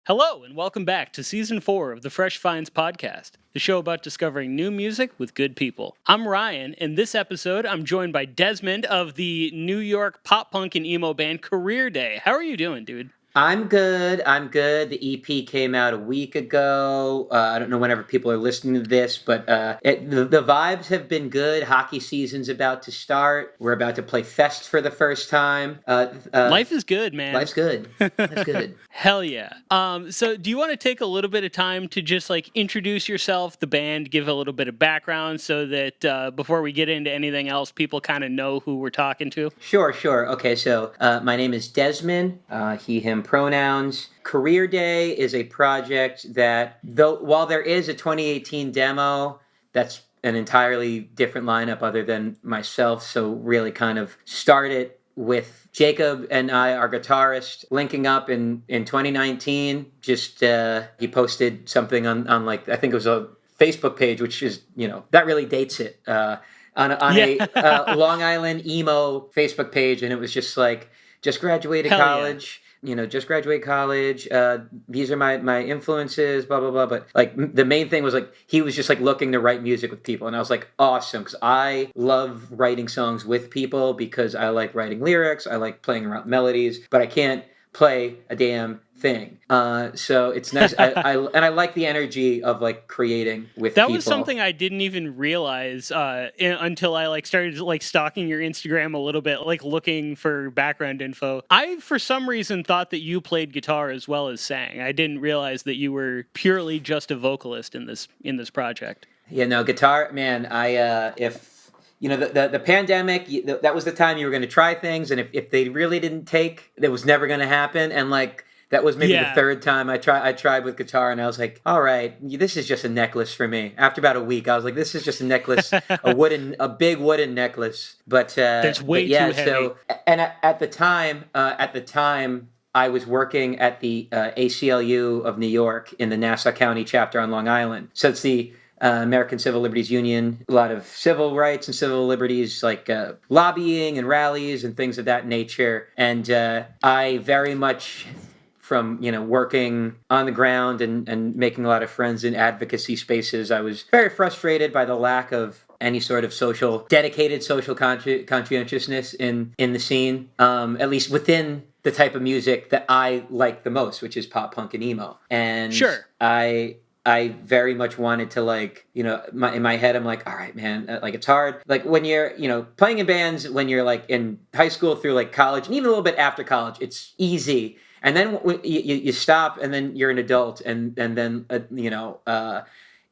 Hello, and welcome back to Season 4 of the Fresh Finds Podcast, the show about discovering new music with good people. I'm Ryan, and this episode I'm joined by Desmond of the New York pop punk and emo band Career Day. How are you doing, dude? I'm good. The EP came out a week ago. I don't know whenever people are listening to this, but the vibes have been good. Hockey season's about to start. We're about to play Fest for the first time. Life is good, man. Life's good. Life's good. Hell yeah. So do you want to take a little bit of time to just introduce yourself, the band, give a little bit of background so that before we get into anything else, people kind of know who we're talking to? Sure. Okay, so my name is Desmond, he, him pronouns. Career Day is a project that, while there is a 2018 demo, that's an entirely different lineup other than myself, so really kind of started with Jacob and I, our guitarist, linking up in 2019. Just he posted something on I think it was a Facebook page, which is, that really dates it. On a Long Island emo Facebook page, and it was just just graduated Hell college. Yeah. Just graduate college. These are my influences, blah, blah, blah. But the main thing was he was just looking to write music with people. And I was awesome. Because I love writing songs with people because I like writing lyrics. I like playing around melodies, but I can't play a damn thing. So it's nice. I like the energy of creating with people. That was something I didn't even realize until I started stalking your Instagram a little bit, looking for background info. I, for some reason, thought that you played guitar as well as sang. I didn't realize that you were purely just a vocalist in this project. Yeah, no, guitar, man. If the pandemic, that was the time you were going to try things, and if they really didn't take, that was never going to happen. And that was maybe the third time I tried with guitar, and I was all right, this is just a necklace for me. After about a week, I was this is just a necklace, a big wooden necklace. But that's way too heavy. So, and at the time, I was working at the ACLU of New York in the Nassau County chapter on Long Island. So it's the American Civil Liberties Union, a lot of civil rights and civil liberties, lobbying and rallies and things of that nature. And I very much, from working on the ground and making a lot of friends in advocacy spaces, I was very frustrated by the lack of any sort of dedicated social conscientiousness in the scene, at least within the type of music that I like the most, which is pop punk and emo. And sure, I very much wanted to in my head, I'm all right, man, it's hard. When you're, playing in bands, when you're in high school through college, and even a little bit after college, it's easy. And then you stop, and then you're an adult, and then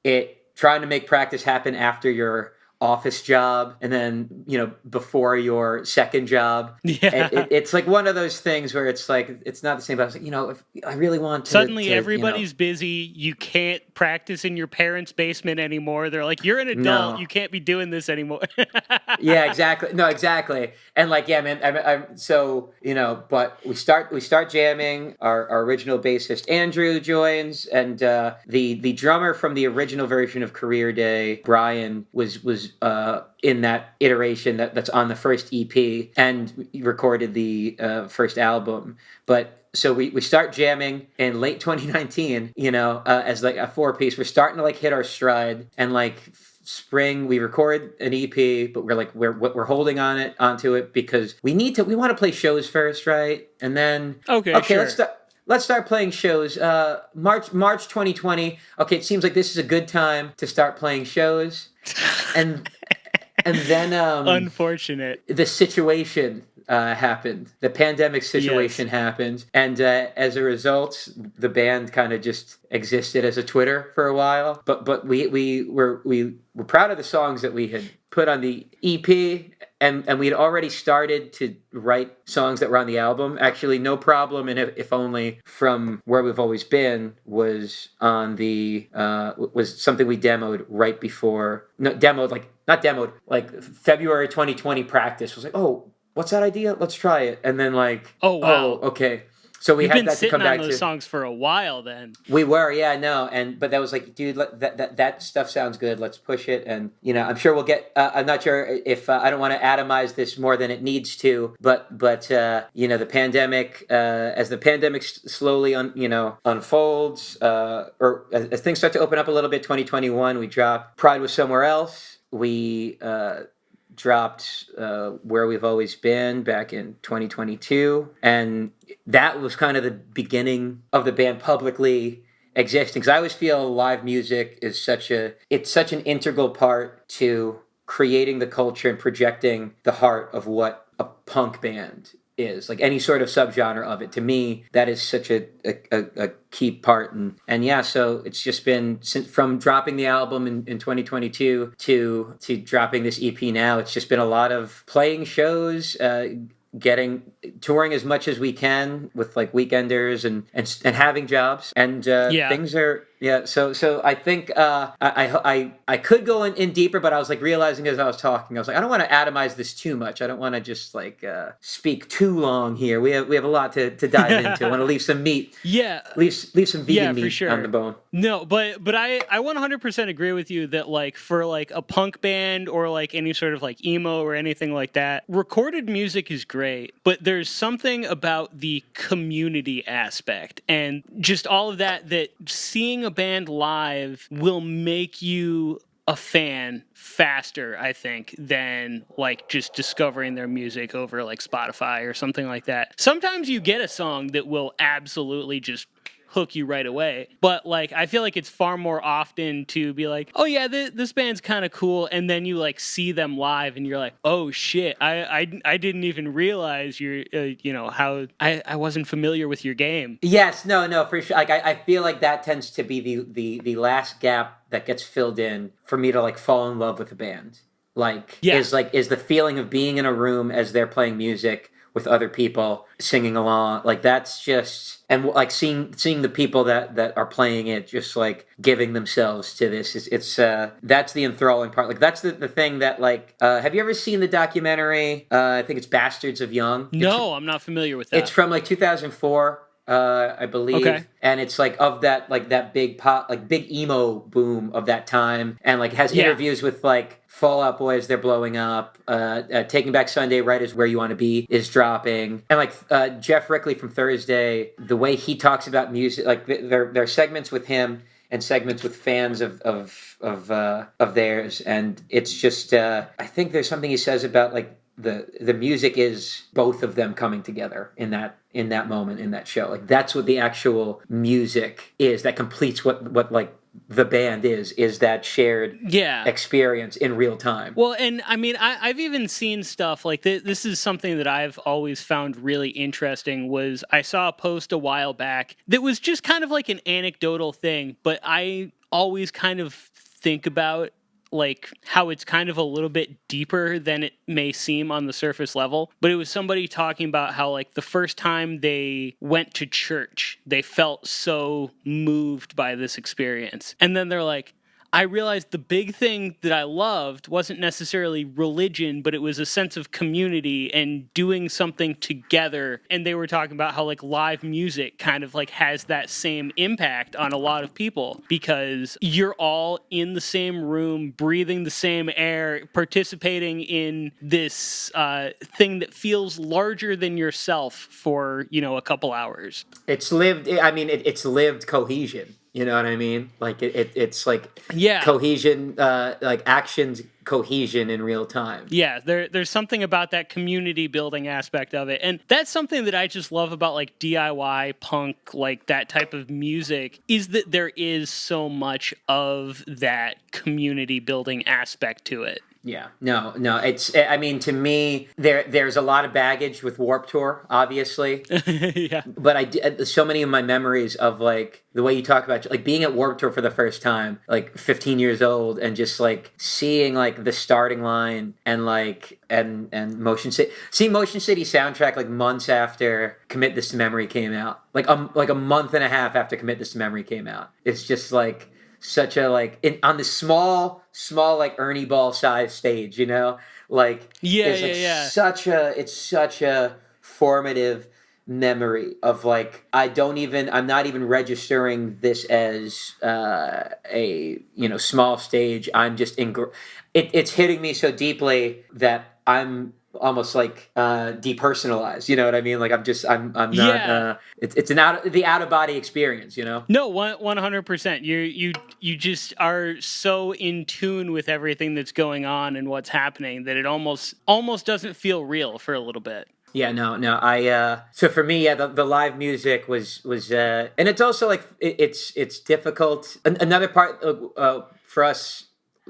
it trying to make practice happen after your office job, and then before your second job. Yeah, it's one of those things where it's it's not the same. But I was if I really want to, suddenly everybody's busy. You can't practice in your parents' basement anymore. They're you're an adult. No. You can't be doing this anymore. Yeah, exactly. No, exactly. And yeah, man. I'm so but we start jamming. Our original bassist Andrew joins, and the drummer from the original version of Career Day, Brian, was in that iteration that's on the first EP and recorded the first album. But so we start jamming in late 2019, as a 4-piece. We're starting to hit our stride, and spring we record an EP, but we're holding onto it because we want to play shows first, right? And then okay, sure. Let's start playing shows. March 2020. Okay, it seems like this is a good time to start playing shows. And then unfortunate, the situation happened. The pandemic situation happened, and as a result, the band kind of just existed as a Twitter for a while. But we were proud of the songs that we had put on the EP. And we had already started to write songs that were on the album. Actually, No Problem and If Only from Where We've Always Been was on the was something we demoed right before. No, February 2020 practice was oh, what's that idea? Let's try it. And then oh wow, okay. So we You've had been that to come sitting on back those to. songs for a while then. We were, yeah, no, but that was like, dude, that stuff sounds good. Let's push it, and I'm sure we'll get. I'm not sure if I don't want to atomize this more than it needs to, but the pandemic, as the pandemic slowly unfolds, or as things start to open up a little bit, 2021, we dropped Pride Was Somewhere Else. We dropped Where We've Always Been back in 2022, and that was kind of the beginning of the band publicly existing, because I always feel live music is such an integral part to creating the culture and projecting the heart of what a punk band is, like any sort of subgenre of it. To me, that is such a key part, and yeah, so it's just been from dropping the album in 2022 to dropping this EP now. It's just been a lot of playing shows, touring as much as we can with like weekenders and having jobs, and things are so I think I could go in deeper, but I was like realizing as I was talking, I was like, I don't want to atomize this too much. I don't want to just like speak too long here. We have a lot to dive into. I want to leave some meat. Leave some vegan meat on the bone. No, but I 100% agree with you that like for like a punk band or like any sort of like emo or anything like that, recorded music is great, but there's something about the community aspect and just all of that seeing a band live will make you a fan faster, I think, than like just discovering their music over like Spotify or something like that. Sometimes you get a song that will absolutely just hook you right away, but like I feel like it's far more often to be like, oh yeah, this band's kind of cool, and then you like see them live and you're like, oh shit, I didn't even realize you're how I wasn't familiar with your game. Yes, no, for sure. Like I feel like that tends to be the last gap that gets filled in for me to like fall in love with a band. Is the feeling of being in a room as they're playing music with other people singing along. Like that's just, and like seeing the people that are playing it just like giving themselves to this, it's that's the enthralling part. Like that's the thing that like have you ever seen the documentary, I think it's Bastards of Young? No, I'm not familiar with that. It's from like 2004, I believe. Okay. And it's like of that, like that big pop, like big emo boom of that time, and like has interviews with like Fall Out Boy as they're blowing up, Taking Back Sunday right as Where You Want to Be is dropping, and like Jeff Rickley from Thursday, the way he talks about music, like there are segments with him and segments with fans of theirs, and it's just I think there's something he says about like the music is both of them coming together in that moment in that show. Like that's what the actual music is that completes what like the band is that shared experience in real time. Well, and I mean, I've even seen stuff like this is something that I've always found really interesting. Was I saw a post a while back that was just kind of like an anecdotal thing, but I always kind of think about like how it's kind of a little bit deeper than it may seem on the surface level. But it was somebody talking about how like the first time they went to church, they felt so moved by this experience. And then they're like, I realized the big thing that I loved wasn't necessarily religion, but it was a sense of community and doing something together. And they were talking about how like live music kind of like has that same impact on a lot of people because you're all in the same room, breathing the same air, participating in this thing that feels larger than yourself for, a couple hours. It's lived cohesion. You know what I mean? Like it's like cohesion, like actions cohesion in real time. Yeah, there's something about that community building aspect of it. And that's something that I just love about like DIY punk, like that type of music, is that there is so much of that community building aspect to it. Yeah, no. It's, I mean, to me, there's a lot of baggage with Warped Tour, obviously. Yeah. But so many of my memories of like the way you talk about like being at Warped Tour for the first time, like 15 years old, and just like seeing like the starting line and like and Motion City, seeing Motion City soundtrack like months after Commit This to Memory came out, like a month and a half after Commit This to Memory came out. It's just like such a like on this small like Ernie Ball size stage, like it's such a formative memory of like I'm not even registering this as a small stage. I'm just it's hitting me so deeply that I'm almost like depersonalized. You know what I mean? Like I'm not. Yeah. It's the out of body experience. You know? No, 100%. You just are so in tune with everything that's going on and what's happening that it almost doesn't feel real for a little bit. Yeah, no. So for me, yeah, the live music was and it's also like it's difficult. Another part for us,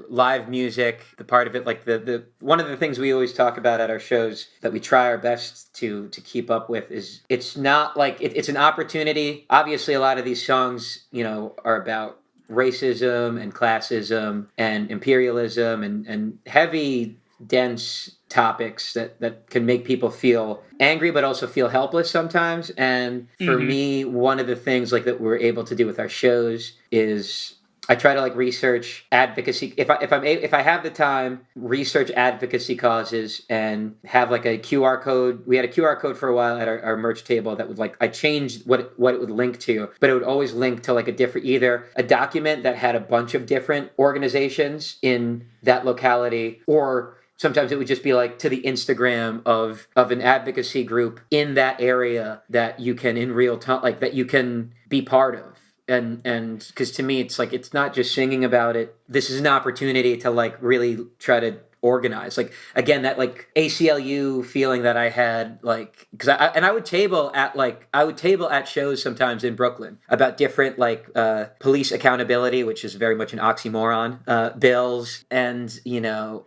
live music, the part of it, like the one of the things we always talk about at our shows that we try our best to keep up with is it's not like it's an opportunity. Obviously, a lot of these songs, are about racism and classism and imperialism and heavy, dense topics that can make people feel angry but also feel helpless sometimes. And for me, one of the things like that we're able to do with our shows is I try to like research advocacy. If I have the time, research advocacy causes and have like a QR code. We had a QR code for a while at our merch table that would like I changed what it would link to, but it would always link to like a different either a document that had a bunch of different organizations in that locality, or sometimes it would just be like to the Instagram of an advocacy group in that area that you can in real time like that you can be part of. And because to me it's like it's not just singing about it. This is an opportunity to like really try to organize, like again that like ACLU feeling that I had, like because I would table at shows sometimes in Brooklyn about different like police accountability, which is very much an oxymoron, bills, and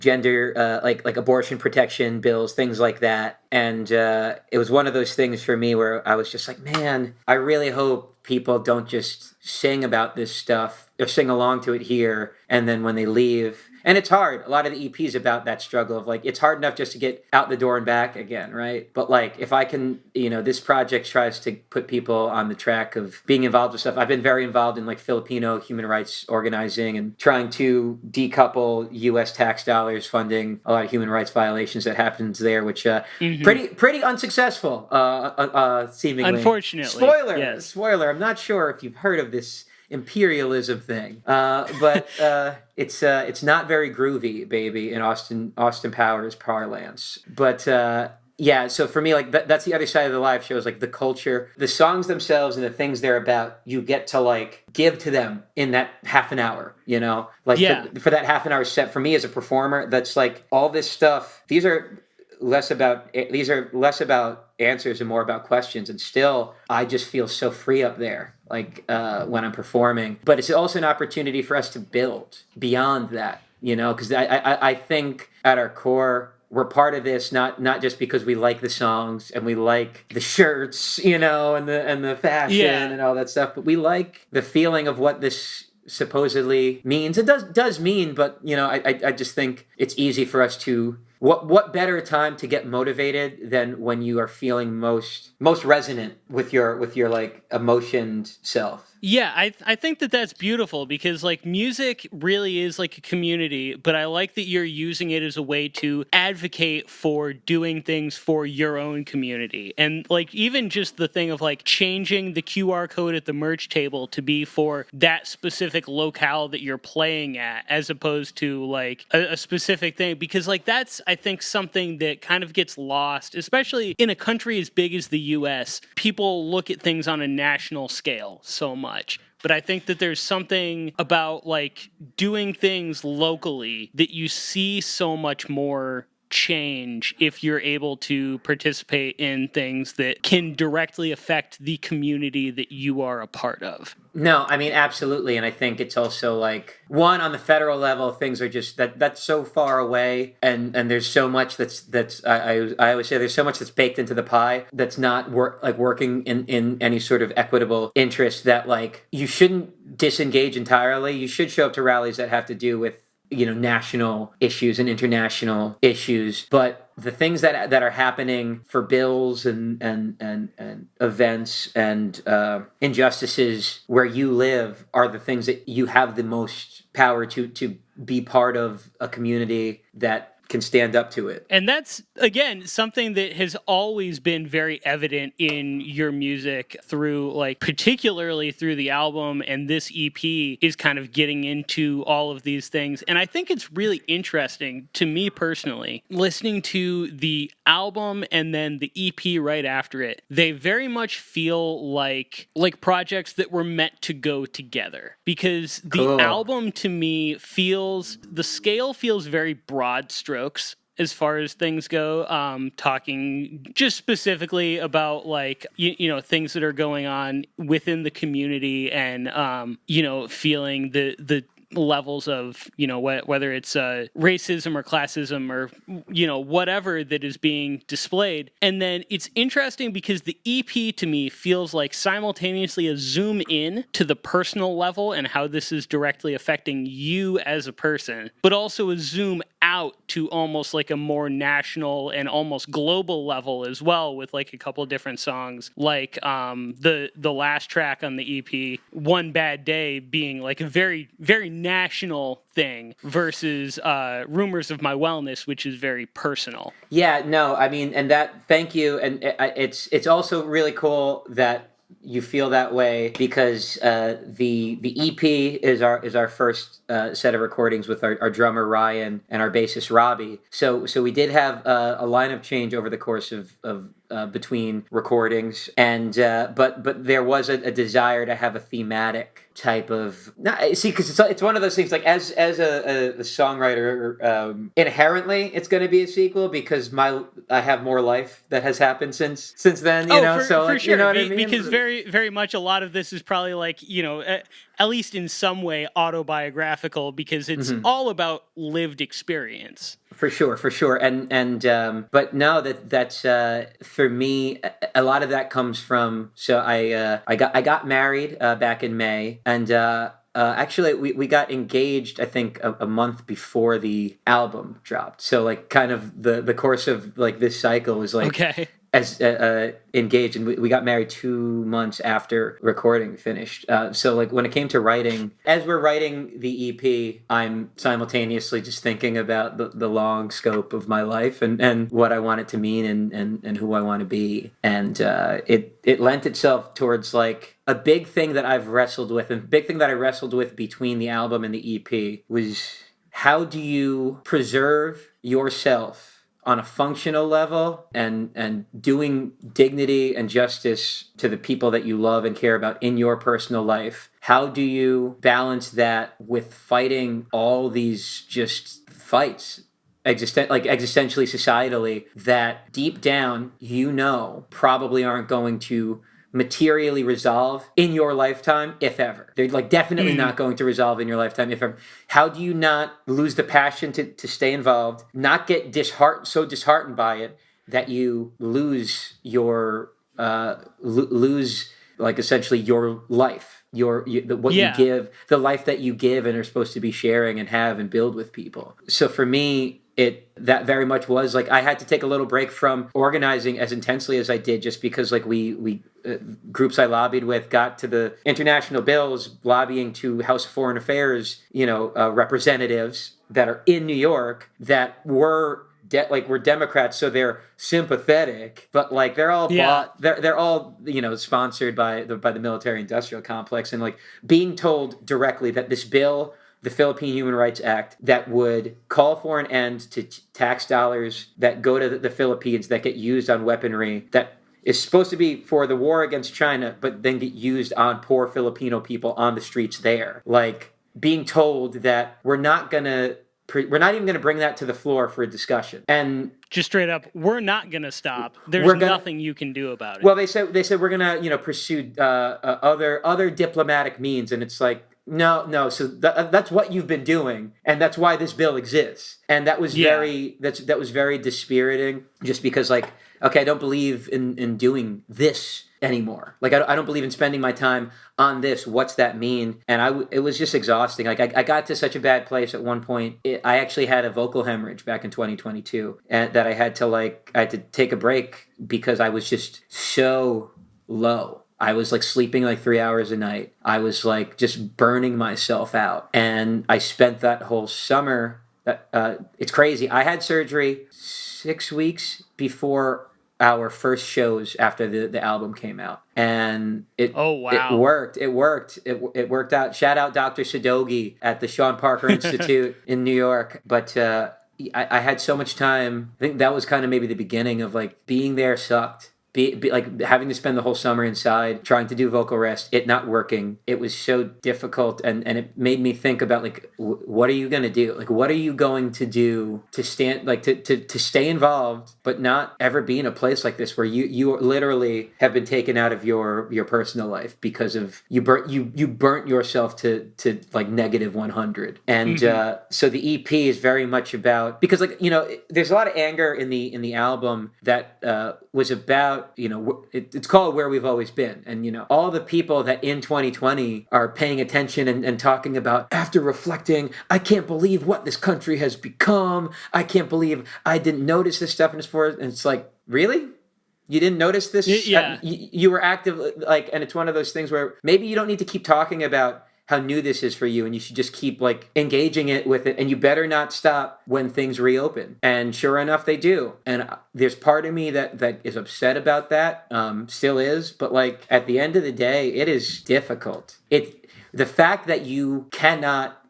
gender like abortion protection bills, things like that. And it was one of those things for me where I was just like, man, I really hope people don't just sing about this stuff or sing along to it here, and then when they leave. And it's hard. A lot of the EP's about that struggle of like, it's hard enough just to get out the door and back again, right? But like, if I can, this project tries to put people on the track of being involved with stuff. I've been very involved in like Filipino human rights organizing and trying to decouple U.S. tax dollars funding a lot of human rights violations that happens there, which pretty unsuccessful, seemingly. Unfortunately. Spoiler, yes. Spoiler. I'm not sure if you've heard of this imperialism thing, but it's not very groovy, baby, in Austin Powers parlance. But yeah, so for me, like that's the other side of the live show is like the culture, the songs themselves, and the things they're about. You get to like give to them in that half an hour, like for that half an hour set. For me as a performer, that's like all this stuff. These are less about answers and more about questions, and still I just feel so free up there like when I'm performing. But it's also an opportunity for us to build beyond that, because I think at our core we're part of this not just because we like the songs and we like the shirts, and the fashion and all that stuff, but we like the feeling of what this supposedly means. It does mean, but I just think it's easy for us to. What better time to get motivated than when you are feeling most resonant with your like emotioned self? Yeah, I think that's beautiful because like music really is like a community, but I like that you're using it as a way to advocate for doing things for your own community. And like even just the thing of like changing the QR code at the merch table to be for that specific locale that you're playing at, as opposed to like a specific thing, because like that's I think something that kind of gets lost, especially in a country as big as the US. People look at things on a national scale so much. But I think that there's something about like doing things locally that you see so much more change if you're able to participate in things that can directly affect the community that you are a part of. No, I mean, absolutely. And I think it's also like, one, on the federal level, things are just that's so far away. And there's so much that's I always say there's so much that's baked into the pie that's not working in any sort of equitable interest, that like you shouldn't disengage entirely. You should show up to rallies that have to do with national issues and international issues, but the things that are happening for bills and events and injustices where you live are the things that you have the most power to be part of a community that can stand up to it. And that's, again, something that has always been very evident in your music through, like, particularly through the album, and this EP is kind of getting into all of these things. And I think it's really interesting to me personally, listening to the album and then the EP right after it. They very much feel like projects that were meant to go together, because the album to me the scale feels very broad strokes as far as things go, talking just specifically about, like, you know, things that are going on within the community, and you know, feeling the levels of, you know, whether it's racism or classism or, you know, whatever that is being displayed. And then it's interesting because the EP to me feels like simultaneously a zoom in to the personal level and how this is directly affecting you as a person, but also a zoom out to almost like a more national and almost global level as well, with like a couple different songs, like the last track on the EP, One Bad Day, being like a very, very national thing versus Rumors of My Wellness, which is very personal. Yeah, no, I mean, and that, thank you. And it's also really cool that you feel that way, because the EP is our first set of recordings with our drummer Ryan and our bassist Robbie. So we did have a lineup change over the course of between recordings, and but there was a desire to have a thematic type of, see, because it's one of those things, like, as a songwriter, inherently it's going to be a sequel, because I have more life that has happened since then, you know. For like, sure. You know what I mean? Because very, very much a lot of this is probably, like, you know, at least in some way autobiographical, because it's all about lived experience. For sure. And but no, that's for me, a lot of that comes from, so I got married back in May, and actually we got engaged, I think, a month before the album dropped. So, like, kind of the course of, like, this cycle was like, okay, as engaged, and we got married 2 months after recording finished. So, like, when it came to writing, as we're writing the EP, I'm simultaneously just thinking about the long scope of my life, and what I want it to mean, and who I want to be. And it lent itself towards, like, a big thing that I've wrestled with, and big thing that I wrestled with between the album and the EP was, how do you preserve yourself on a functional level, and doing dignity and justice to the people that you love and care about in your personal life? How do you balance that with fighting all these just fights, existentially, societally, that deep down, you know, probably aren't going to materially resolve in your lifetime, if ever? They're, like, definitely not going to resolve in your lifetime, if ever. How do you not lose the passion to stay involved, not get so disheartened by it that you lose your lose, like, essentially your life, you give, the life that you give and are supposed to be sharing and have and build with people. So for me, that very much was like, I had to take a little break from organizing as intensely as I did, just because, like, we groups I lobbied with got to the international bills, lobbying to House of Foreign Affairs, you know, representatives that are in New York that were we're Democrats, so they're sympathetic, but, like, they're all they're all, you know, sponsored by the military industrial complex, and, like, being told directly that this bill, the Philippine Human Rights Act, that would call for an end to tax dollars that go to the Philippines that get used on weaponry that is supposed to be for the war against China, but then get used on poor Filipino people on the streets there. Like, being told that we're not even going to bring that to the floor for a discussion. And just straight up, we're not going to stop. There's nothing you can do about it. Well, they said we're going to, you know, pursue other diplomatic means, and it's like, no. So that's what you've been doing, and that's why this bill exists. And that was that was very dispiriting, just because, like, okay, I don't believe in doing this anymore. Like, I don't believe in spending my time on this. What's that mean? And it was just exhausting. Like, I got to such a bad place at one point. I actually had a vocal hemorrhage back in 2022, and that I had to take a break, because I was just so low. I was, like, sleeping like 3 hours a night. I was, like, just burning myself out. And I spent that whole summer It's crazy. I had surgery 6 weeks before our first shows after the album came out, and Oh, it wow. worked. It worked out. Shout out Dr. Sadogi at the Sean Parker Institute in New York. But I had so much time. I think that was kind of maybe the beginning of like being there sucked. Like having to spend the whole summer inside trying to do vocal rest, it not working. It was so difficult, and it made me think about like what are you going to do? Like what are you going to do to stand like to stay involved but not ever be in a place like this where you literally have been taken out of your personal life because of you burnt yourself to like negative 100. And so the EP is very much about, because like there's a lot of anger in the album that was about, it's called Where We've Always Been. And, all the people that in 2020 are paying attention and talking about, after reflecting, I can't believe what this country has become. I can't believe I didn't notice this stuff in the sport. And it's like, really? You didn't notice this? Yeah. You were active, like, and it's one of those things where maybe you don't need to keep talking about how new this is for you, and you should just keep like engaging it with it, and you better not stop when things reopen. And sure enough, they do. And there's part of me that is upset about that, still is, but like at the end of the day, it is difficult. The fact that you cannot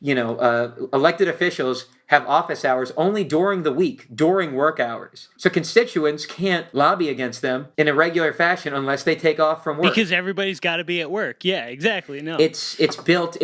elected officials have office hours only during the week, during work hours. So constituents can't lobby against them in a regular fashion unless they take off from work. Because everybody's got to be at work. Yeah, exactly. No. It's built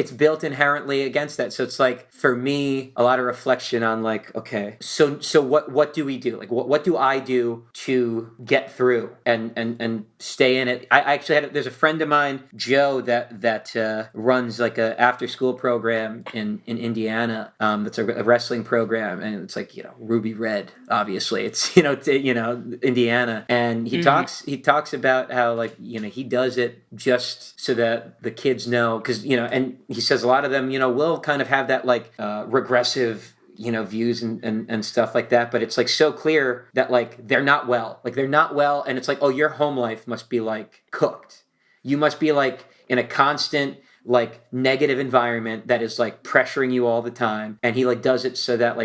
inherently against that. So it's like, for me, a lot of reflection on like, okay, so what do we do? Like what do I do to get through and stay in it? I actually there's a friend of mine, Joe, that runs like a after school program in Indiana. That's a wrestling program, and it's like Ruby Red, obviously it's Indiana, and he talks about how like he does it just so that the kids know, because and he says a lot of them will kind of have that like regressive views and stuff like that, but it's like so clear that like they're not well, and it's like, oh, your home life must be like cooked. You must be like in a constant like negative environment that is like pressuring you all the time. And he like does it so that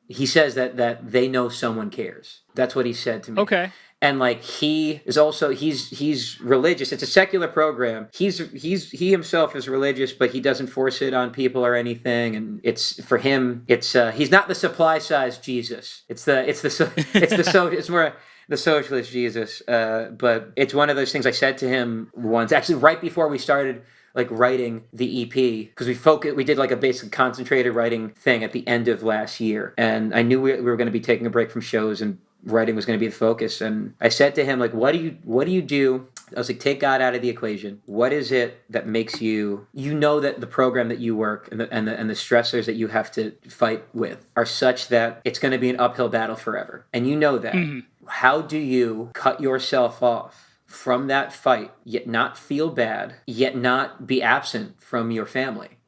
he says that they know someone cares. That's what he said to me. Okay. And like he is also he's religious. It's a secular program. He himself is religious, but he doesn't force it on people or anything. And it's for him, it's he's not the supply size Jesus. It's more the socialist Jesus. But it's one of those things I said to him once, actually right before we started like writing the EP, because we did like a basic concentrated writing thing at the end of last year, and I knew we were going to be taking a break from shows and writing was going to be the focus. And I said to him, like, what do you do? I was like, take God out of the equation. What is it that makes you that the program that you work and the stressors that you have to fight with are such that it's going to be an uphill battle forever, and you know that. Mm-hmm. How do you cut yourself off from that fight, yet not feel bad, yet not be absent from your family,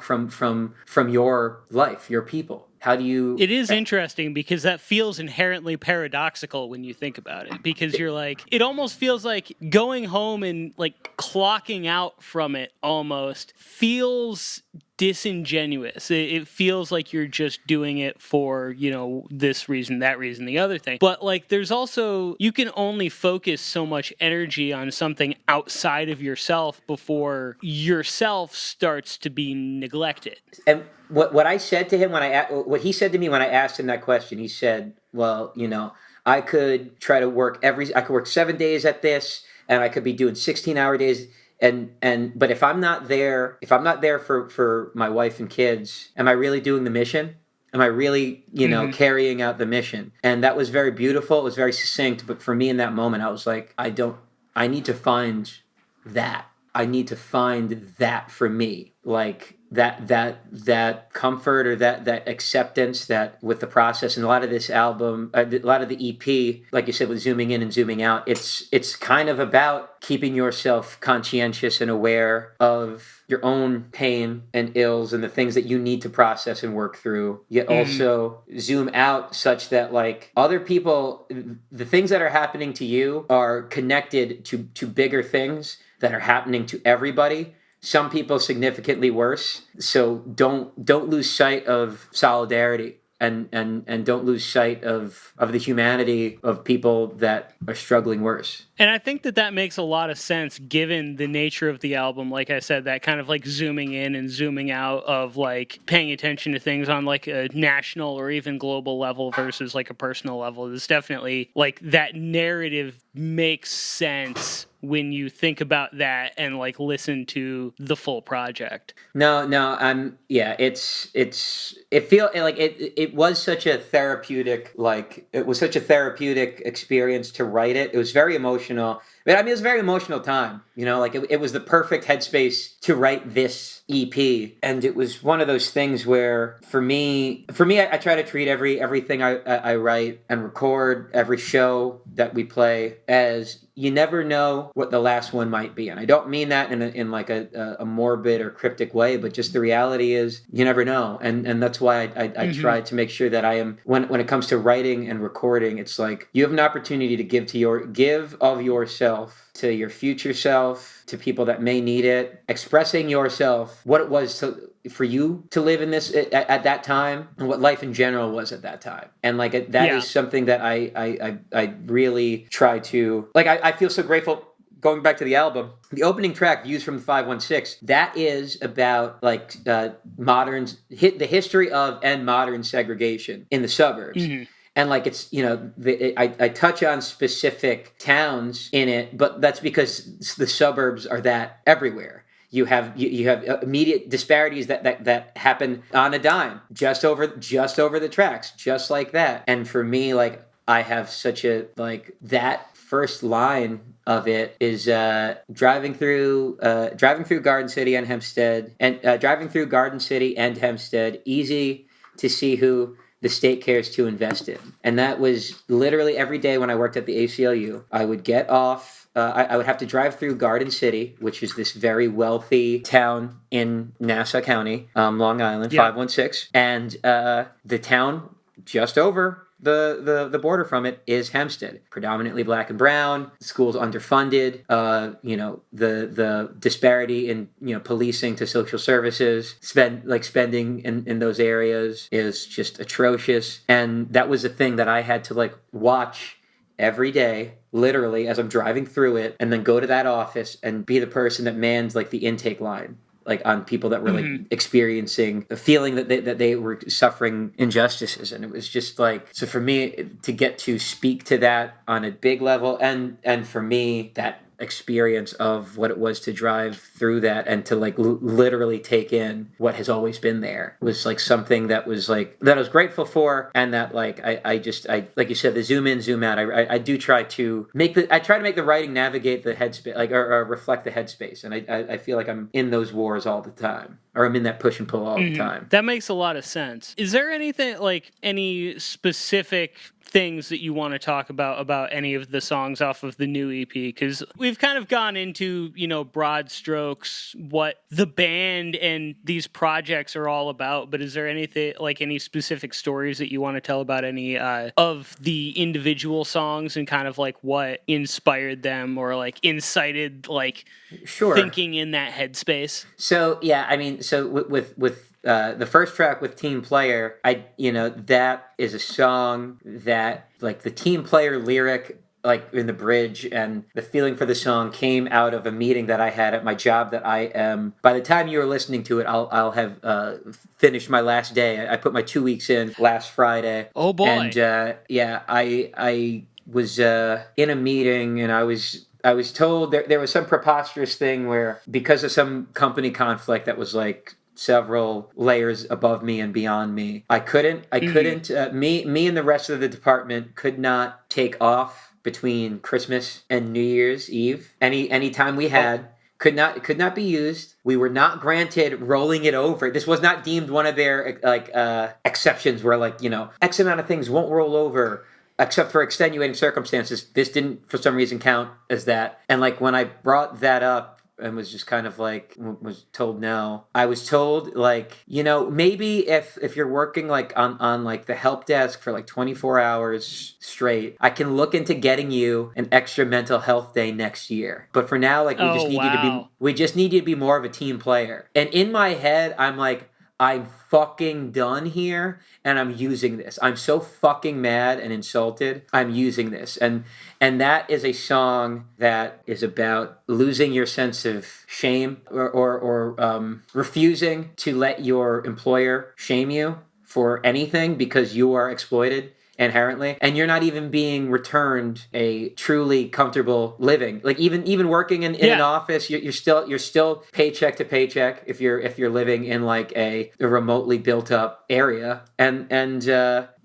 from your life, your people? How do you... It is interesting because that feels inherently paradoxical when you think about it, because you're like, it almost feels like going home and like clocking out from it almost feels disingenuous. It feels like you're just doing it for, this reason, that reason, the other thing. But like, there's also, you can only focus so much energy on something outside of yourself before yourself starts to be neglected. And what I said to him what he said to me when I asked him that question, he said, well, I could try to work I could work 7 days at this, and I could be doing 16-hour days. But if I'm not there for my wife and kids, am I really doing the mission? Am I really, carrying out the mission? And that was very beautiful. It was very succinct. But for me in that moment, I was like, I need to find that. I need to find that for me. Like that comfort or that acceptance that with the process. And a lot of this album, a lot of the EP, like you said, with zooming in and zooming out, it's kind of about keeping yourself conscientious and aware of your own pain and ills and the things that you need to process and work through, yet also zoom out such that like other people, the things that are happening to you are connected to bigger things that are happening to everybody. some people significantly worse. So don't lose sight of solidarity. And don't lose sight of the humanity of people that are struggling worse. And I think that makes a lot of sense given the nature of the album. Like I said, that kind of like zooming in and zooming out of like paying attention to things on like a national or even global level versus like a personal level. It's definitely like that narrative makes sense when you think about that and like listen to the full project. It was such a therapeutic, experience to write it. It was very emotional. It was a very emotional time, it was the perfect headspace to write this EP. And it was one of those things where for me, I try to treat everything I write and record, every show that we play, as you never know what the last one might be. And I don't mean that in like a morbid or cryptic way, but just the reality is you never know. And that's why I try to make sure that I am, when it comes to writing and recording, it's like you have an opportunity to give of yourself to your future self, to people that may need it, expressing yourself, what it was for you to live in this at that time, and what life in general was at that time. And like that is something that I really try to, like, I feel so grateful. Going back to the album, the opening track, Views from the 516, that is about like the history of and modern segregation in the suburbs. Mm-hmm. And like it's, I touch on specific towns in it, but that's because the suburbs are that everywhere. You have immediate disparities that happen on a dime, just over the tracks, just like that. And for me, like, I have such a, like, that first line of it is driving through Garden City and Hempstead, easy to see who the state cares to invest in. And that was literally every day when I worked at the ACLU. I would get off. I would have to drive through Garden City, which is this very wealthy town in Nassau County, Long Island, 516. And the town just over the border from it is Hempstead, predominantly black and brown, schools underfunded, the disparity in, policing to social services, spending in those areas is just atrocious. And that was a thing that I had to like watch every day, literally, as I'm driving through it, and then go to that office and be the person that mans like the intake line, like on people that were like experiencing a feeling that they were suffering injustices. And it was just like, so for me to get to speak to that on a big level, and for me, that experience of what it was to drive through that and to like literally take in what has always been there was like something that was like, that I was grateful for. And that like I like you said, the zoom in, zoom out, I do try to make the writing navigate the headspace, like, or reflect the headspace. And I feel like I'm in those wars all the time, or I'm in that push and pull all the time. That makes a lot of sense. Is there anything, like any specific things that you want to talk about any of the songs off of the new EP? Because we've kind of gone into, broad strokes, what the band and these projects are all about, but is there anything, like any specific stories that you want to tell about any of the individual songs, and kind of like what inspired them or like incited like thinking in that headspace? So with the first track with Team Player, that is a song that, like, the Team Player lyric, like in the bridge, and the feeling for the song came out of a meeting that I had at my job that I am, by the time you are listening to it, I'll have finished my last day. I put my 2 weeks in last Friday. Oh boy. And I was in a meeting, and I was told there was some preposterous thing where, because of some company conflict that was like several layers above me and beyond me, me and the rest of the department could not take off between Christmas and New Year's Eve. Any time we had could not be used. We were not granted rolling it over. This was not deemed one of their exceptions where, like, X amount of things won't roll over except for extenuating circumstances. This didn't for some reason count as that. And like when I brought that up and was just kind of like was told no. I was told like, maybe if you're working like on like the help desk for like 24 hours straight, I can look into getting you an extra mental health day next year. But for now, like we just need you to be more of a team player. And in my head, I'm like, I'm fucking done here and I'm using this. I'm so fucking mad and insulted. I'm using this. And that is a song that is about losing your sense of shame or refusing to let your employer shame you for anything because you are exploited inherently, and you're not even being returned a truly comfortable living. Like even working in an office, you're still paycheck to paycheck if you're living in like a remotely built up area, and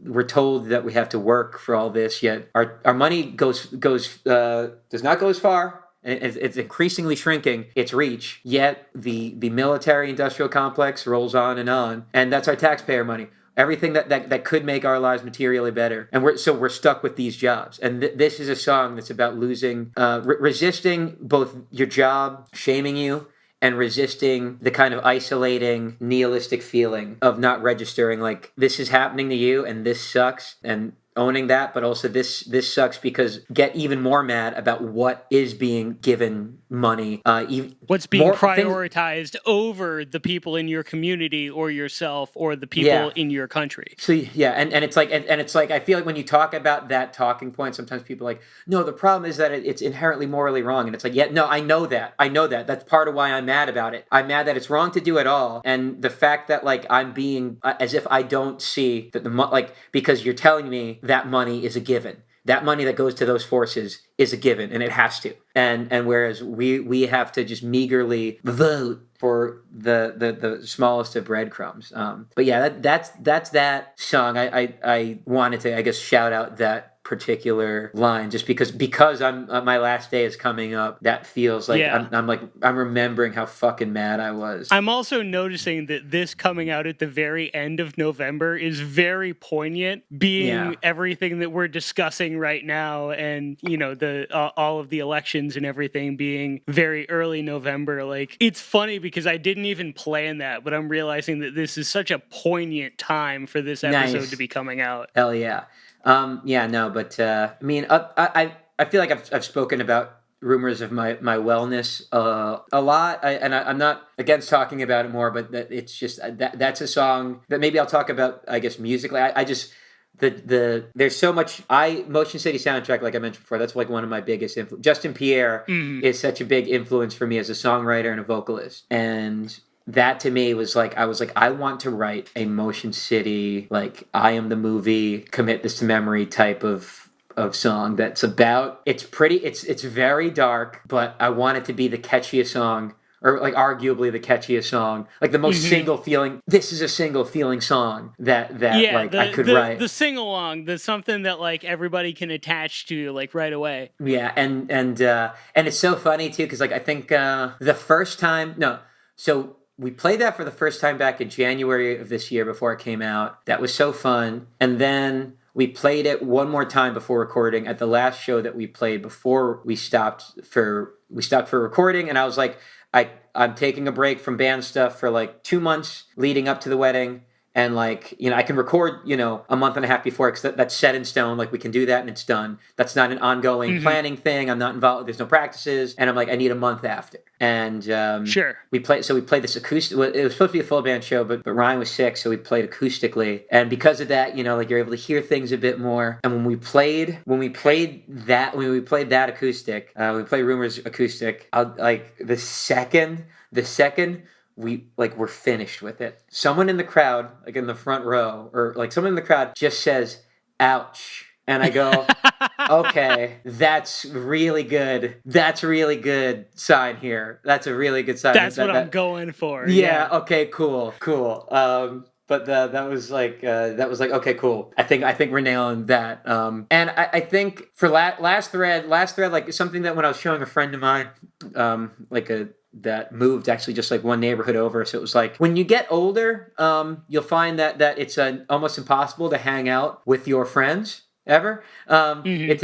we're told that we have to work for all this, yet our money does not go as far. It's increasingly shrinking its reach, yet the military industrial complex rolls on, and that's our taxpayer money. Everything that could make our lives materially better, and we're stuck with these jobs. And this is a song that's about losing, resisting both your job shaming you and resisting the kind of isolating, nihilistic feeling of not registering like this is happening to you and this sucks, and owning that, but also this sucks because get even more mad about what is being given money. What's being prioritized over the people in your community or yourself or the people in your country. So and it's like and it's like I feel like when you talk about that talking point, sometimes people are like, no, the problem is that it's inherently morally wrong, and it's like, no, I know that. That's part of why I'm mad about it. I'm mad that it's wrong to do it all, and the fact that like I'm being as if I don't see that because you're telling me that money is a given. That money that goes to those forces is a given, and it has to. And whereas we have to just meagerly vote for the smallest of breadcrumbs. But yeah, that's that song. I wanted to, I guess, shout out that particular line just because I'm my last day is coming up. That feels like I'm remembering how fucking mad I was. I'm also noticing that this coming out at the very end of November is very poignant, being everything that we're discussing right now, and the all of the elections and everything being very early November. Like, it's funny because I didn't even plan that, but I'm realizing that this is such a poignant time for this episode to be coming out. Hell yeah. But I mean, I feel like I've spoken about rumors of my wellness a lot, I'm not against talking about it more, but it's just that's a song that maybe I'll talk about, I guess, musically. I just there's so much. Motion City Soundtrack, like I mentioned before, that's like one of my biggest influences. Justin Pierre is such a big influence for me as a songwriter and a vocalist, and that to me was like, I want to write a Motion City, like I Am the Movie, commit this to memory type of song that's about, it's very dark, but I want it to be the catchiest song, or like arguably the catchiest song, like the most single feeling. This is a single feeling song that I could write. The sing along, the something that like everybody can attach to like right away. Yeah, and it's so funny too, because like I think the first time, so we played that for the first time back in January of this year before it came out. That was so fun, and then we played it one more time before recording at the last show that we played before we stopped for recording, and I was like, I'm taking a break from band stuff for like 2 months leading up to the wedding, and like, I can record, a month and a half before, because that's set in stone. Like, we can do that and it's done. That's not an ongoing planning thing. I'm not involved. There's no practices. And I'm like, I need a month after. And sure. We played this acoustic. Well, it was supposed to be a full band show, but Ryan was sick, so we played acoustically. And because of that, like, you're able to hear things a bit more. And when we played that acoustic, we played Rumors acoustic. The second we're finished with it, someone in the crowd, like in the front row, or like someone in the crowd just says, "Ouch." And I go, okay, that's really good. That's a really good sign here. That's a really good sign. That's what I'm going for. Yeah. Okay. Cool. But that was like, okay, cool. I think we're nailing that. And I think for last thread, like something that when I was showing a friend of mine, that moved actually just like one neighborhood over. So it was like, when you get older, you'll find that it's almost impossible to hang out with your friends ever. It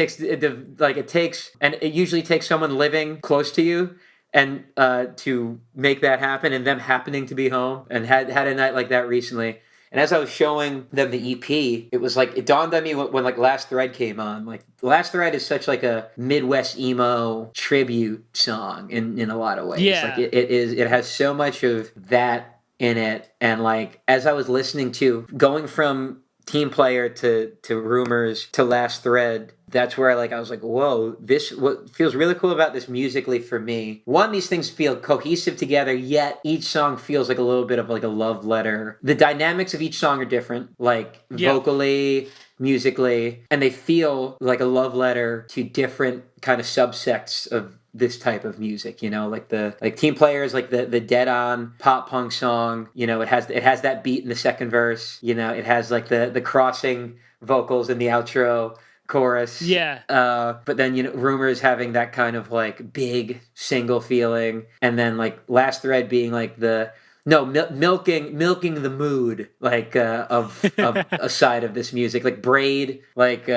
usually takes someone living close to you and to make that happen, and them happening to be home, and had a night like that recently. And as I was showing them the EP, it was like, it dawned on me when like Last Thread came on. Like, Last Thread is such like a Midwest emo tribute song in a lot of ways. Yeah. Like it has so much of that in it. And like, as I was listening to, going from Team Player to Rumors to Last Thread, that's where I was like, whoa, what feels really cool about this musically for me. One, these things feel cohesive together, yet each song feels like a little bit of like a love letter. The dynamics of each song are different, like vocally, musically, and they feel like a love letter to different kind of subsects of this type of music, like Team Player is like the dead on pop punk song. It has that beat in the second verse. It has like the crossing vocals in the outro chorus. Yeah. But then Rumors having that kind of like big single feeling, and then like Last Thread being like milking the mood of a side of this music, like Braid, like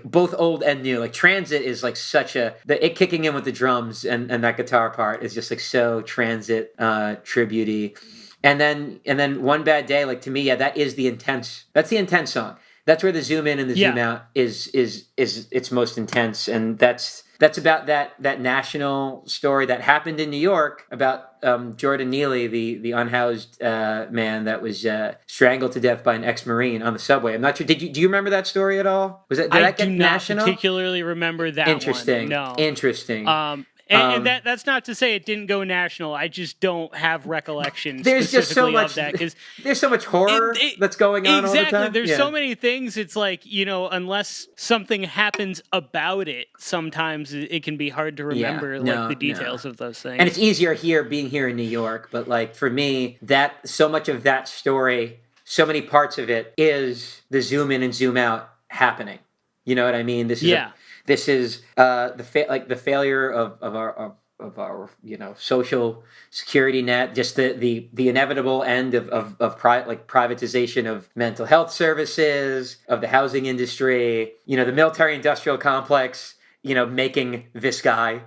both old and new. Like Transit is like it kicking in with the drums and that guitar part is just like so Transit tribute-y. And then One Bad Day, like to me, that's the intense song. That's where the zoom in and the zoom out is its most intense, and that's about that national story that happened in New York about Jordan Neely, the unhoused man that was strangled to death by an ex-Marine on the subway. I'm not sure. Do you remember that story at all? Did that get national? I do not particularly remember that. Interesting. One. No. Interesting. And that's not to say it didn't go national. I just don't have recollection there's just so much of that, because there's so much horror that's going on all the time. There's so many things. It's like, unless something happens about it, sometimes it can be hard to remember the details of those things. And it's easier being here in New York. But like for me, that so much of that story, so many parts of it is the zoom in and zoom out happening. You know what I mean? This is the failure of our social security net, just the inevitable end of privatization of mental health services, of the housing industry, the military industrial complex, making this guy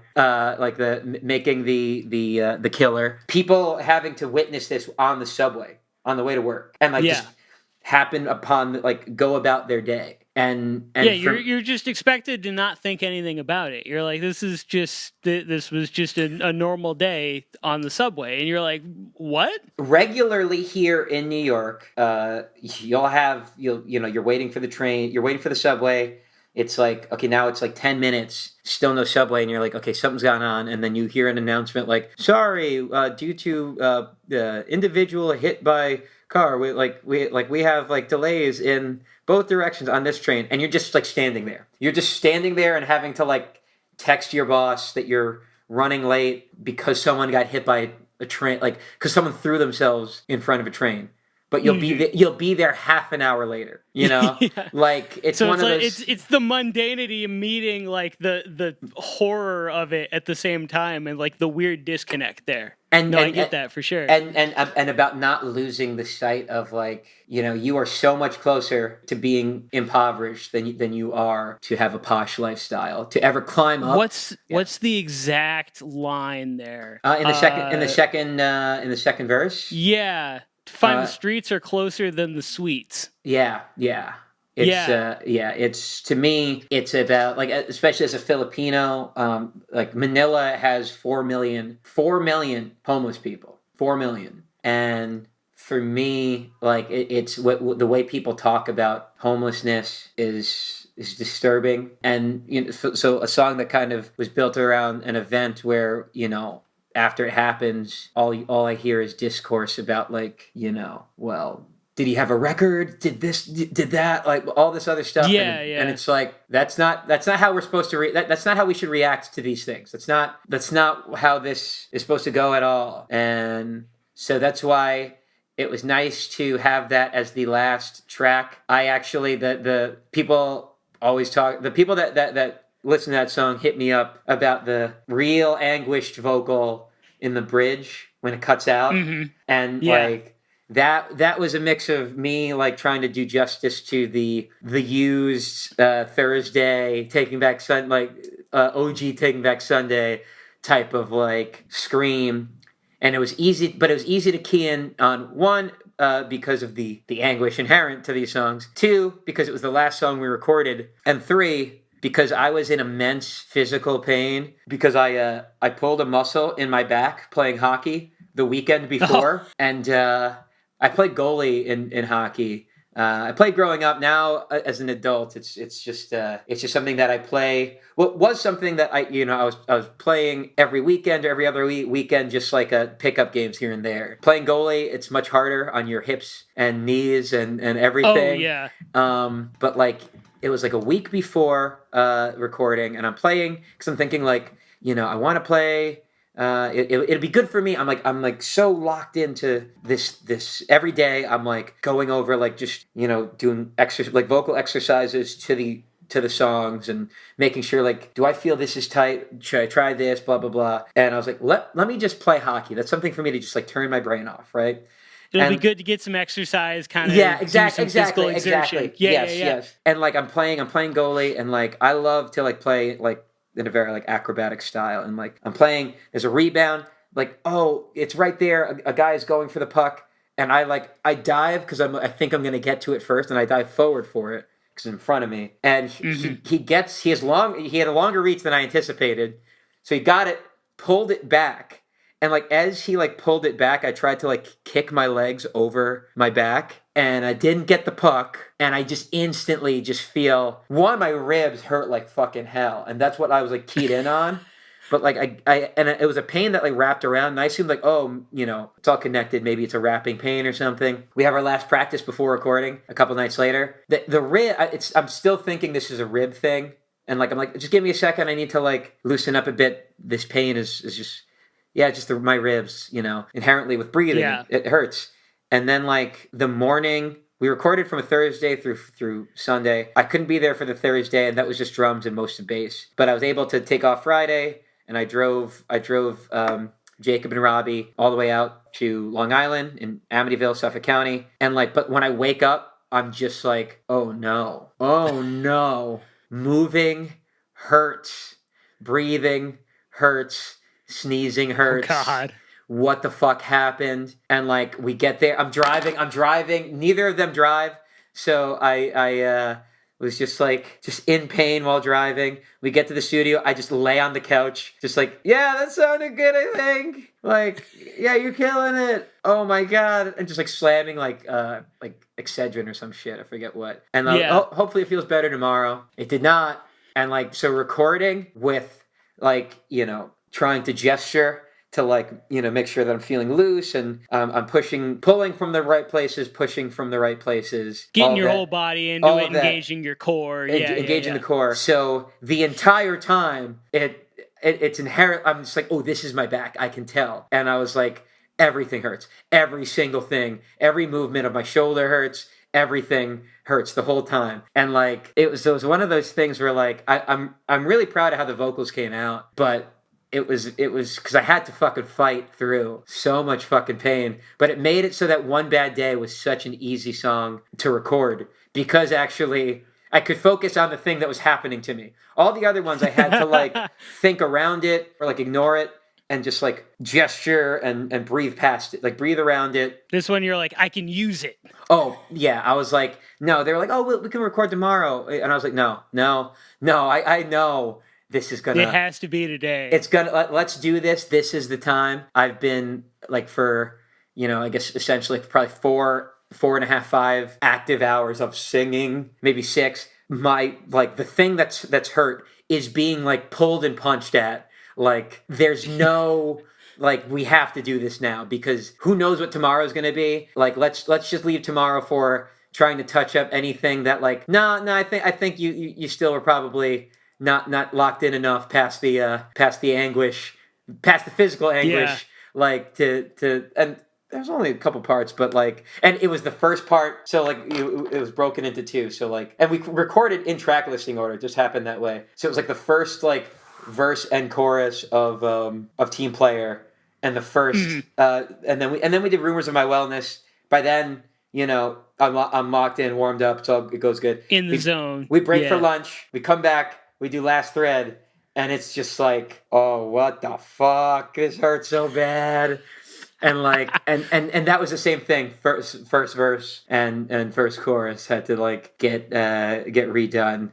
making the killer, people having to witness this on the subway on the way to work, and just happen upon go about their day. And you're just expected to not think anything about it. You're like, this was just a normal day on the subway, and you're like, what? Regularly here in New York, you're waiting for the train, you're waiting for the subway. It's like, okay, now it's like 10 minutes, still no subway, and you're like, okay, something's gone on, and then you hear an announcement like, sorry, due to individual hit by car, we have delays in both directions on this train, and you're just standing there. You're just standing there and having to text your boss that you're running late because someone got hit by a train, because someone threw themselves in front of a train. But you'll be there half an hour later. It's so one it's of those. It's the mundanity of meeting the horror of it at the same time, and the weird disconnect there. And I get that for sure. And about not losing the sight of you are so much closer to being impoverished than you are to have a posh lifestyle, to ever climb up. What's the exact line there? In the second verse. Yeah. Find the streets are closer than the suites. Yeah. It's to me, it's about especially as a Filipino, Manila has 4 million homeless people, 4 million, and for me, it's the way people talk about homelessness is disturbing, and so a song that kind of was built around an event where after it happens, all I hear is discourse about well, did he have a record? Did this? Did that? All this other stuff. And it's that's not how we're supposed to. That's not how we should react to these things. That's not how this is supposed to go at all. And so that's why it was nice to have that as the last track. I actually the people always talk. The people that listen to that song hit me up about the real anguished vocal in the bridge when it cuts out. And that was a mix of me trying to do justice to the used Thursday Taking Back OG Taking Back Sunday type of like scream. And it was easy, but it was easy to key in on one, because of the anguish inherent to these songs. Two, because it was the last song we recorded. And three, because I was in immense physical pain because I pulled a muscle in my back playing hockey the weekend before, and I played goalie in hockey. I played growing up. Now, as an adult, it's just something that I play. Well, was something that I was playing every weekend or every other weekend, just like pickup games here and there. Playing goalie, it's much harder on your hips and knees and everything. Oh yeah. But like it was like a week before recording, and I'm playing because I'm thinking like I want to play. It'd be good for me. I'm like so locked into this every day. I'm like going over like just doing like vocal exercises to the songs and making sure like, do I feel this is tight? Should I try this? Blah blah blah. And I was like, let me just play hockey. That's something for me to just like turn my brain off, right? It'll be good to get some exercise, kind of exactly. physical exertion. Yeah, Yes. And like I'm playing goalie, and like I love to like play like in a very like acrobatic style, and like I'm playing, there's a rebound, like it's right there, a guy is going for the puck, and I dive because I think I'm gonna get to it first, and I dive forward for it because it's in front of me, and he had a longer reach than I anticipated, so he got it, pulled it back. And like as he like pulled it back, I tried to like kick my legs over my back, and I didn't get the puck, and I just instantly just feel my ribs hurt like fucking hell, and that's what I was like keyed in on. But like it was a pain that like wrapped around, and I assumed like it's all connected. Maybe it's a wrapping pain or something. We have our last practice before recording a couple nights later. The rib, I'm still thinking this is a rib thing, and like I'm like, just give me a second. I need to like loosen up a bit. This pain is just. Yeah, just my ribs, inherently with breathing, it hurts. And then like the morning, we recorded from a Thursday through Sunday. I couldn't be there for the Thursday, and that was just drums and most of bass. But I was able to take off Friday, and I drove Jacob and Robbie all the way out to Long Island in Amityville, Suffolk County. And like, but when I wake up, I'm just like, oh no, moving hurts, breathing hurts. Sneezing hurts. Oh God. What the fuck happened? And like we get there, I'm driving. Neither of them drive, so I was just in pain while driving. We get to the studio. I just lay on the couch, just like, yeah, that sounded good. I think, like, yeah, you're killing it. Oh my God, and just like slamming like Excedrin or some shit. I forget what. And hopefully it feels better tomorrow. It did not. And like so, recording with like trying to gesture to like make sure that I'm feeling loose, and I'm pulling from the right places, pushing from the right places, getting your whole body into it, engaging your core, engaging the core. So the entire time it's inherent. I'm just like, oh, this is my back. I can tell, and I was like, everything hurts, every single thing, every movement of my shoulder hurts. Everything hurts the whole time, and like it was one of those things where like I'm really proud of how the vocals came out, but. It was because I had to fucking fight through so much fucking pain, but it made it so that One Bad Day was such an easy song to record because actually I could focus on the thing that was happening to me. All the other ones I had to like think around it or like ignore it and just like gesture and breathe past it, like breathe around it. This one you're like, I can use it. Oh yeah, I was like, no. They were like, oh, we can record tomorrow, and I was like, no, I know. This is gonna. It has to be today. It's gonna. Let's do this. This is the time. I've been like for I guess essentially probably 4.5, 5 active hours of singing, maybe 6. My like the thing that's hurt is being like pulled and punched at. Like there's no like we have to do this now because who knows what tomorrow's gonna be. Like let's just leave tomorrow for trying to touch up anything that like no. I think you still were probably. Not locked in enough past the anguish, past the physical anguish, like to and there's only a couple parts, but like, and it was the first part, so like it was broken into 2, so like, and we recorded in track listing order, it just happened that way, so it was like the first like verse and chorus of Team Player, and the first, and then we did Rumors of My Wellness. By then, I'm locked in, warmed up, so it goes good. In the zone. We break for lunch. We come back. We do Last Thread, and it's just like, oh, what the fuck? This hurts so bad. And like, and that was the same thing. First verse and first chorus had to like get redone.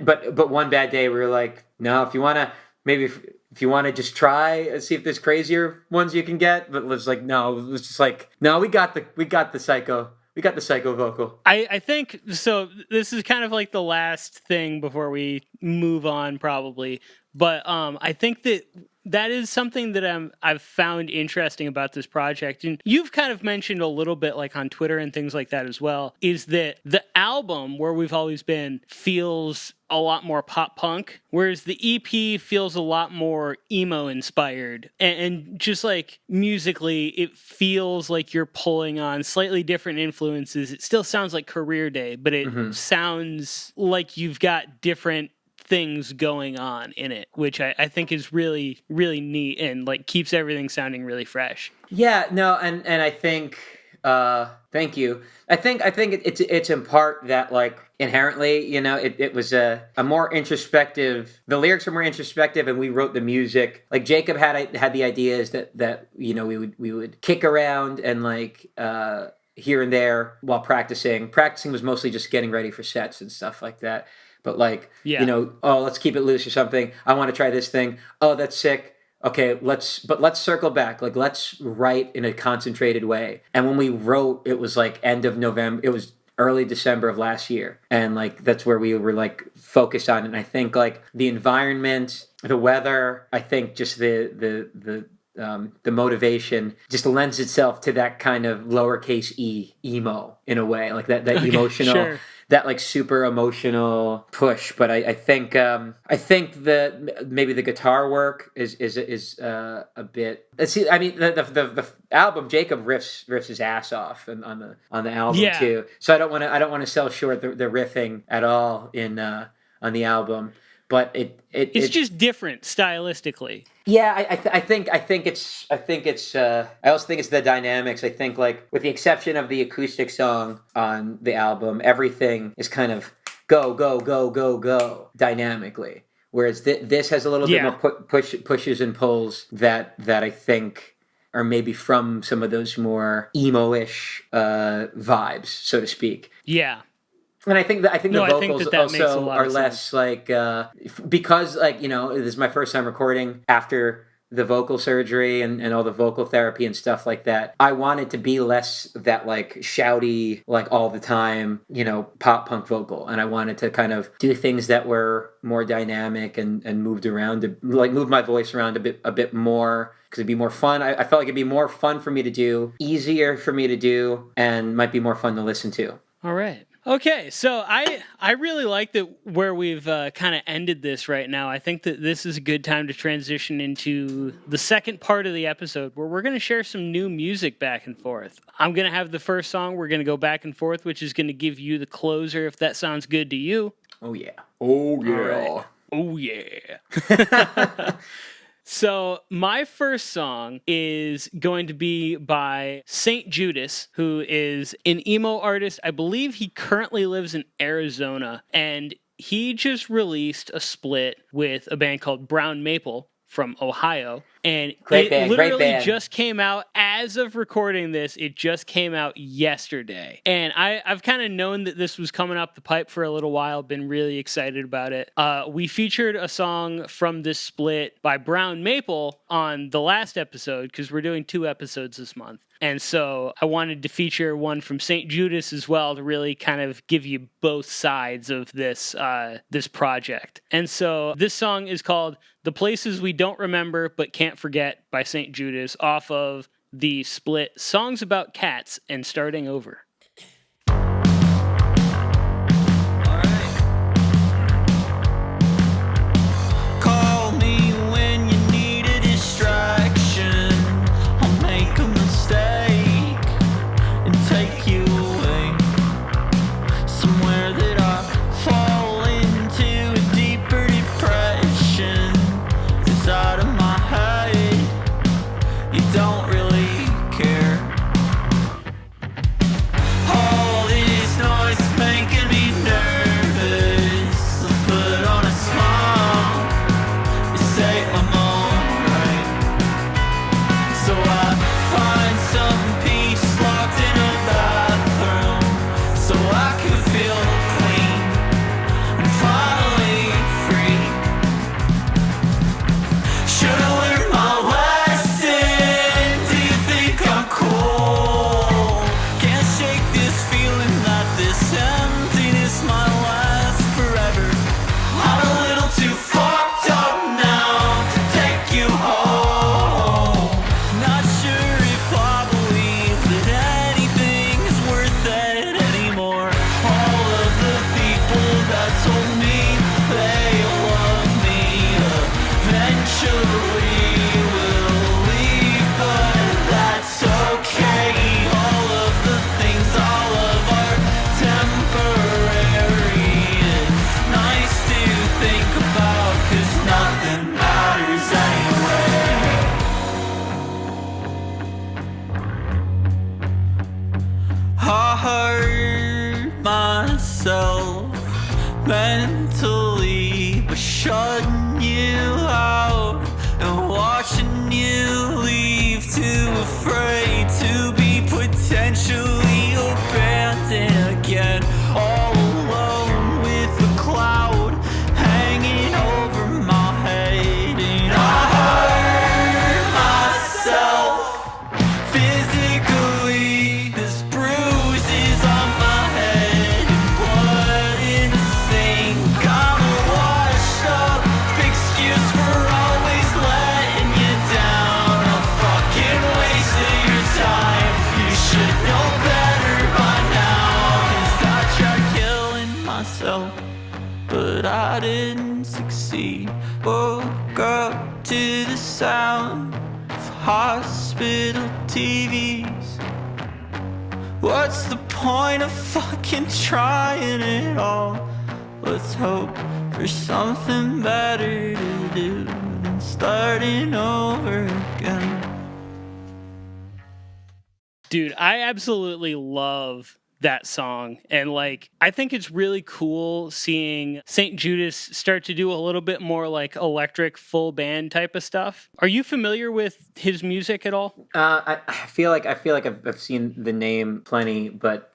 But one bad day we were like, no, if you wanna maybe if you want to just try and see if there's crazier ones you can get, but it's like no, it was just like no, we got the psycho vocal. I think so. This is kind of like the last thing before we move on, probably. But I think that is something that I've found interesting about this project, and you've kind of mentioned a little bit, like on Twitter and things like that as well. Is that the album Where We've Always Been feels a lot more pop punk, whereas the EP feels a lot more emo inspired, and just like musically, it feels like you're pulling on slightly different influences. It still sounds like Career Day, but it sounds like you've got different things going on in it, which I think is really, really neat and like keeps everything sounding really fresh. Yeah, no, and I think thank you. I think it's in part that like inherently, you know, it was a more introspective. The lyrics are more introspective, and we wrote the music. Like Jacob had the ideas that you know we would kick around and like here and there while practicing. Practicing was mostly just getting ready for sets and stuff like that. But like, you know, oh, let's keep it loose or something. I want to try this thing. Oh, that's sick. Okay, let's circle back. Like, let's write in a concentrated way. And when we wrote, it was like end of November. It was early December of last year. And like, that's where we were like focused on. And I think like the environment, the weather, I think just the motivation just lends itself to that kind of lowercase e emo in a way, like that emotional, sure. That like super emotional push. But I think that maybe the guitar work is a bit. See, I mean the album Jacob riffs his ass off on the album too. So I don't want to sell short the riffing at all on the album. But it's just different stylistically. Yeah, I think it's I also think it's the dynamics. I think like with the exception of the acoustic song on the album, everything is kind of go dynamically. Whereas this has a little bit more pushes and pulls that I think are maybe from some of those more emo-ish vibes, so to speak. Yeah. And I think the vocals also are less like because like, you know, this is my first time recording after the vocal surgery and all the vocal therapy and stuff like that. I wanted to be less that like shouty, like all the time, you know, pop punk vocal. And I wanted to kind of do things that were more dynamic and moved around, like move my voice around a bit more. Because it'd be more fun. I felt like it'd be more fun for me to do, easier for me to do, and might be more fun to listen to. All right. Okay, so I really like that where we've kind of ended this right now. I think that this is a good time to transition into the second part of the episode where we're going to share some new music back and forth. I'm going to have the first song. We're going to go back and forth, which is going to give you the closer, if that sounds good to you. Oh, yeah. Oh, yeah. Right. Oh, yeah. So my first song is going to be by St. Judas, who is an emo artist. I believe he currently lives in Arizona, and he just released a split with a band called Brown Maple from Ohio. And it literally just came out as of recording this. It just came out yesterday. And I've kind of known that this was coming up the pipe for a little while, been really excited about it. We featured a song from this split by Brown Maple on the last episode because we're doing 2 episodes this month. And so I wanted to feature one from St. Judas as well to really kind of give you both sides of this this project. And so this song is called The Places We Don't Remember But Can't Forget by St. Judas off of the split Songs About Cats and Starting Over. Don't really care. shutting you out and watching you leave, too afraid to be potentially abandoned again, all alone with a cloud hanging over my head. And I hurt myself physically, there's bruises on my head and blood in the sink. I'm a washed up excuse for always letting you down, a fucking waste of your time. You should know better by now, 'cause I tried killing myself, but I didn't succeed. Woke up to the sound of hospital TVs. What's the point of fucking trying it all? Let's hope for something better to do than starting over again. Dude, I absolutely love that song. And like, I think it's really cool seeing St. Judas start to do a little bit more like electric full band type of stuff. Are you familiar with his music at all? I feel like I've seen the name plenty, but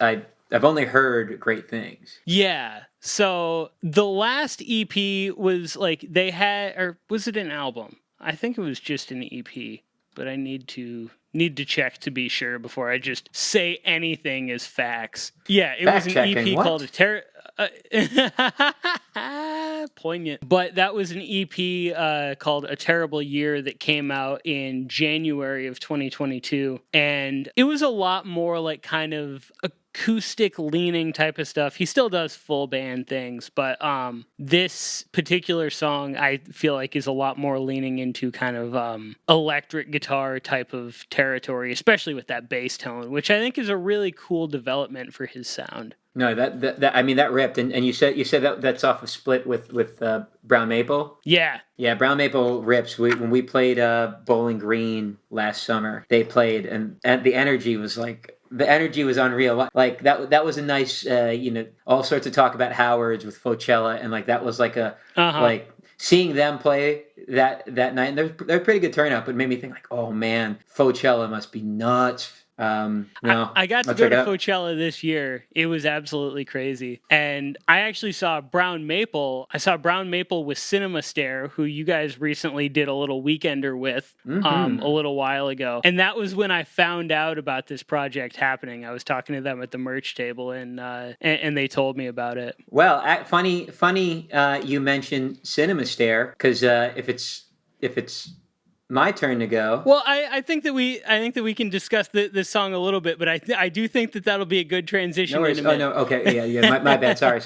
I've only heard great things. Yeah. So the last EP was like they had, or was it an album? I think it was just an EP, but I need to check to be sure before I just say anything as facts. Yeah, it was an EP called Poignant. But that was an EP called A Terrible Year that came out in January of 2022. And it was a lot more like kind of acoustic leaning type of stuff. He still does full band things, but this particular song I feel like is a lot more leaning into kind of electric guitar type of territory, especially with that bass tone, which I think is a really cool development for his sound. No, that I mean that ripped, and you said that's off of Split with Brown Maple. Yeah, Brown Maple rips. When we played Bowling Green last summer, they played, and the energy was like. The energy was unreal. Like that was a nice, all sorts of talk about Howard's with Fochella, and like that was like a like seeing them play that night. And they're a pretty good turnout, but it made me think like, oh man, Fochella must be nuts. I got to go to Fochella this year. It was absolutely crazy. And I actually saw Brown Maple. I saw Brown Maple with Cinema Stare, who you guys recently did a little weekender with a little while ago. And that was when I found out about this project happening. I was talking to them at the merch table and they told me about it. Well, funny you mentioned Cinema Stare, because if it's my turn to go. Well, I think that we can discuss this song a little bit, but I do think that that'll be a good transition. No worries. Oh no, okay, yeah. My bad. Sorry.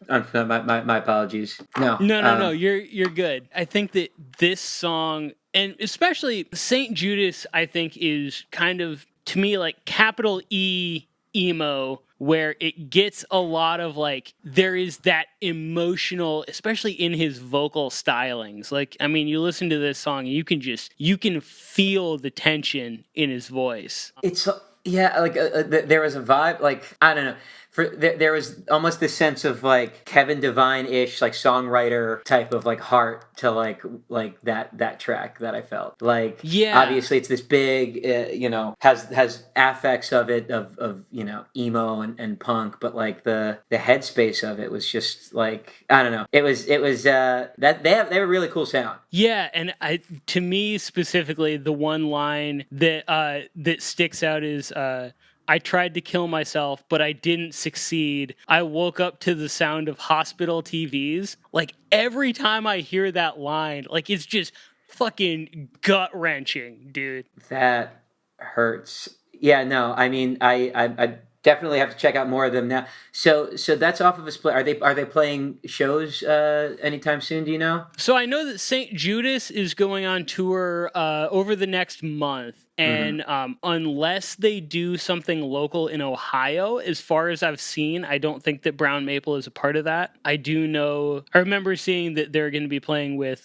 My apologies. No. You're good. I think that this song, and especially St. Judas, I think is kind of, to me, like capital E emo, where it gets a lot of like, there is that emotional, especially in his vocal stylings. Like, I mean, you listen to this song, you can feel the tension in his voice. It's like there was a vibe, like, I don't know. There was almost this sense of like Kevin Devine-ish, like songwriter type of like heart to like that track that I felt. Like, yeah, obviously it's this big, has affects of it of emo and punk, but like the headspace of it was just like, I don't know. It was that they have a really cool sound. Yeah, and to me specifically, the one line that sticks out is. I tried to kill myself, but I didn't succeed. I woke up to the sound of hospital TVs. Like, every time I hear that line, like, it's just fucking gut-wrenching, dude. That hurts. Yeah, no, I mean, I definitely have to check out more of them now. So that's off of a Split. Are they playing shows anytime soon? Do you know? So I know that St. Judas is going on tour over the next month. And unless they do something local in Ohio, as far as I've seen, I don't think that Brown Maple is a part of that. I remember seeing that they're going to be playing with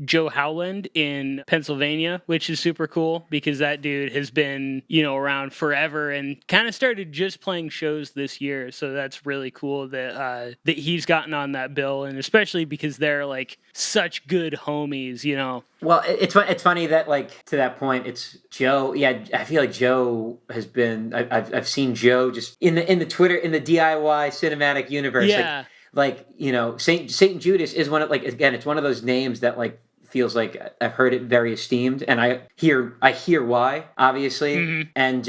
Joe Howland in Pennsylvania, which is super cool because that dude has been, around forever and kind of started just playing shows this year. So that's really cool that he's gotten on that bill, and especially because they're like such good homies, Well, it's funny that, like, to that point, it's Joe. Yeah, I feel like Joe has been. I've seen Joe just in the Twitter, in the DIY cinematic universe. Yeah. Like Saint Judas is one of, like, again, it's one of those names that, like, feels like I've heard it very esteemed, and I hear why, obviously. And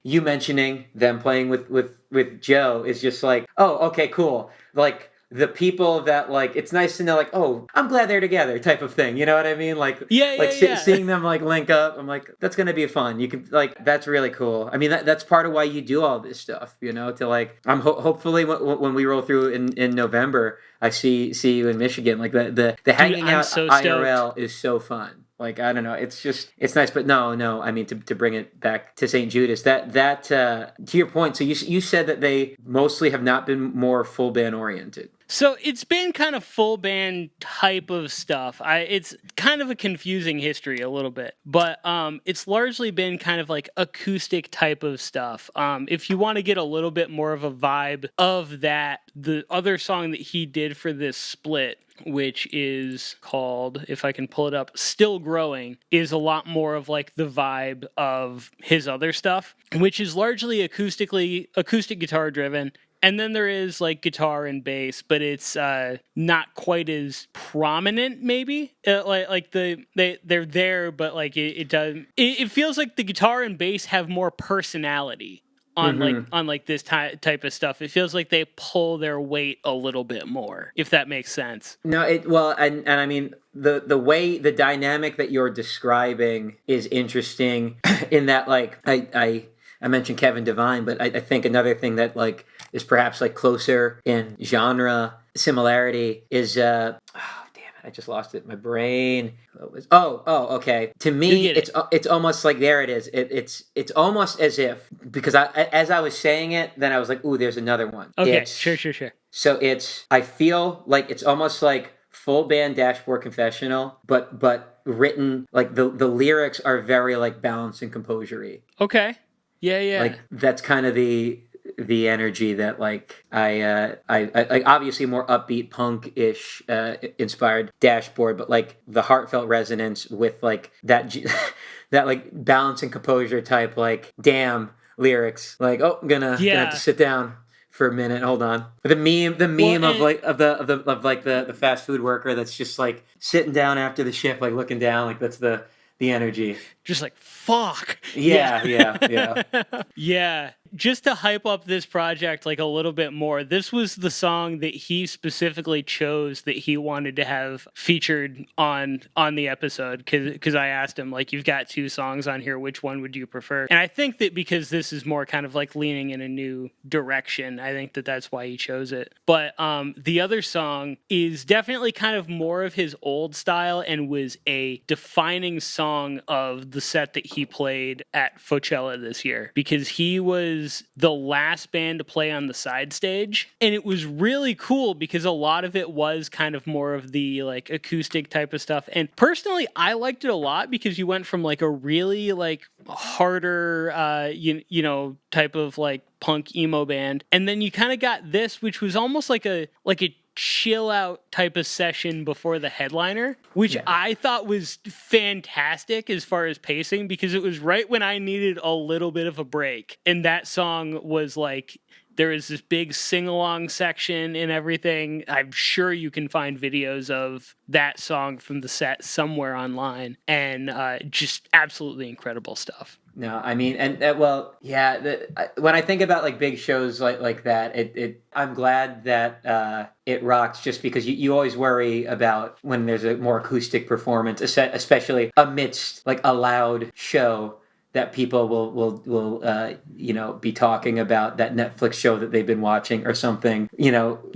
you mentioning them playing with Joe is just like, oh, okay, cool. Like, the people that, like, it's nice to know, like, oh, I'm glad they're together type of thing. You know what I mean? Like, seeing them, like, link up, I'm like, that's going to be fun. You can, like, that's really cool. I mean, that's part of why you do all this stuff, to, like, I'm hopefully when we roll through in November, I see you in Michigan. Like, the hanging out so IRL is so fun. Like, I don't know, it's nice, but no, I mean, to bring it back to St. Judas, that to your point, so you said that they mostly have not been more full band oriented. So it's been kind of full band type of stuff. It's kind of a confusing history a little bit, but it's largely been kind of like acoustic type of stuff. If you want to get a little bit more of a vibe of that, the other song that he did for this split, which is called, if I can pull it up, Still Growing, is a lot more of like the vibe of his other stuff, which is largely acoustic guitar driven. And then there is like guitar and bass, but it's not quite as prominent. Maybe they're there, but like it feels like the guitar and bass have more personality on this type of stuff. It feels like they pull their weight a little bit more, if that makes sense. No, and I mean the way the dynamic that you're describing is interesting in that, like, I mentioned Kevin Devine, but I think another thing that, like, is perhaps, like, closer in genre similarity is damn it, I just lost it. My brain. Okay. To me, it's almost like, there it is. It's almost as if, because as I was saying it, then I was like, ooh, there's another one. Okay, sure. So I feel like it's almost like full band Dashboard Confessional, but written, like, the lyrics are very, like, balanced and composure-y. Okay. Yeah. Like, that's kind of the energy that, like, I like, obviously more upbeat punk-ish inspired Dashboard, but, like, the heartfelt resonance with, like, that that, like, balance and composure type, like, damn lyrics, like, oh, I'm gonna have to sit down for a minute, hold on. The meme of the fast food worker that's just, like, sitting down after the shift, like, looking down, like, that's the energy. Just like, fuck. Yeah. Yeah. Just to hype up this project, like, a little bit more, this was the song that he specifically chose that he wanted to have featured on the episode, because I asked him, like, you've got 2 songs on here, which one would you prefer? And I think that because this is more kind of like leaning in a new direction, I think that that's why he chose it. But the other song is definitely kind of more of his old style and was a defining song of the set that he played at Coachella this year, because he was the last band to play on the side stage, and it was really cool because a lot of it was kind of more of the, like, acoustic type of stuff. And personally, I liked it a lot because you went from, like, a really, like, harder type of, like, punk emo band, and then you kind of got this, which was almost like a chill out type of session before the headliner, which I thought was fantastic as far as pacing, because it was right when I needed a little bit of a break. And that song was like, there is this big sing-along section and everything. I'm sure you can find videos of that song from the set somewhere online, and just absolutely incredible stuff. No, I mean, and when I think about, like, big shows like that, I'm glad that it rocks, just because you always worry about when there's a more acoustic performance, especially amidst, like, a loud show, that people will be talking about that Netflix show that they've been watching or something,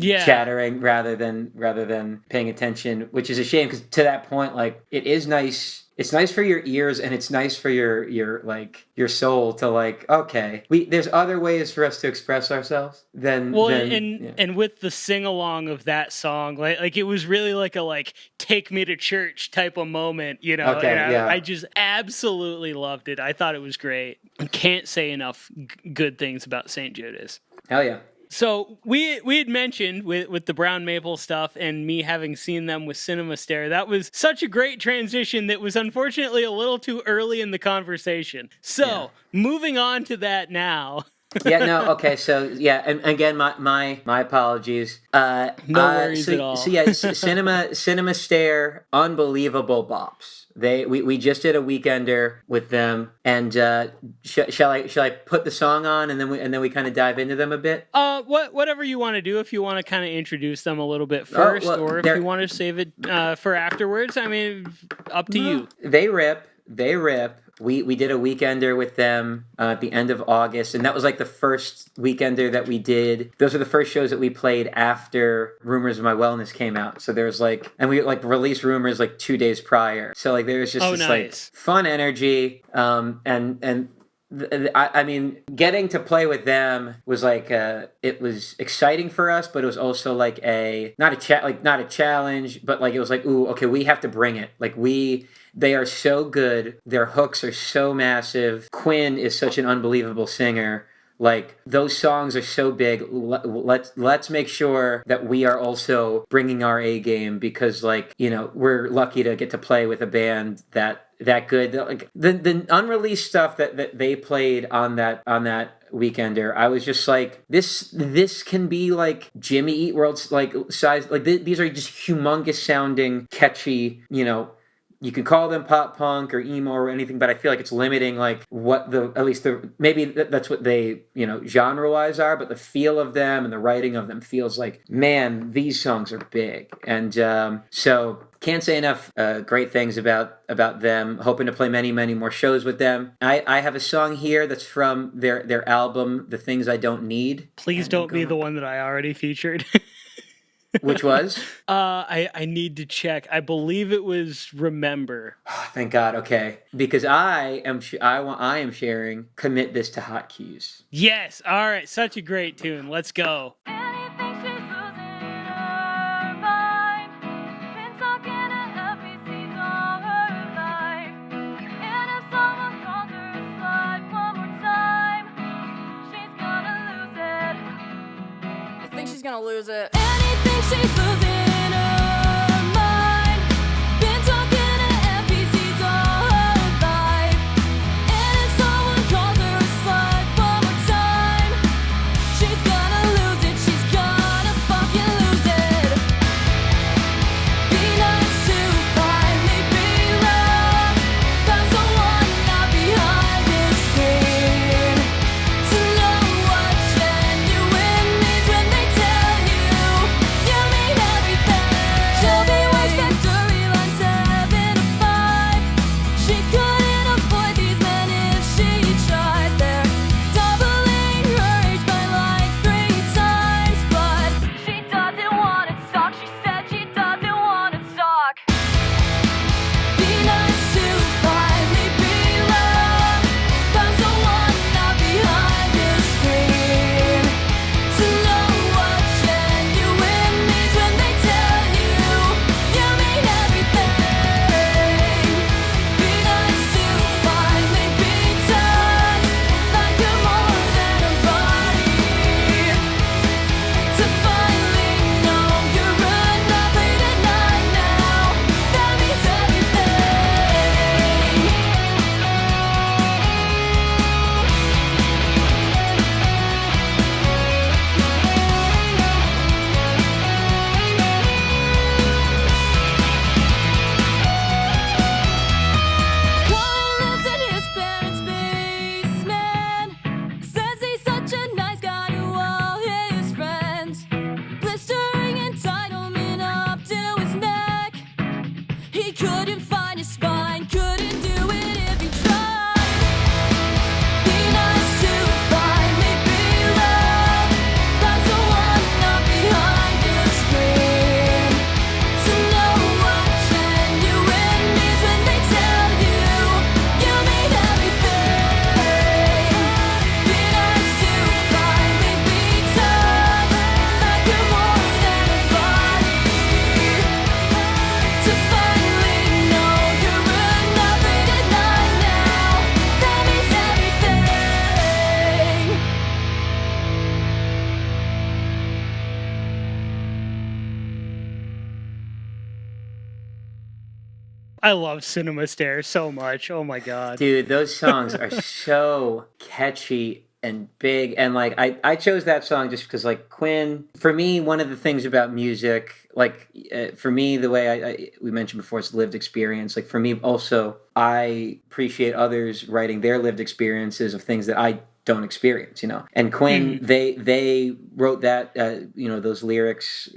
chattering rather than paying attention, which is a shame, because to that point, like, it is nice it's nice for your ears, and it's nice for your like your soul to like, okay, there's other ways for us to express ourselves than and with the sing along of that song, like it was really like a like take me to church type of moment, you know. Okay, and yeah. I just absolutely loved it. I thought it was great. I can't say enough good things about St. Judas. Hell yeah. So we had mentioned with the Brown Maple stuff and me having seen them with Cinema Stare, that was such a great transition that was unfortunately a little too early in the conversation. So moving on to that now. Okay, so and again, my apologies. No worries at all. So yeah, Cinema Stare, unbelievable bops. We just did a weekender with them, and shall I put the song on and then we kind of dive into them a bit? Whatever you want to do. If you want to kind of introduce them a little bit first, or if you want to save it for afterwards, I mean, up to you. They rip. We did a weekender with them at the end of August, and that was like the first weekender that we did. Those are the first shows that we played after Rumors of My Wellness came out. So there was like, and we like released Rumors like 2 days prior. So like there was just like fun energy, I mean, getting to play with them was like it was exciting for us, but it was also like not a challenge, but like it was like, ooh, okay, we have to bring it. Like they are so good. Their hooks are so massive. Quinn is such an unbelievable singer. Like those songs are so big. Let's make sure that we are also bringing our A game, because like, you know, we're lucky to get to play with a band that good. Like the unreleased stuff that they played on that weekender, I was just like, this can be like Jimmy Eat World's like size. Like these are just humongous sounding, catchy, you know. You could call them pop punk or emo or anything, but I feel like it's limiting like what maybe that's what they, you know, genre-wise are, but the feel of them and the writing of them feels like, man, these songs are big. And so can't say enough great things about them. Hoping to play many, many more shows with them. I have a song here that's from their album, The Things I Don't Need. Please don't be the one that I already featured. Which was? I need to check. I believe it was Remember. Oh, thank God. Okay, because I am sharing Commit This to Hotkeys. Yes. All right. Such a great tune. Let's go. Gonna lose it. Anything she's losing her mind. Been talking to NPCs all her life. And if someone calls her a slut one more time, she's gonna lose it. She's gonna fucking lose it. Be nice to finally be loved. Find someone not behind the screen. To know what genuine means when they tell you mean everything. She'll be worst factory line 7 to 5. She couldn't avoid these men if she tried. They're doubling her age by like 3 times, but she doesn't want to talk. She said she doesn't want to talk. Be nice to finally be loved. Find someone not behind the screen. To know what genuine means when they tell you mean everything. Be nice to finally be touched like you're more than a body. To finally know you're enough late at night now. That means everything. Warren lives in his parents' basement. Says he's such a nice guy to all his friends. Blistering entitlement up to his neck. He couldn't find his spine, couldn't do it if he tried. Be nice to finally be loved. Find someone not behind the screen. To know what genuine means when they tell I love Cinema Stare so much. Oh my god. Dude, those songs are so catchy and big. And like, I chose that song just because, like, Quinn, for me, one of the things about music, like, for me, the way we mentioned before, it's lived experience. Like, for me, also, I appreciate others writing their lived experiences of things that I don't experience, you know. And Quinn, they wrote that, you know, those lyrics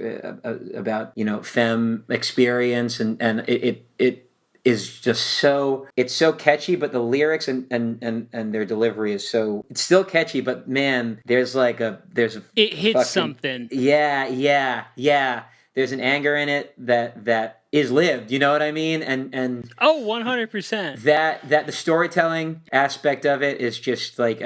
about, you know, femme experience, and it is just it's so catchy, but the lyrics and their delivery is so, it's still catchy, but man, there's it hits something. Yeah. There's an anger in it that is lived, you know what I mean? And Oh, 100%. that the storytelling aspect of it is just like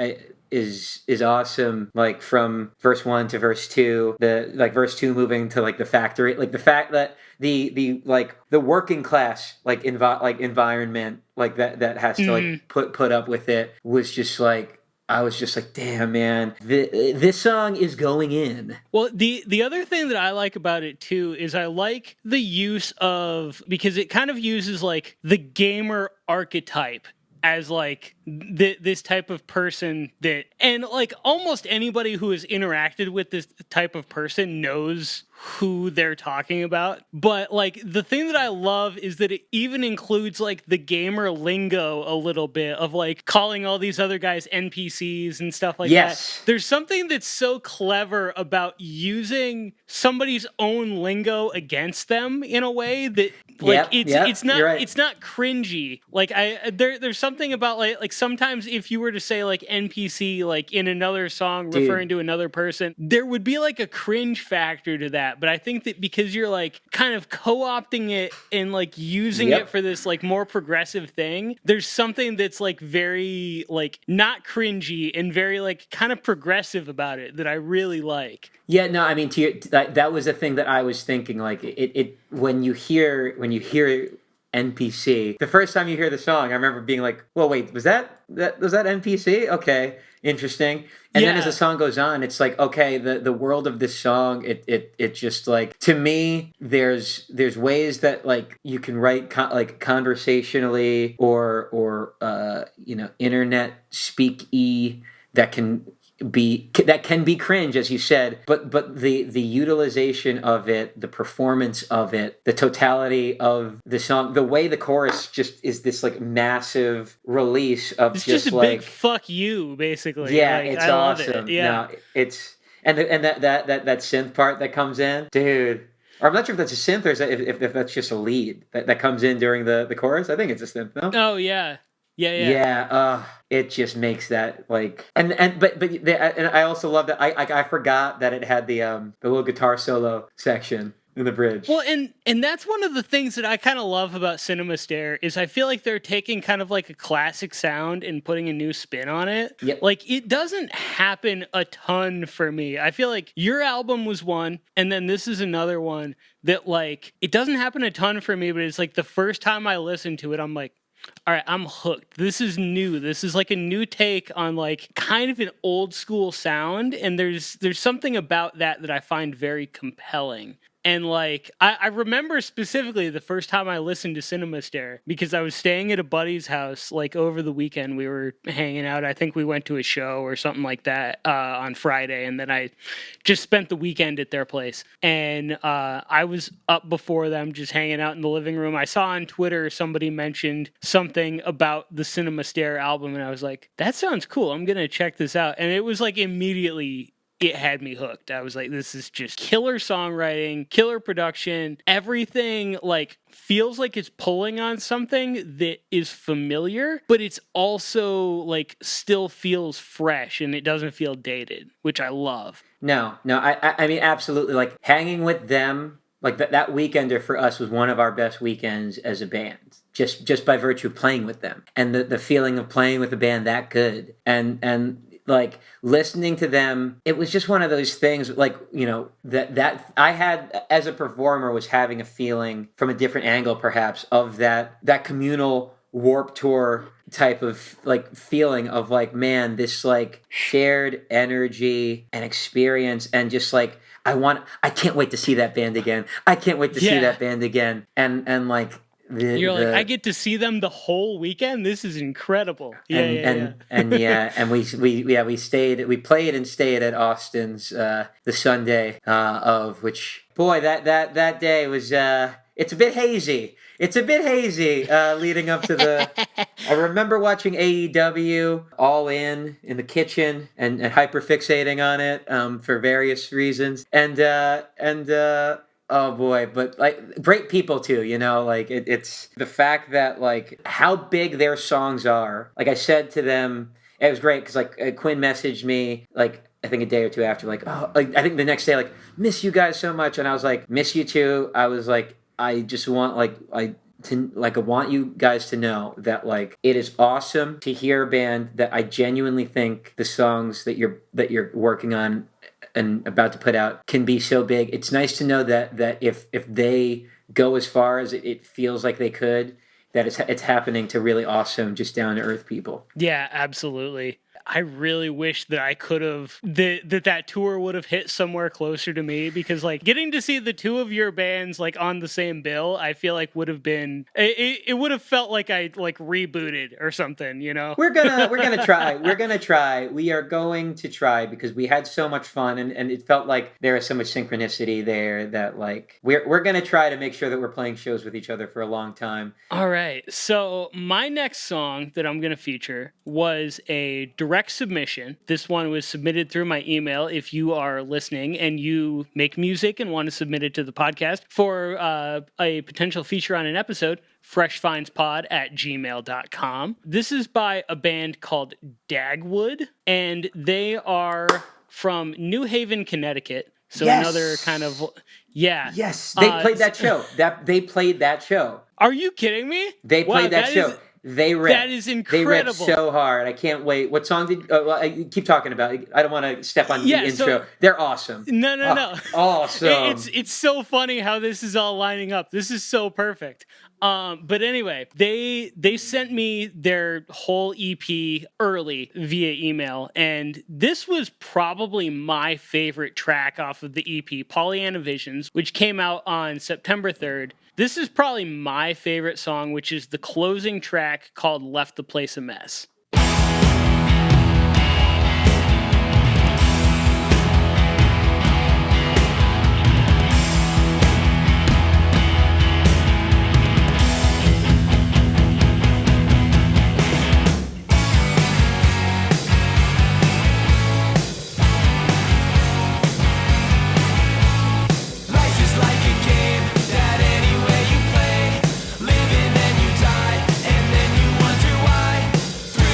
is awesome. Like from verse 1 to verse 2, the like verse 2 moving to like the factory, like the fact that the like the working class like environment like that has to like put up with it was just like, I was just like, damn, man, this song is going in. Well, the other thing that I like about it too is I like the use of, because it kind of uses like the gamer archetype as like this type of person that, and like almost anybody who has interacted with this type of person knows who they're talking about. But like the thing that I love is that it even includes like the gamer lingo a little bit of like calling all these other guys NPCs and stuff like Yes. that. There's something that's so clever about using somebody's own lingo against them in a way that like it's not, you're right. it's not cringy. Like there's something about like sometimes if you were to say like NPC like in another song referring to another person, there would be like a cringe factor to that. But I think that because you're like kind of co-opting it and like using it for this like more progressive thing, there's something that's like very like not cringy and very like kind of progressive about it that I really like. Yeah, no, I mean, that was the thing that I was thinking. Like, it when you hear NPC, the first time you hear the song, I remember being like, "Well, wait, was that NPC? Okay, interesting." And then as the song goes on, it's like, okay, the world of this song, it just like, to me, there's ways that like you can write like conversationally or you know, internet speak-y that can be cringe, as you said, but the utilization of it, the performance of it, the totality of the song, the way the chorus just is this like massive release of it's just a like big fuck you, basically. Yeah, like, it's I love awesome. It. Yeah, No, it's and that synth part that comes in, dude. Or I'm not sure if that's a synth or if that's just a lead that comes in during the chorus. I think it's a synth. No. Oh yeah. Yeah, it just makes that like, and I also love that I forgot that it had the little guitar solo section in the bridge. Well, and that's one of the things that I kind of love about Cinema Stare is I feel like they're taking kind of like a classic sound and putting a new spin on it. Yep. Like it doesn't happen a ton for me. I feel like your album was one, and then this is another one that like it doesn't happen a ton for me, but it's like the first time I listen to it, I'm like, all right, I'm hooked. This is new. This is like a new take on like kind of an old school sound. And there's something about that I find very compelling. And like, I remember specifically the first time I listened to Cinema Stare because I was staying at a buddy's house, like over the weekend. We were hanging out. I think we went to a show or something like that on Friday. And then I just spent the weekend at their place. And I was up before them just hanging out in the living room. I saw on Twitter somebody mentioned something about the Cinema Stare album. And I was like, that sounds cool. I'm going to check this out. And it was like immediately it had me hooked. I was like, this is just killer songwriting, killer production. Everything like feels like it's pulling on something that is familiar, but it's also like still feels fresh and it doesn't feel dated, which I love. No, I mean, absolutely. Like hanging with them, like that weekender for us was one of our best weekends as a band. Just by virtue of playing with them and the feeling of playing with a band that good and like listening to them, it was just one of those things like, you know, that I had as a performer was having a feeling from a different angle perhaps of that communal Warped Tour type of like feeling of like, man, this like shared energy and experience and just like I can't wait to see that band again. I can't wait to see that band again. And like You're like, I get to see them the whole weekend. This is incredible. And we played and stayed at Austin's the Sunday of which, boy, that day was it's a bit hazy. It's a bit hazy leading up to the. I remember watching AEW All In the kitchen and hyperfixating on it for various reasons and. Oh boy, but like great people too, you know, like it's the fact that like how big their songs are. Like I said to them, it was great because like Quinn messaged me like I think a day or two after, like, oh, like I think the next day, like, miss you guys so much, and I was like, miss you too. I was like, I just want I want you guys to know that like it is awesome to hear a band that I genuinely think the songs that you're working on and about to put out can be so big. It's nice to know that if they go as far as it feels like they could, that it's happening to really awesome, just down to earth people. Yeah, absolutely. I really wish that I could have that tour would have hit somewhere closer to me, because like getting to see the two of your bands like on the same bill, I feel like would have been it would have felt like I like rebooted or something, you know. We're gonna try. We are going to try because we had so much fun and it felt like there is so much synchronicity there that like we're gonna try to make sure that we're playing shows with each other for a long time. All right. So my next song that I'm gonna feature was a direct submission. This one was submitted through my email. If you are listening and you make music and want to submit it to the podcast for a potential feature on an episode, freshfindspod@gmail.com. This is by a band called Dagwood, and they are from New Haven, Connecticut. So yes. Another kind of, yeah. Yes, they played that show. They played that show. Are you kidding me? They played that show. They ripped. That is incredible. They ripped so hard. I can't wait. What song did... I keep talking about it. I don't want to step on the intro. So, they're awesome. No. Awesome. It's so funny how this is all lining up. This is so perfect. But anyway, they sent me their whole EP early via email, and this was probably my favorite track off of the EP, Pollyanna Visions, which came out on September 3rd. This is probably my favorite song, which is the closing track called Left the Place a Mess. Through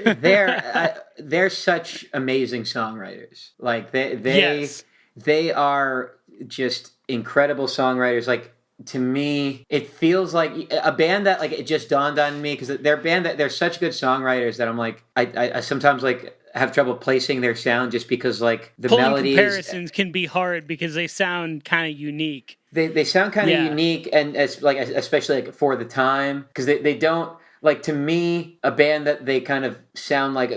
they're such amazing songwriters. Like Yes. they are just incredible songwriters. Like, to me, it feels like a band that, like, it just dawned on me because they're a band that they're such good songwriters that I'm like, I sometimes like have trouble placing their sound just because like the Pulling melodies. comparisons can be hard because they sound kind of unique. They sound kind of Yeah. unique, and especially like for the time, because they don't, like, to me, a band that they kind of sound like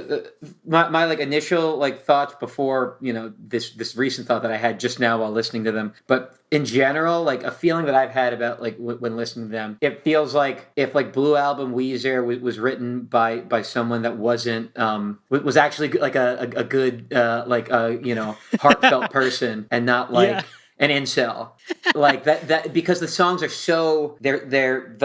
my like initial like thoughts before, you know, this recent thought that I had just now while listening to them, but in general, like a feeling that I've had about like when listening to them, it feels like if like Blue Album Weezer was written by someone that wasn't was actually like a good you know, heartfelt person, and not like Yeah. an incel. Like that because the songs are so they're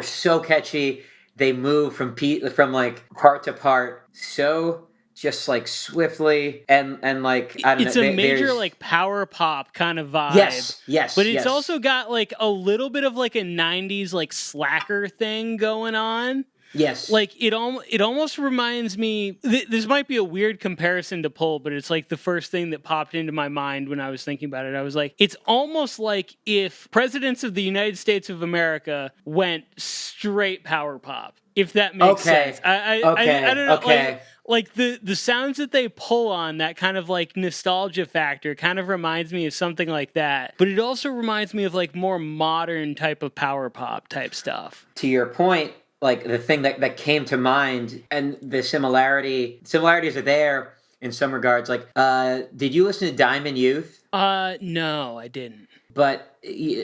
so catchy. They move from like part to part so just like swiftly, and like I don't It's know. a major there's- like power pop kind of vibe. yes, But it's yes. also got like a little bit of like a 90s like slacker thing going on. yes. Like it almost reminds me. This might be a weird comparison to pull, but it's like the first thing that popped into my mind when I was thinking about it. I was like, it's almost like if presidents of the United States of America went straight power pop. If that makes sense. I don't know. Okay. Like the sounds that they pull on, that kind of like nostalgia factor, kind of reminds me of something like that. But it also reminds me of like more modern type of power pop type stuff. To your point, like the thing that came to mind, and the similarities are there in some regards. Like, did you listen to Diamond Youth? No, I didn't. But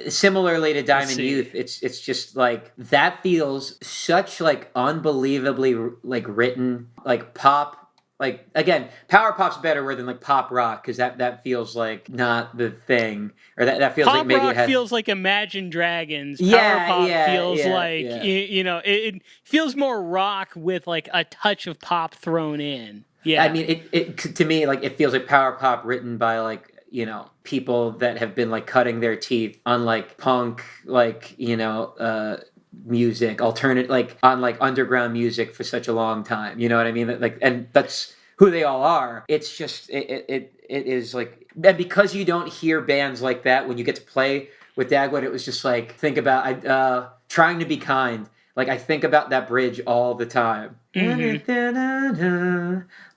similarly to Diamond see. Youth, it's just like that feels such like unbelievably like written like pop. Like, again, power pop's a better word than like pop rock, because that feels like not the thing, or that feels Pop like maybe rock it has. feels like Imagine Dragons. Power Yeah, pop yeah, feels yeah, like yeah. you know, it feels more rock with like a touch of pop thrown in. Yeah, I mean, it to me, like, it feels like power pop written by like, you know, people that have been like cutting their teeth on like punk, like, you know, music, alternate, like on like underground music for such a long time. You know what I mean? Like, and that's who they all are. It's just it is like, and because you don't hear bands like that when you get to play with Dagwood, it was just like, think about Trying to Be Kind. Like, I think about that bridge all the time.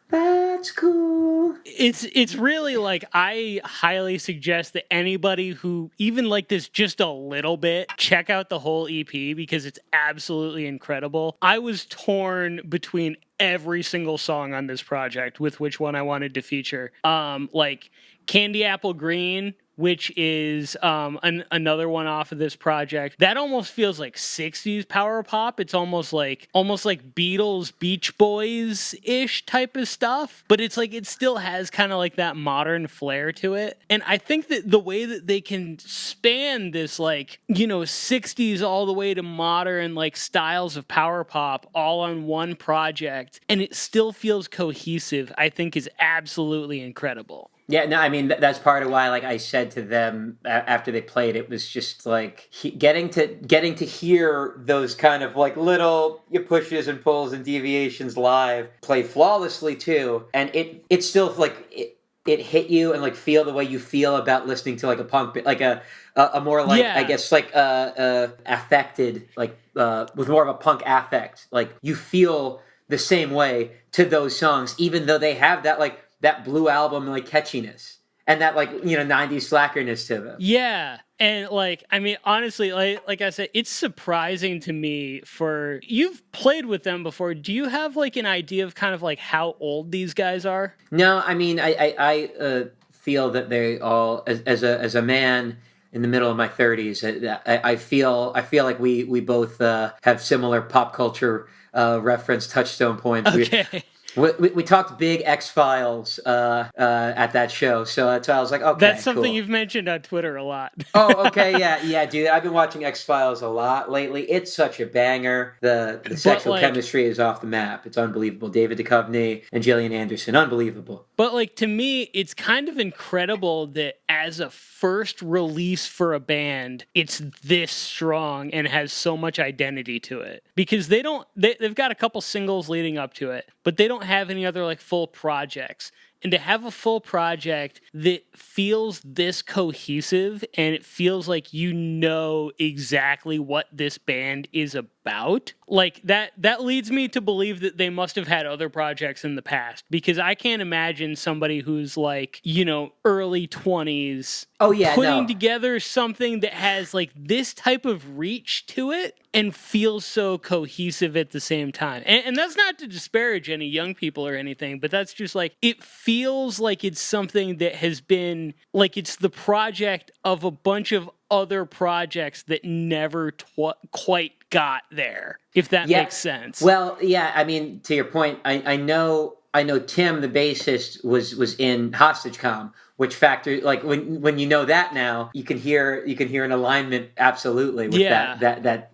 That's cool. it's really like, I highly suggest that anybody who even like this just a little bit, check out the whole EP because it's absolutely incredible. I was torn between every single song on this project with which one I wanted to feature. Like Candy Apple Green, which is another one off of this project. That almost feels like 60s power pop. It's almost like Beatles, Beach Boys-ish type of stuff. But it's like, it still has kind of like that modern flair to it. And I think that the way that they can span this, like, you know, 60s all the way to modern like styles of power pop all on one project, and it still feels cohesive, I think is absolutely incredible. Yeah, no, I mean, that's part of why, like, I said to them after they played, it was just like getting to hear those kind of like little pushes and pulls and deviations live, play flawlessly too, and it still like it hit you and like feel the way you feel about listening to like a punk, like a more like, Yeah. I guess like affected, like with more of a punk affect, like you feel the same way to those songs, even though they have that like that Blue Album like catchiness and that like, you know, 90s slackerness to them. Yeah. And like, I mean, honestly, like I said, it's surprising to me for, you've played with them before. Do you have like an idea of kind of like how old these guys are? No, I mean, I feel that they all, as a man in the middle of my 30s, I feel like we both have similar pop culture reference touchstone points. Okay. We talked big X-Files at that show, so that's why I was like, okay, That's something cool. you've mentioned on Twitter a lot. Oh, okay, yeah, dude. I've been watching X-Files a lot lately. It's such a banger. The sexual like- chemistry is off the map. It's unbelievable. David Duchovny and Gillian Anderson, unbelievable. But like to me, it's kind of incredible that as a first release for a band, it's this strong and has so much identity to it. Because they've got a couple singles leading up to it, but they don't have any other like full projects. And to have a full project that feels this cohesive and it feels like you know exactly what this band is about, like that leads me to believe that they must have had other projects in the past, because I can't imagine somebody who's like, early 20s putting together something that has like this type of reach to it and feels so cohesive at the same time. And that's not to disparage any young people or anything, but that's just like, it feels like it's something that has been, like it's the project of a bunch of other projects that never quite got there, if that makes sense. Well, yeah, I mean, to your point, I know Tim, the bassist, was in Hostage Calm, which factor, like when you know that now, you can hear an alignment absolutely with that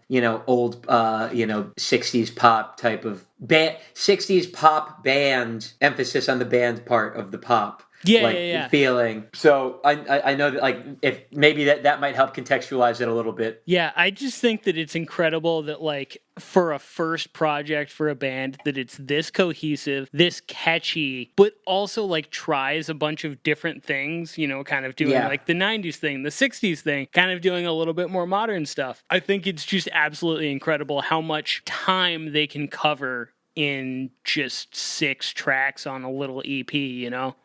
old 60s pop type of 60s pop band, emphasis on the band part of the pop. Feeling. So I know that, like, if maybe that might help contextualize it a little bit. Yeah, I just think that it's incredible that, like, for a first project for a band, that it's this cohesive, this catchy, but also like tries a bunch of different things, kind of doing like the 90s thing, the 60s thing, kind of doing a little bit more modern stuff. I think it's just absolutely incredible how much time they can cover in just 6 tracks on a little EP,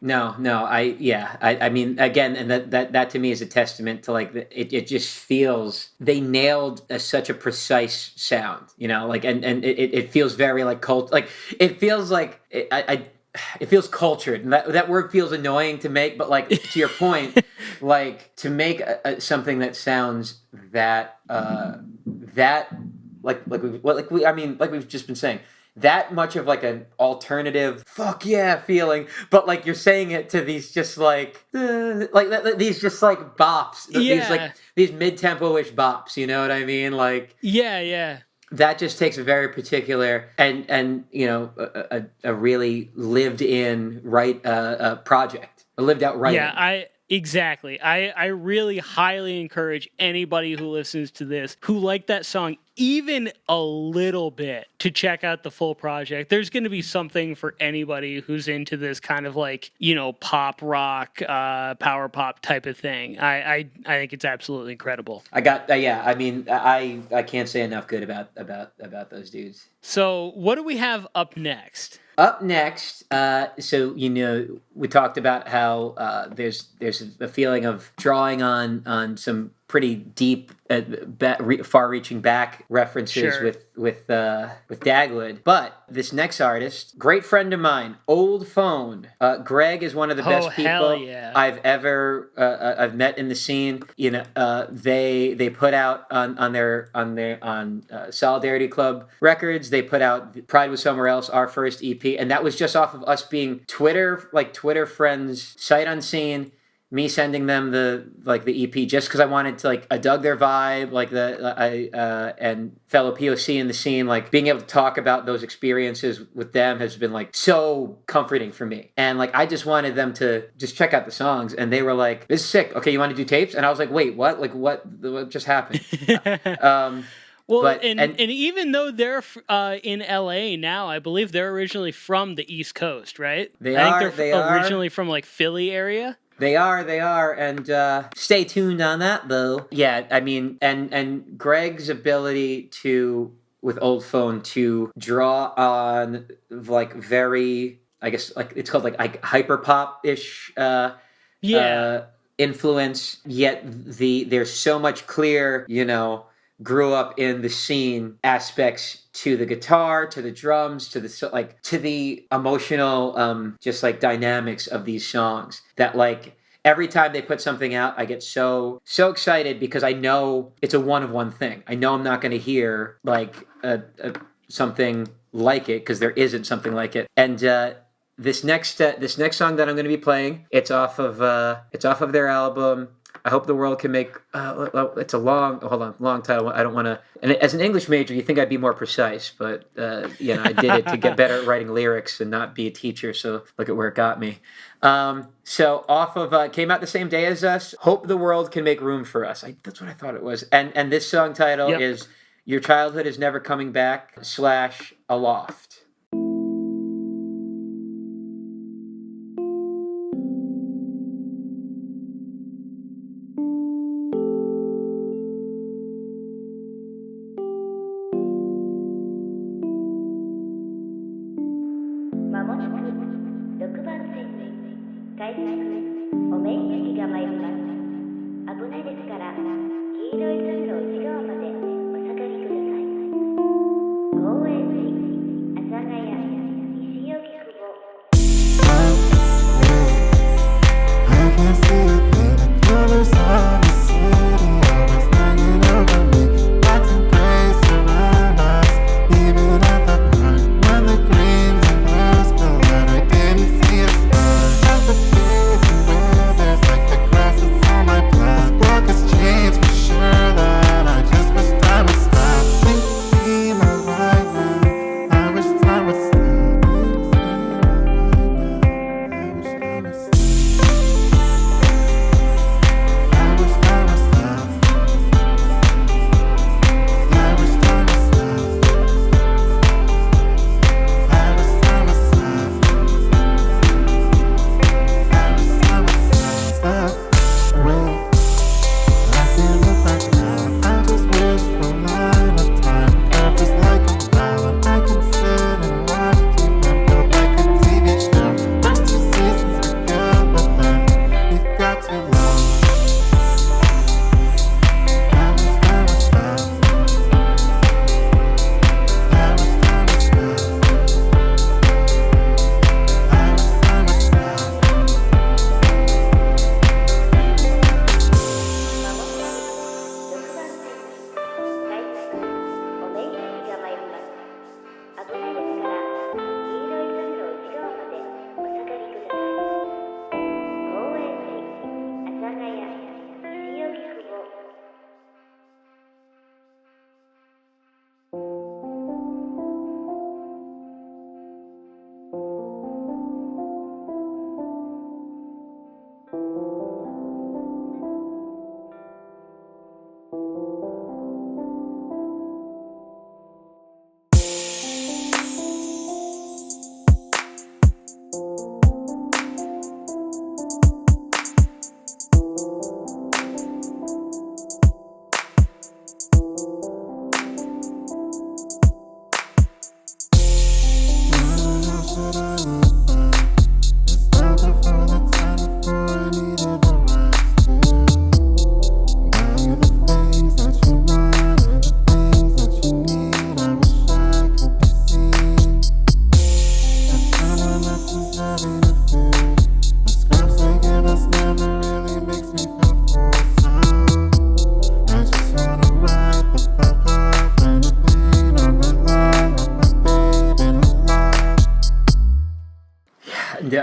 No, I mean, again, and that to me is a testament to, like, it just feels they nailed such a precise sound, like, and it feels very like like it feels like it feels cultured, and that word feels annoying to make, but like to your point, like to make something that sounds that like we've just been saying, that much of like an alternative fuck yeah feeling, but like you're saying it to these just like these just like bops, these mid-tempo-ish bops, you know what I mean? Like that just takes a very particular and a really lived in project, a lived out writing. Exactly. I really highly encourage anybody who listens to this, who liked that song even a little bit, to check out the full project. There's going to be something for anybody who's into this kind of like, pop rock, power pop type of thing. I think it's absolutely incredible. I can't say enough good about those dudes. So what do we have up next? Up next, we talked about how there's a feeling of drawing on some pretty deep, far-reaching back references with Dagwood. But this next artist, great friend of mine, Old Phone. Greg is one of the best people I've ever I've met in the scene. They put out on Solidarity Club Records. They put out Pride Was Somewhere Else, our first EP, and that was just off of us being Twitter friends, sight unseen. Me sending them the EP just because I wanted to, like, I dug their vibe, like and fellow POC in the scene, like being able to talk about those experiences with them has been like so comforting for me. And like I just wanted them to just check out the songs, and they were like, "This is sick. Okay, you want to do tapes?" And I was like, "Wait, what? Like what just happened?" Well, and even though they're in LA now, I believe they're originally from the East Coast, right? I think they're originally from like Philly area. They are, and stay tuned on that, though. Yeah, I mean, and Greg's ability to, with Old Phone, to draw on, like, very, I guess, like, it's called, like hyper pop-ish influence, yet there's so much clear, grew up in the scene aspects to the guitar, to the drums, to the emotional just like dynamics of these songs, that like every time they put something out, I get so excited, because I know it's a one of one thing. I know I'm not going to hear like something like it, because there isn't something like it. And this next song that I'm going to be playing, it's off of their album. I hope the world can make. It's a long title. I don't want to. And as an English major, you think I'd be more precise, but I did it to get better at writing lyrics and not be a teacher. So look at where it got me. So off of came out the same day as us. Hope the world can make room for us. That's what I thought it was. And this song title is "Your Childhood Is Never Coming Back" / Aloft.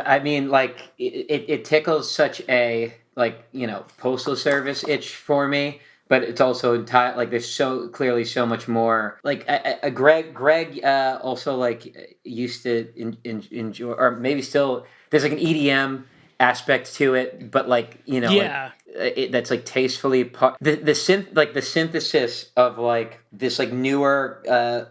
I mean, like, it tickles such a, like, postal service itch for me, but it's also like there's so clearly so much more. Like, Greg also, like, used to enjoy, or maybe still, there's like an EDM aspect to it, but like, Yeah. that's like tastefully the synthesis of like this like newer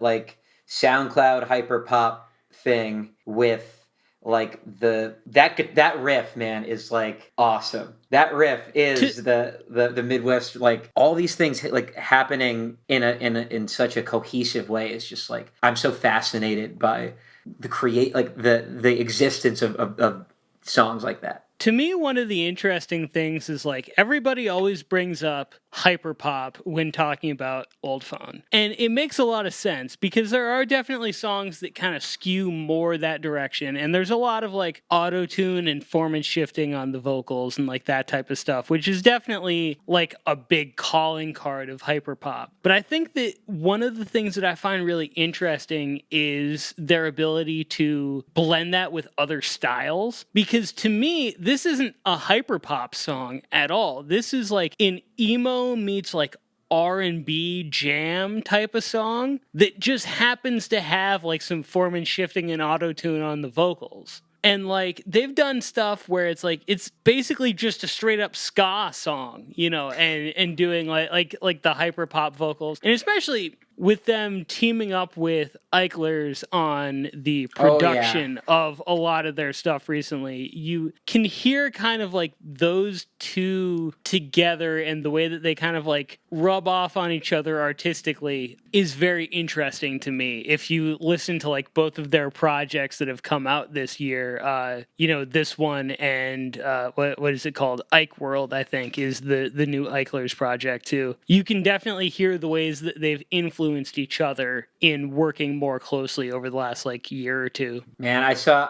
like SoundCloud hyper pop thing with like that riff, man, is like awesome. That riff is the Midwest, like all these things like happening in such a cohesive way. It's just like I'm so fascinated by the existence of songs like that. To me, one of the interesting things is like everybody always brings up hyperpop when talking about Old Phone. And it makes a lot of sense because there are definitely songs that kind of skew more that direction. And there's a lot of like auto-tune and formant shifting on the vocals and like that type of stuff, which is definitely like a big calling card of hyperpop. But I think that one of the things that I find really interesting is their ability to blend that with other styles. Because to me, this isn't a hyperpop song at all. This is like an emo meets like R&B jam type of song that just happens to have like some form and shifting and auto-tune on the vocals. And like they've done stuff where it's like it's basically just a straight up ska song, you know, and doing like the hyper pop vocals, and especially with them teaming up with Eichlers on the production of a lot of their stuff recently, you can hear kind of like those two together, and the way that they kind of like rub off on each other artistically is very interesting to me. If you listen to like both of their projects that have come out this year, you know, this one and what is it called? Ike World, I think, is the new Eichlers project too. You can definitely hear the ways that they've influenced each other in working more closely over the last like year or two. Man, I saw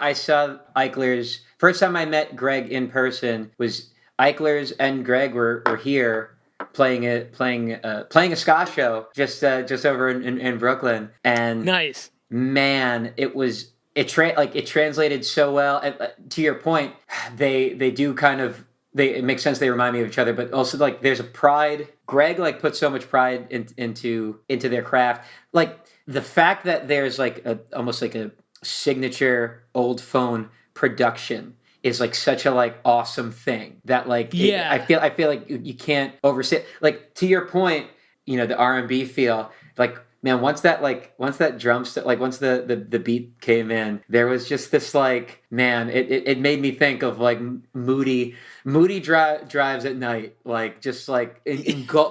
Eichlers. First time I met Greg in person was Eichlers and Greg were here playing a ska show just over in Brooklyn. And nice. Man, it translated so well. And, to your point, they do kind of. It makes sense they remind me of each other, but also like there's a pride. Greg like puts so much pride into their craft. Like the fact that there's like almost like a signature Old Phone production is like such a like awesome thing that like I feel like you can't overstate. Like to your point, you know, the R&B feel like. Man, once that drum once the beat came in, there was just this like, man, it made me think of like moody drives at night, like just like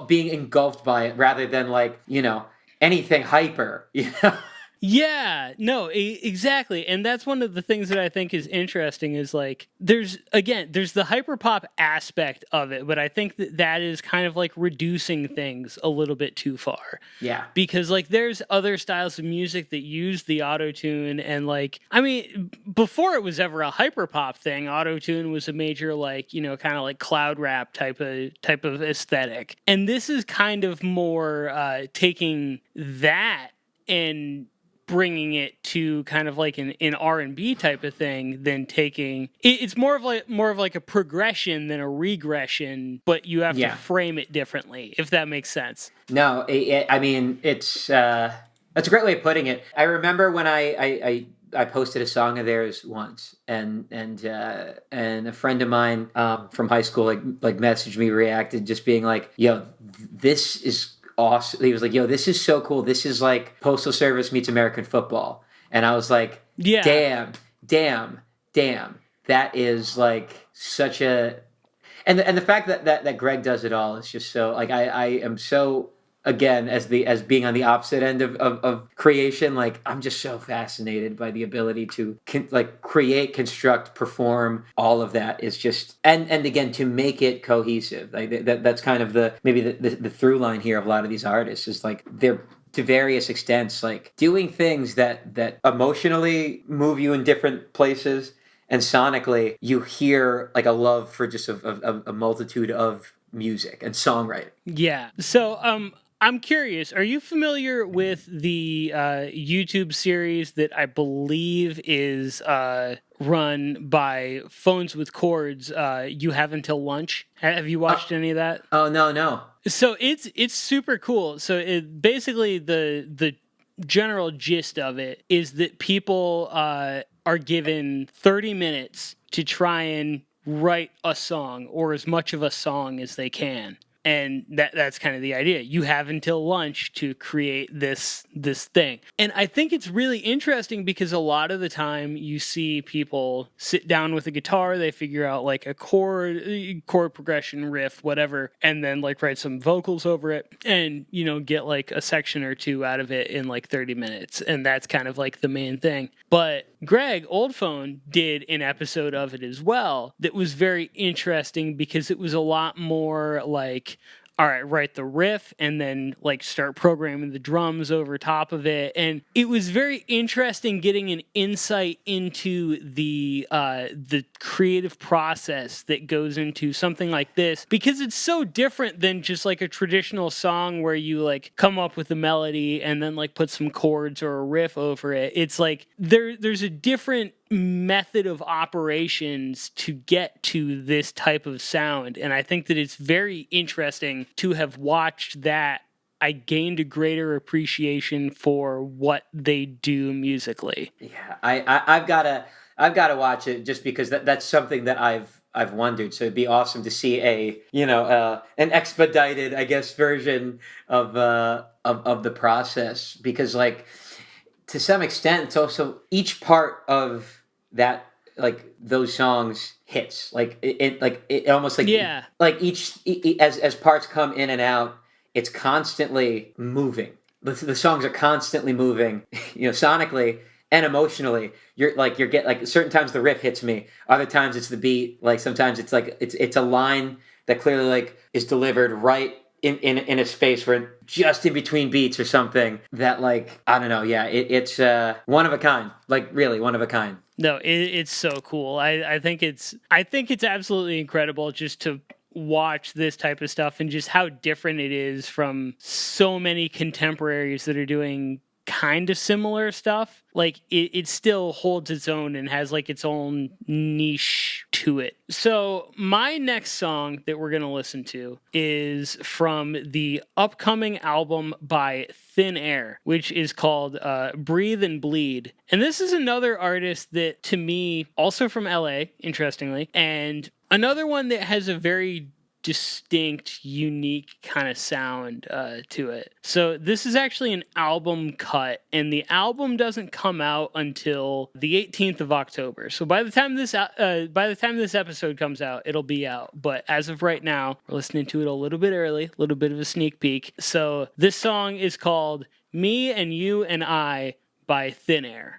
being engulfed by it rather than like, you know, anything hyper, you know. Yeah, no, exactly. And that's one of the things that I think is interesting is like, there's the hyperpop aspect of it, but I think that is kind of like reducing things a little bit too far. Yeah. Because like there's other styles of music that use the auto-tune, and like, I mean, before it was ever a hyperpop thing, auto-tune was a major like, you know, kind of like cloud rap type of aesthetic. And this is kind of more taking that and bringing it to kind of like an R&B type of thing than taking it's more of like a progression than a regression, but you have to frame it differently, if that makes sense. No, I mean it's that's a great way of putting it. I remember when I posted a song of theirs once, and a friend of mine from high school like messaged me, reacted, just being like, "Yo, this is awesome." He was like, "Yo, this is so cool. This is like Postal Service meets American football." And I was like, damn. That is like such a, and the fact that Greg does it all is just so like, I am so, again, as being on the opposite end of creation, like I'm just so fascinated by the ability to create, construct, perform. All of that is just, and again, to make it cohesive. Like that's kind of the through line here of a lot of these artists is like they're to various extents like doing things that emotionally move you in different places, and sonically you hear like a love for just a multitude of music and songwriting. Yeah. So I'm curious, are you familiar with the YouTube series that I believe is run by Phones with Chords, You Have Until Lunch? Have you watched any of that? Oh, no. So it's super cool. So basically the general gist of it is that people are given 30 minutes to try and write a song, or as much of a song as they can. And that's kind of the idea. You have until lunch to create this thing. And I think it's really interesting because a lot of the time you see people sit down with a guitar, they figure out like a chord progression, riff, whatever, and then like write some vocals over it and, you know, get like a section or two out of it in like 30 minutes. And that's kind of like the main thing. But Greg Oldphone did an episode of it as well that was very interesting because it was a lot more like all right, write the riff and then like start programming the drums over top of it. And it was very interesting getting an insight into the creative process that goes into something like this, because it's so different than just like a traditional song where you like come up with a melody and then like put some chords or a riff over it. It's like there's a different method of operations to get to this type of sound, and I think that it's very interesting to have watched that. I gained a greater appreciation for what they do musically. Yeah, I've gotta watch it just because that's something that I've wondered. So it'd be awesome to see an expedited, I guess, version of the process, because like to some extent it's also each part of that, like those songs hits like it almost like, yeah, like as parts come in and out, it's constantly moving. The songs are constantly moving, sonically and emotionally. You're get like certain times the riff hits me, other times it's the beat, like sometimes it's like it's a line that clearly like is delivered right in a space where just in between beats or something that, like, I don't know. Yeah, it's one of a kind, like really one of a kind. No, it's so cool. I think it's absolutely incredible just to watch this type of stuff and just how different it is from so many contemporaries that are doing kind of similar stuff. Like it still holds its own and has like its own niche to it. So my next song that we're going to listen to is from the upcoming album by Thin Air, which is called Breathe and Bleed. And this is another artist that, to me, also from LA, interestingly, and another one that has a very distinct, unique kind of sound to it. So this is actually an album cut, and the album doesn't come out until the 18th of October. So by the time this episode comes out, it'll be out. But as of right now, we're listening to it a little bit early, a little bit of a sneak peek. So this song is called Me and You and I by Thin Air.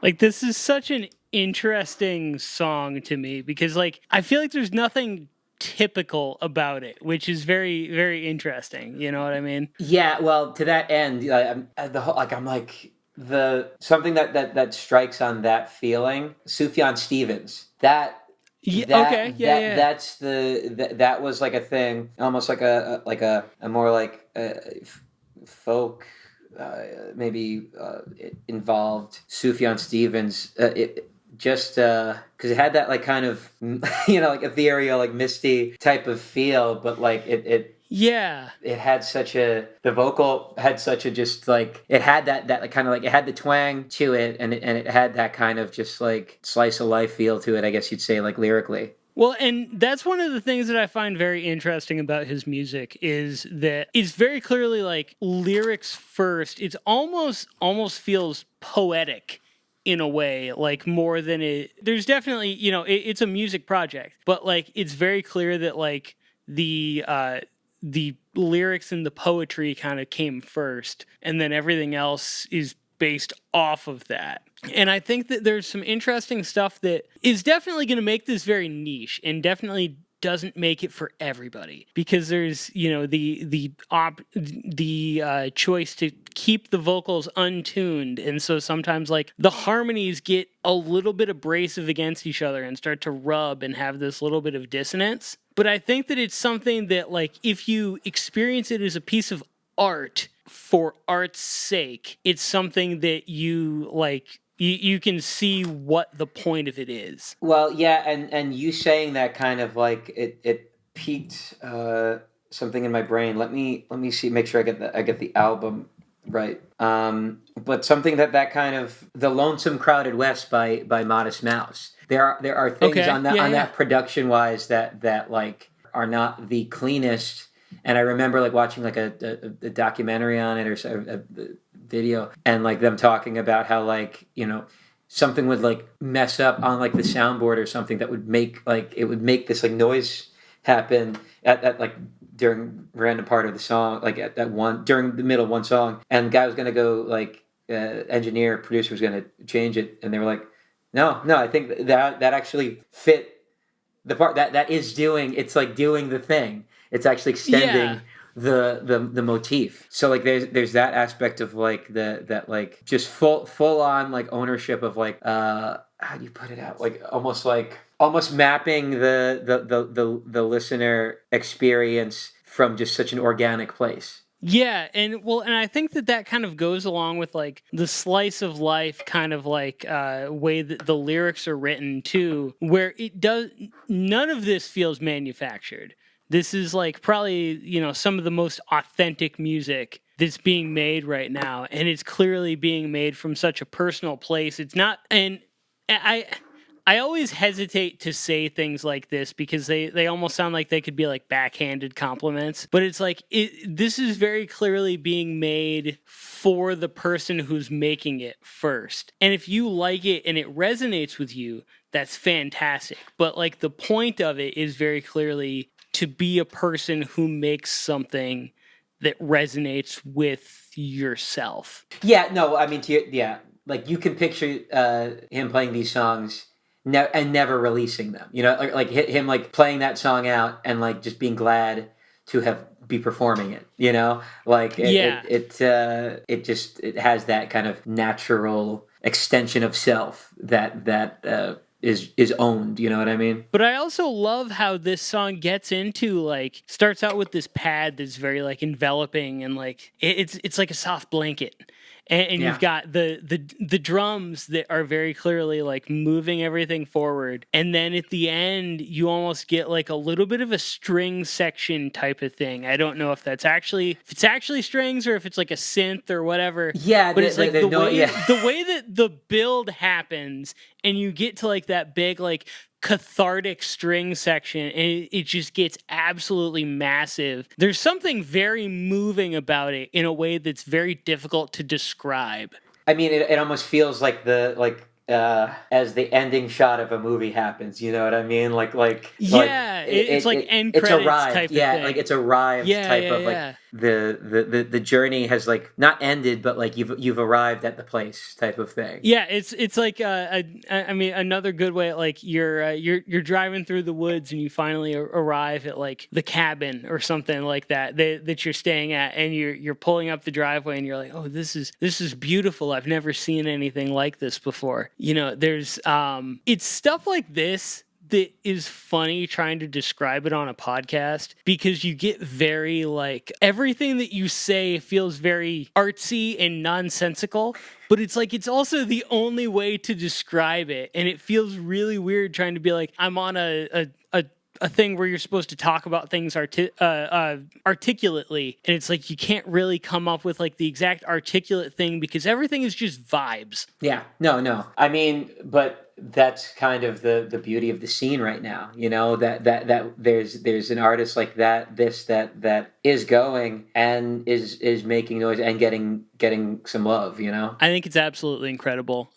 Like, this is such an interesting song to me because, like, I feel like there's nothing typical about it, which is very, very interesting. You know what I mean? Yeah, well, to that end, the whole like I'm like the something that strikes on that feeling. Sufjan Stevens. Yeah. That Okay. Yeah. that Yeah. that's that was like a thing, almost like a more like folk, maybe involved Sufjan Stevens. It just because it had that like kind of like ethereal, like misty type of feel, but like Yeah. it had the vocal had such a just like it had that like, kind of like it had the twang to it, and it had that kind of just like slice of life feel to it, I guess you'd say, like lyrically. Well, and that's one of the things that I find very interesting about his music is that it's very clearly like lyrics first. It's almost feels poetic in a way, like more than it. There's definitely, it's a music project, but like it's very clear that like the lyrics and the poetry kind of came first, and then everything else is based off of that. And I think that there's some interesting stuff that is definitely going to make this very niche and definitely doesn't make it for everybody because there's the choice to keep the vocals untuned, and so sometimes like the harmonies get a little bit abrasive against each other and start to rub and have this little bit of dissonance. But I think that it's something that like if you experience it as a piece of art for art's sake, it's something that you like. You can see what the point of it is. Well, yeah, and you saying that kind of like it piqued something in my brain. Let me see, make sure I get the album right. But something that kind of the Lonesome Crowded West by Modest Mouse. There are things Okay. on that Yeah, on yeah. that production wise that like are not the cleanest. And I remember like watching like a documentary on it or a video, and like them talking about how like something would like mess up on like the soundboard or something that would make like it would make this like noise happen at like during random part of the song, like at one during the middle of one song, and the guy was gonna go like producer was gonna change it, and they were like, no, I think that actually fit the part that is doing, it's like doing the thing. It's actually extending the motif. So like there's that aspect of like that like just full on like ownership of like how do you put it out, like almost mapping the listener experience from just such an organic place. Yeah, and I think that kind of goes along with like the slice of life kind of like way that the lyrics are written too, where none of this feels manufactured. This is like probably, some of the most authentic music that's being made right now, and it's clearly being made from such a personal place. It's not, and I always hesitate to say things like this because they almost sound like they could be like backhanded compliments. But it's like this is very clearly being made for the person who's making it first. And if you like it and it resonates with you, that's fantastic. But like the point of it is very clearly to be a person who makes something that resonates with yourself. Yeah, no, I mean, like you can picture him playing these songs and never releasing them. Like him like playing that song out and like just being glad to be performing it. Like it has that kind of natural extension of self that is owned. You know what I mean? But I also love how this song gets into like starts out with this pad that's very like enveloping and like it's like a soft blanket. And you've got the drums that are very clearly like moving everything forward. And then at the end, you almost get like a little bit of a string section type of thing. I don't know if it's actually strings or if it's like a synth or whatever. Yeah, but it's like the way that the build happens and you get to like that big like cathartic string section and it just gets absolutely massive. There's something very moving about it in a way that's very difficult to describe. I mean, it almost feels like as the ending shot of a movie happens, you know what I mean? Like it's like end credits arrived, type of yeah, thing. like it's arrived type of like yeah. the journey has like not ended, but like you've arrived at the place type of thing. Yeah, it's like I mean, another good way. Like you're driving through the woods and you finally arrive at like the cabin or something like that you're staying at, and you're pulling up the driveway and you're like, oh, this is beautiful. I've never seen anything like this before. You know, there's it's stuff like this that is funny trying to describe it on a podcast, because you get very like everything that you say feels very artsy and nonsensical, but it's like it's also the only way to describe it, and it feels really weird trying to be like, I'm on a thing where you're supposed to talk about things articulately, and it's like you can't really come up with like the exact articulate thing because everything is just vibes. Yeah, no. I mean, but that's kind of the beauty of the scene right now, you know, that there's an artist like that is going and is making noise and getting some love, you know. I think it's absolutely incredible.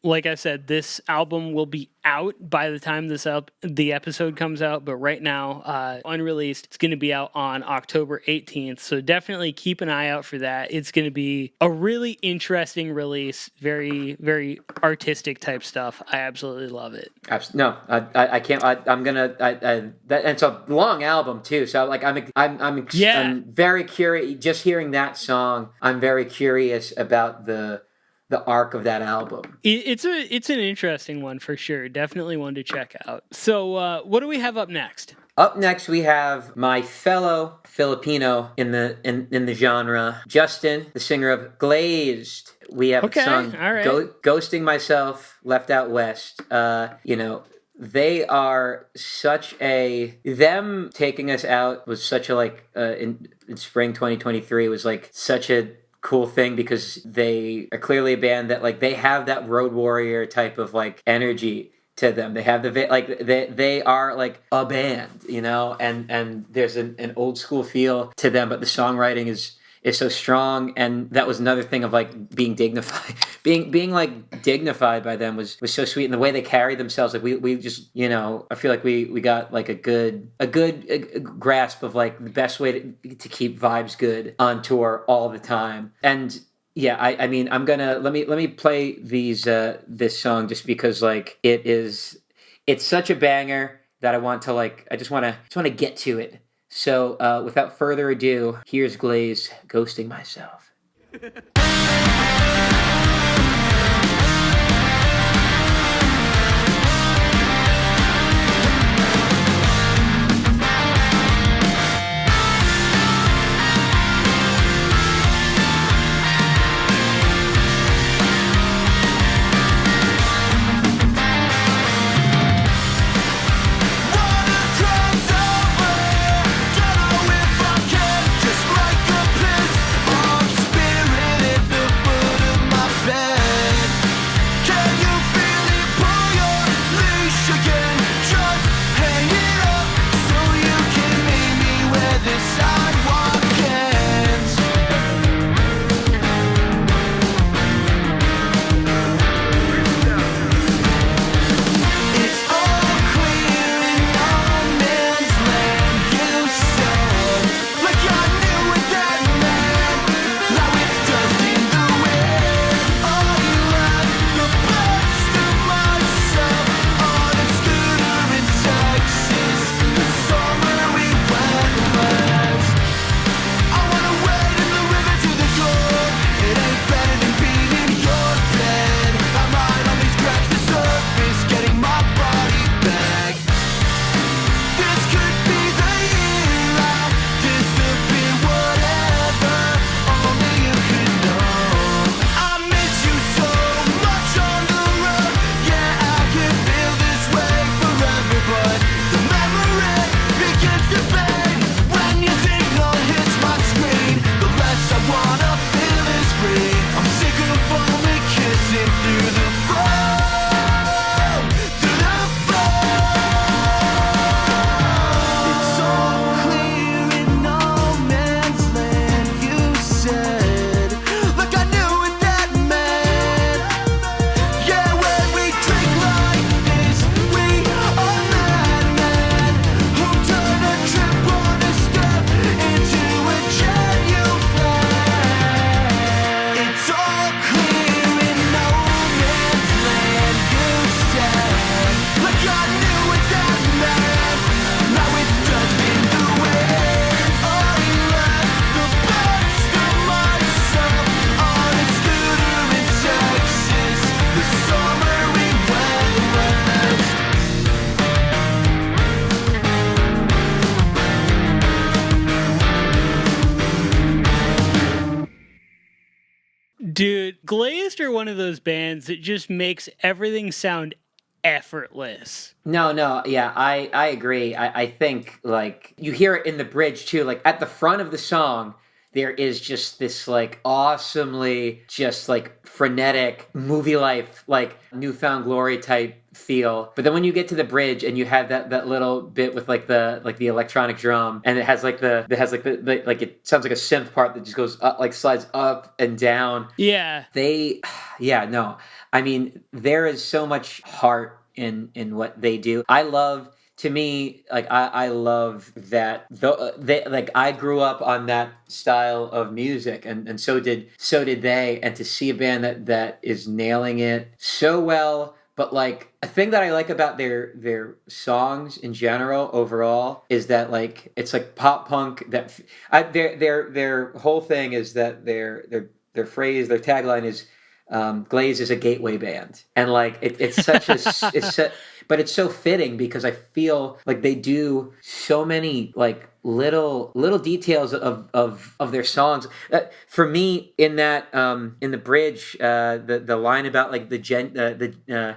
Like I said, this album will be out by the time the episode comes out, but right now, unreleased. It's going to be out on October 18th, so definitely keep an eye out for that. It's going to be a really interesting release, very, very artistic type stuff. I absolutely love it. No, I can't. It's a long album too, so like I'm very curious. Just hearing that song, I'm very curious about the arc of that album. It's an interesting one for sure. Definitely one to check out. So what do we have up next? Up next, we have my fellow Filipino in the genre, Justin, the singer of Glazed. We have the song right. Ghosting Myself, Left Out West. You know, they are them taking us out was such a like in spring 2023 was like such a cool thing, because they are clearly a band that like they have that road warrior type of like energy to them. They have they are like a band, you know, and there's an old school feel to them, but the songwriting is so strong, and that was another thing of like being dignified, being like dignified by them was so sweet, and the way they carried themselves, like we just, you know, I feel like we got like a good grasp of like the best way to keep vibes good on tour all the time. And yeah, I mean, I'm gonna let me play this song just because like it's such a banger that I just want to get to it. So without further ado, here's Glaze, Ghosting Myself. Just like a piss of spirit at the foot of my Dude, Glazed are one of those bands that just makes everything sound effortless. No, yeah, I agree. I think like you hear it in the bridge too. Like at the front of the song, there is just this like awesomely just like frenetic movie life, like Newfound Glory type feel. But then when you get to the bridge and you have that little bit with like the electronic drum, and it has like the like it sounds like a synth part that just goes up, like slides up and down. Yeah. Yeah, no. I mean, there is so much heart in what they do. I love, to me, like I love that they like I grew up on that style of music, and so did they, and to see a band that is nailing it so well. But like a thing that I like about their songs in general overall is that like it's like pop punk that their whole thing is that their phrase, their tagline is Glaze is a gateway band, and like it's such a but it's so fitting because I feel like they do so many like little details of their songs. For me, in that in the bridge, the line about like the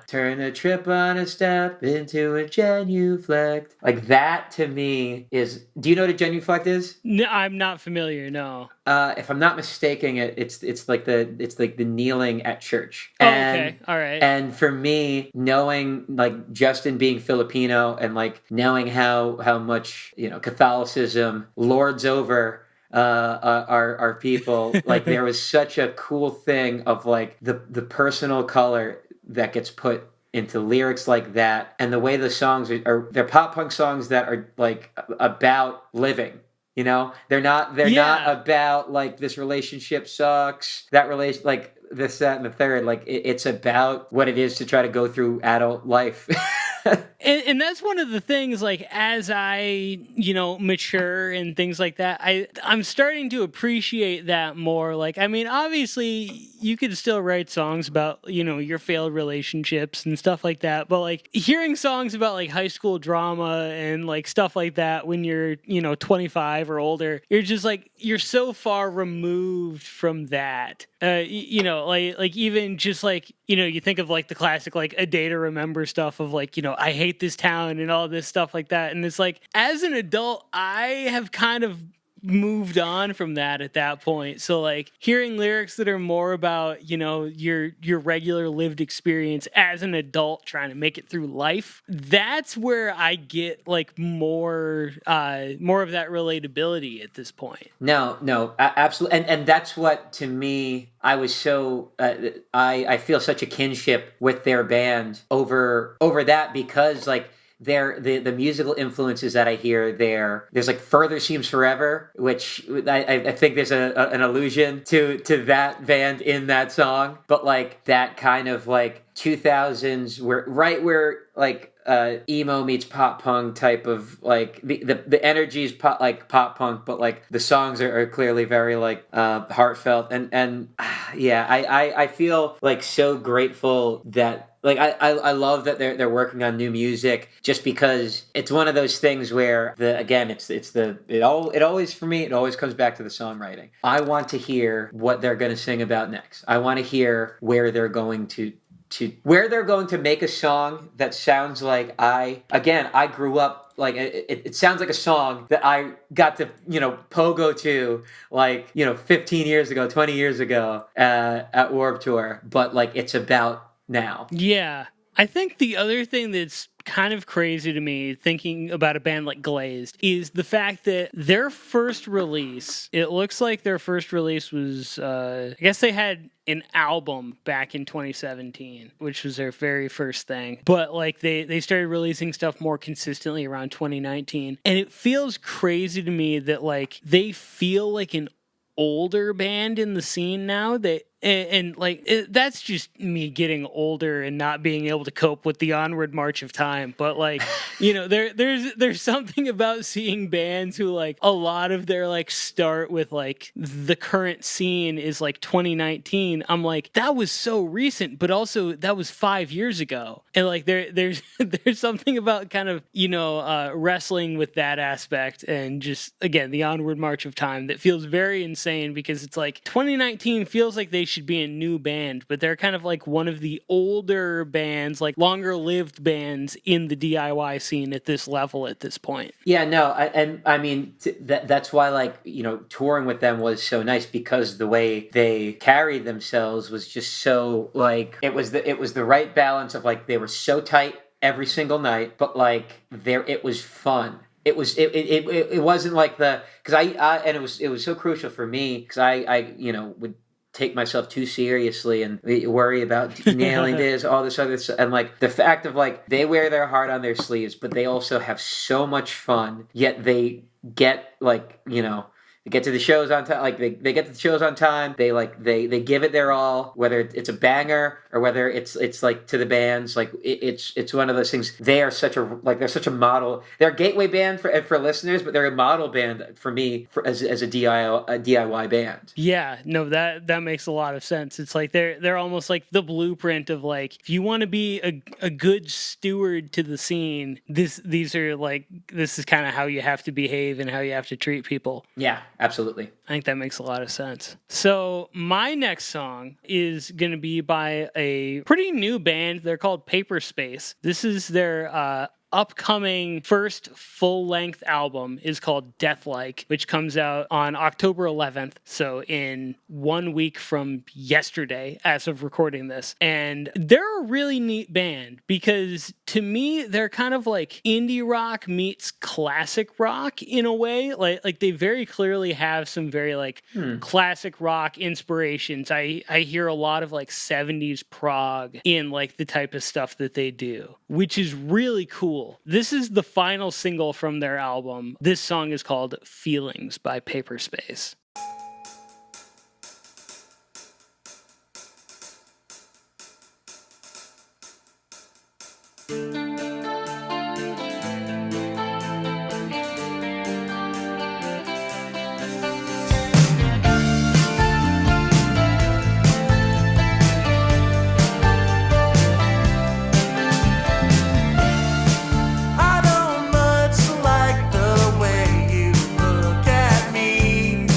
turn a trip on a step into a genuflect, like that to me is. Do you know what a genuflect is? No, I'm not familiar, no. If I'm not mistaken, it's like the kneeling at church. Oh, okay. All right. And for me, knowing like Justin being Filipino and like knowing how much Catholicism lords over our people, like there was such a cool thing of like the personal color that gets put into lyrics like that, and the way the songs they're pop punk songs that are like about living. They're not about like this relationship sucks, that relation, like this, that, and the third. Like it's about what it is to try to go through adult life. And that's one of the things, like, as I, mature and things like that, I'm starting to appreciate that more. Like, I mean, obviously, you could still write songs about, your failed relationships and stuff like that. But, like, hearing songs about, like, high school drama and, like, stuff like that when you're, 25 or older, you're just, like, you're so far removed from that. Like even just like, you think of like the classic, like A Day to Remember stuff of like, I hate this town and all this stuff like that. And it's like, as an adult, I have kind of moved on from that at that point. So like hearing lyrics that are more about, your regular lived experience as an adult trying to make it through life, that's where I get like more of that relatability at this point. No, absolutely. And that's what, to me, I was so I feel such a kinship with their band over that, because like the musical influences that I hear there's like Further Seems Forever, which I think there's an allusion to that band in that song, but like that kind of like 2000s where like emo meets pop punk type of like the energy is like pop punk, but like the songs are clearly very like heartfelt, and yeah, I feel like so grateful that like I love that they're working on new music, just because it's one of those things where it always for me, it always comes back to the songwriting. I want to hear what they're going to sing about next. I want to hear where they're going to make a song that sounds like I grew up, like it sounds like a song that I got to pogo to like 15 years ago, 20 years ago at Warped Tour, but like it's about now. Yeah. I think the other thing that's kind of crazy to me thinking about a band like Glazed is the fact that their first release, it looks like their first release was, I guess they had an album back in 2017, which was their very first thing. But like they started releasing stuff more consistently around 2019. And it feels crazy to me that like they feel like an older band in the scene now that that's just me getting older and not being able to cope with the onward march of time. But like, there's something about seeing bands who like a lot of their like start with like the current scene is like 2019. I'm like, that was so recent, but also that was 5 years ago. And like there's something about kind of wrestling with that aspect, and just again the onward march of time that feels very insane, because it's like 2019 feels like they should be a new band, but they're kind of like one of the older bands, like longer lived bands in the DIY scene at this level at this point. Yeah, no, I mean that's why, like, you know, touring with them was so nice, because the way they carried themselves was just so, like, it was the right balance of, like, they were so tight every single night, but like it was fun. It wasn't like because and it was so crucial for me, because I you know, would take myself too seriously and worry about nailing this, all this other stuff. And like the fact of, like, they wear their heart on their sleeves, but they also have so much fun, yet they get, like, you know, they get to the shows on time. Like, they get to the shows on time. They give it their all, whether it's a banger or whether it's like to the bands. Like, it's one of those things. They are they're such a model. They're a gateway band for listeners, but they're a model band for me as a DIY band. Yeah, no, that makes a lot of sense. It's like they're almost like the blueprint of, like, if you want to be a good steward to the scene, this is kind of how you have to behave and how you have to treat people. Yeah, absolutely. I think that makes a lot of sense. So my next song is going to be by a pretty new band. They're called Paper Space. This is their upcoming first full-length album, is called Deathlike, which comes out on October 11th, so in 1 week from yesterday as of recording this. And they're a really neat band, because to me they're kind of like indie rock meets classic rock in a way. Like they very clearly have some very like classic rock inspirations. I hear a lot of like 70s prog in like the type of stuff that they do, which is really cool. This is the final single from their album. This song is called Feelings by Paper Space. I don't much like the way you look at me.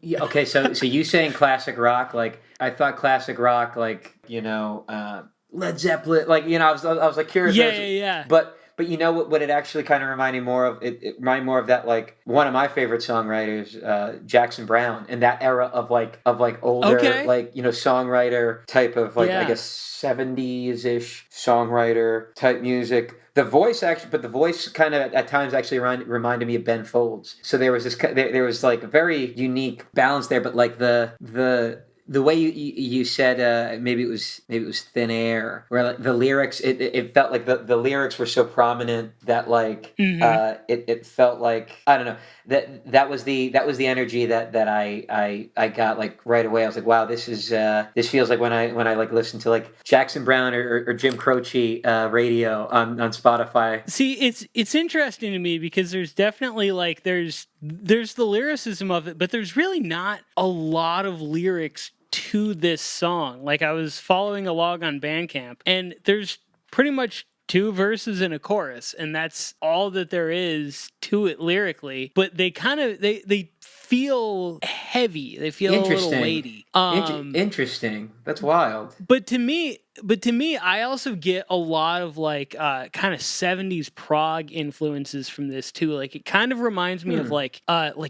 Yeah, okay, so you saying classic rock, like I thought classic rock, like Led Zeppelin, like I was like curious, Yeah. but you know what it actually kind of reminded me more of, it reminded more of that, like one of my favorite songwriters, Jackson Brown, and that era of like older, Okay. like songwriter type of, like, I Yeah. guess 70s ish songwriter type music. The voice kind of at times actually reminded me of Ben Folds. So there was there was like a very unique balance there, but like the way you said, maybe it was Thin Air, where like the lyrics, it felt like the lyrics were so prominent that like it felt like, I don't know, that was the energy that I got like right away. I was like, wow, this feels like when I like listen to like Jackson Brown or Jim Croce radio on Spotify. See, it's interesting to me because there's definitely like there's the lyricism of it, but there's really not a lot of lyrics to this song. Like, I was following along on Bandcamp, and there's pretty much 2 verses and a chorus, and that's all that there is to it lyrically. But they kind of they feel heavy. They feel a little weighty. Interesting. That's wild. But to me, I also get a lot of like kind of 70s prog influences from this too. Like, it kind of reminds me of like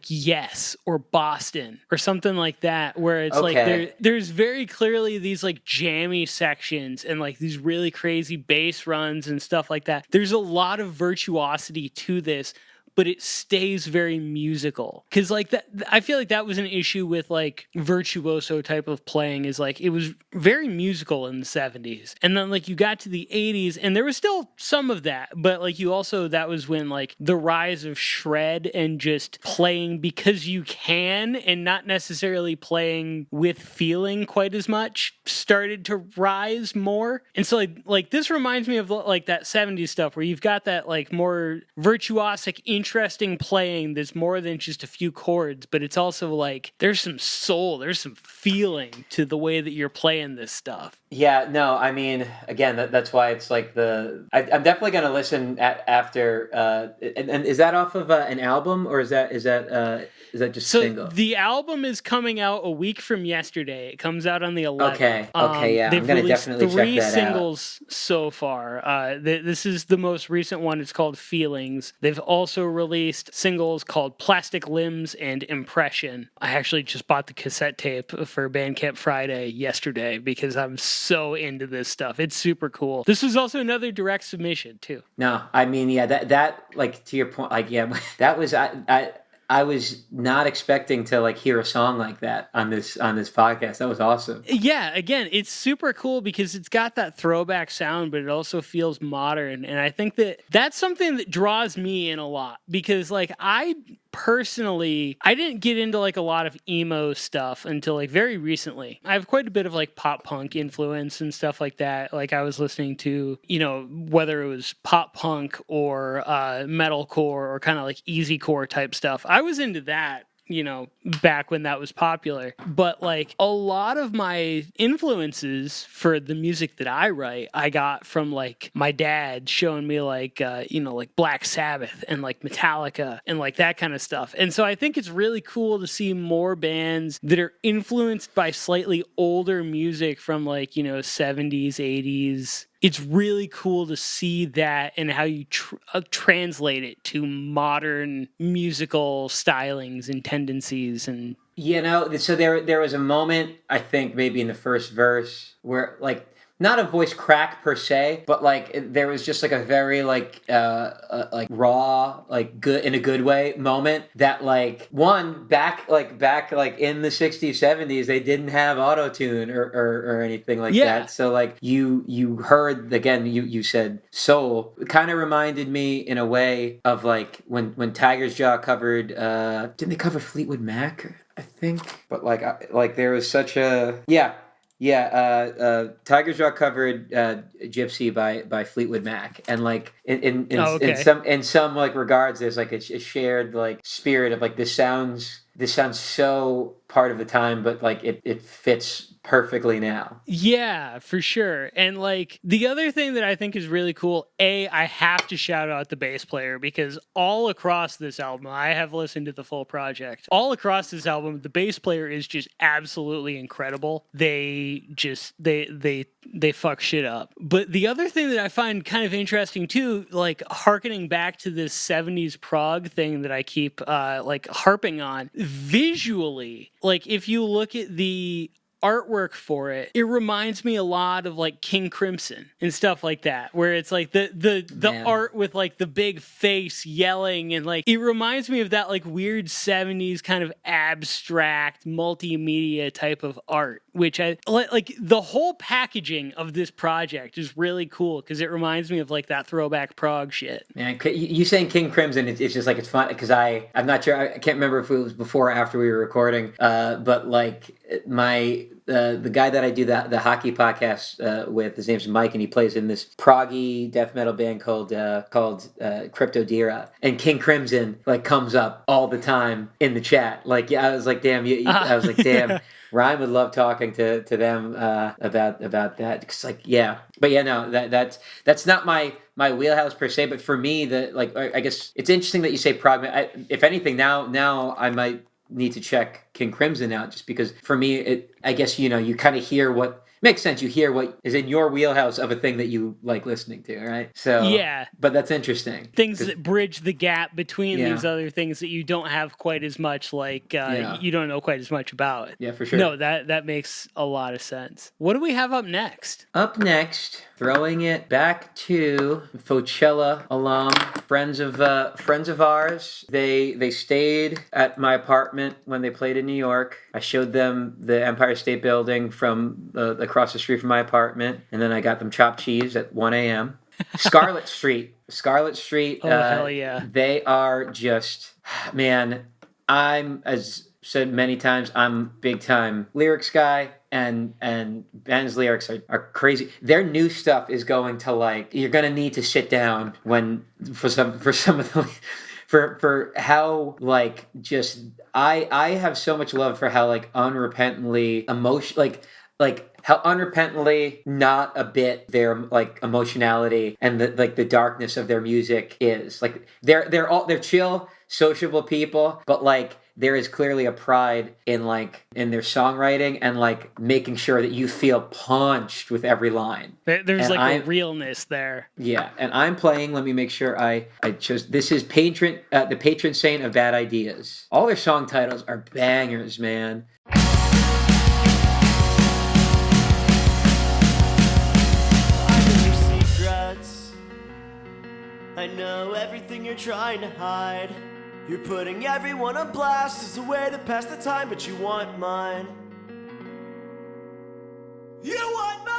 Yes or Boston or something like that, where it's like there's very clearly these like jammy sections and like these really crazy bass runs and stuff like that. There's a lot of virtuosity to this, but it stays very musical. Because like that, I feel like that was an issue with like virtuoso type of playing, is like it was very musical in the 70s. And then like you got to the 80s and there was still some of that, but like that was when like the rise of shred and just playing because you can and not necessarily playing with feeling quite as much started to rise more. And so like this reminds me of like that 70s stuff where you've got that like more virtuosic, interesting playing that's more than just a few chords, but it's also like there's some soul, there's some feeling to the way that you're playing this stuff. Yeah, no, I mean, again, that's why it's like I'm definitely going to listen after. And is that off of an album, or is that just single? The album is coming out a week from yesterday. It comes out on the 11th. Okay, yeah, They've I'm going to released definitely check 3 that singles so far. This is the most recent one. It's called Feelings. They've also released singles called Plastic Limbs and Impression. I actually just bought the cassette tape for Bandcamp Friday yesterday because I'm so into this stuff. It's super cool. This was also another direct submission too. No, I mean, yeah, that like, to your point, like, yeah, that was, I was not expecting to like hear a song like that on this podcast. That was awesome. Yeah, again, it's super cool because it's got that throwback sound, but it also feels modern. And I think that's something that draws me in a lot, because like I didn't get into like a lot of emo stuff until like very recently. I have quite a bit of like pop punk influence and stuff like that. Like, I was listening to, whether it was pop punk or metalcore or kind of like easycore type stuff. I was into that, back when that was popular. But like a lot of my influences for the music that I write, I got from like my dad showing me like, like Black Sabbath and like Metallica and like that kind of stuff. And so I think it's really cool to see more bands that are influenced by slightly older music from like, 70s, 80s. It's really cool to see that and how you translate it to modern musical stylings and tendencies. And so there was a moment, I think maybe in the first verse, where like, not a voice crack per se, but like there was just like a very like raw, like good, in a good way, moment that like back in the 60s, 70s, they didn't have auto-tune or anything like that. So like you heard, again, you said soul. It kind of reminded me in a way of like when Tiger's Jaw covered, didn't they cover Fleetwood Mac, I think? But like there was such a Tiger's Jaw covered "Gypsy" by Fleetwood Mac, and like in some like regards, there's like a shared like spirit of like this sounds so part of the time, but like it fits perfectly now. Yeah, for sure. And like the other thing that I think is really cool, I have to shout out the bass player because all across this album, I have listened to the full project. All across this album, the bass player is just absolutely incredible. They fuck shit up. But the other thing that I find kind of interesting too, like harkening back to this 70s prog thing that I keep like harping on, visually, like if you look at the artwork for it, it reminds me a lot of like King Crimson and stuff like that, where it's like the art with like the big face yelling, and like it reminds me of that like weird 70s kind of abstract multimedia type of art, which I like. The whole packaging of this project is really cool because it reminds me of like that throwback prog shit. Man, you saying King Crimson, it's just like, it's fun because I'm not sure, I can't remember if it was before or after we were recording, but like the guy that I do the hockey podcast with, his name's Mike, and he plays in this proggy death metal band called Crypto Dira, and King Crimson like comes up all the time in the chat. Like, yeah, I was like, damn, I was like, damn. Ryan would love talking to them about that. Cause like, yeah, but yeah, no, that's not my wheelhouse per se. But for me, I guess it's interesting that you say prog. If anything, now I might need to check King Crimson out, just because for me, I guess, you kind of hear what makes sense. You hear what is in your wheelhouse of a thing that you like listening to, right? So yeah, but that's interesting. Things that bridge the gap between these other things that you don't have quite as much, like you don't know quite as much about. Yeah, for sure. No, that makes a lot of sense. What do we have up next? Up next, throwing it back to Coachella alum, friends of ours. They stayed at my apartment when they played in New York. I showed them the Empire State Building from across the street from my apartment, and then I got them chopped cheese at 1 a.m. Scarlet Street. Oh, hell yeah. They are just, man, I'm, as said many times, I'm big time lyrics guy, and Ben's lyrics are crazy. Their new stuff is going to, like, you're going to need to sit down for some of the... For how, like, just I have so much love for how, like, unrepentantly like how unrepentantly not a bit their, like, emotionality and the darkness of their music is. Like, they're chill, sociable people, but like there is clearly a pride in their songwriting and like making sure that you feel punched with every line. There's a realness there. Yeah, and I'm playing. Let me make sure I chose. This is the patron saint of bad ideas. All their song titles are bangers, man. I know everything you're trying to hide. You're putting everyone on blast as a way to pass the time, but you want mine. You want mine!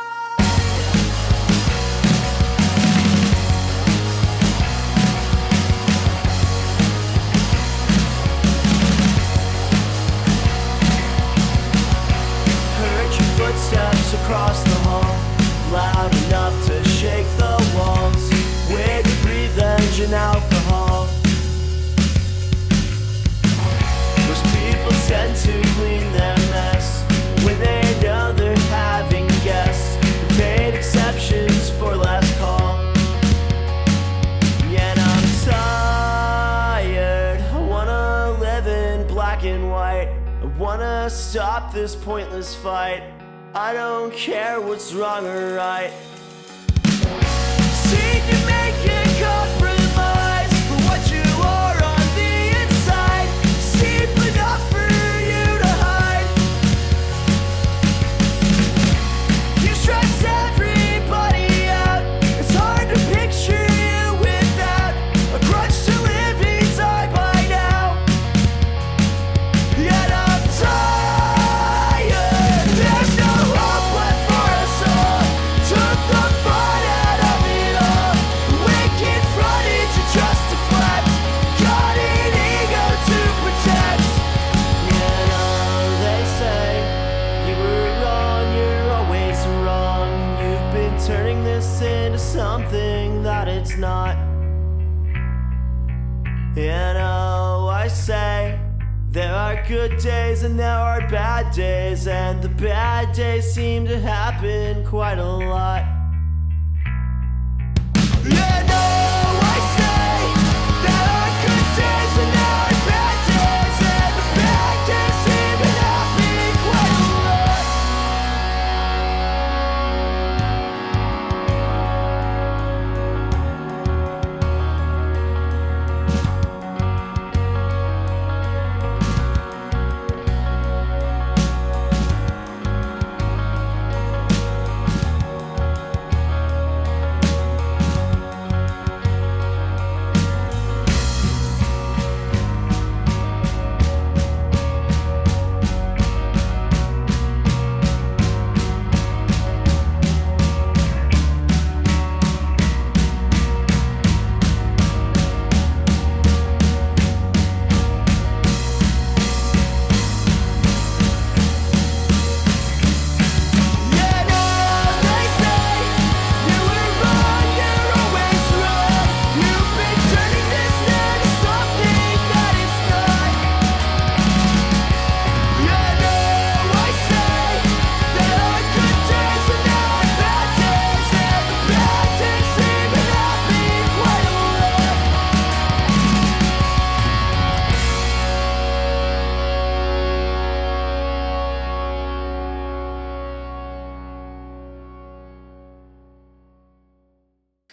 Heard your footsteps across the hall, loud enough to shake the walls. Way to breathe engine alcohol. Most people tend to clean their mess when they know they're having guests. Made exceptions for last call. Yet I'm tired. I wanna live in black and white. I wanna stop this pointless fight. I don't care what's wrong or right. See you make a compromise for what you are on the inside. Deep enough for you to hide. You stress everybody out. It's hard to picture you without a grudge to live inside by now. Yet I'm tired. There's no hope left for us all. Took the fun out of it all. Wicked fronted to just deflect. Got an ego to protect. You know they say you were wrong, you're always wrong. You've been turning this into something that it's not. You know I say There are good days and there are bad days, and the bad days seem to happen quite a lot. Yeah, no, I say there are good days and there are bad days, and the bad days seem to happen quite a lot.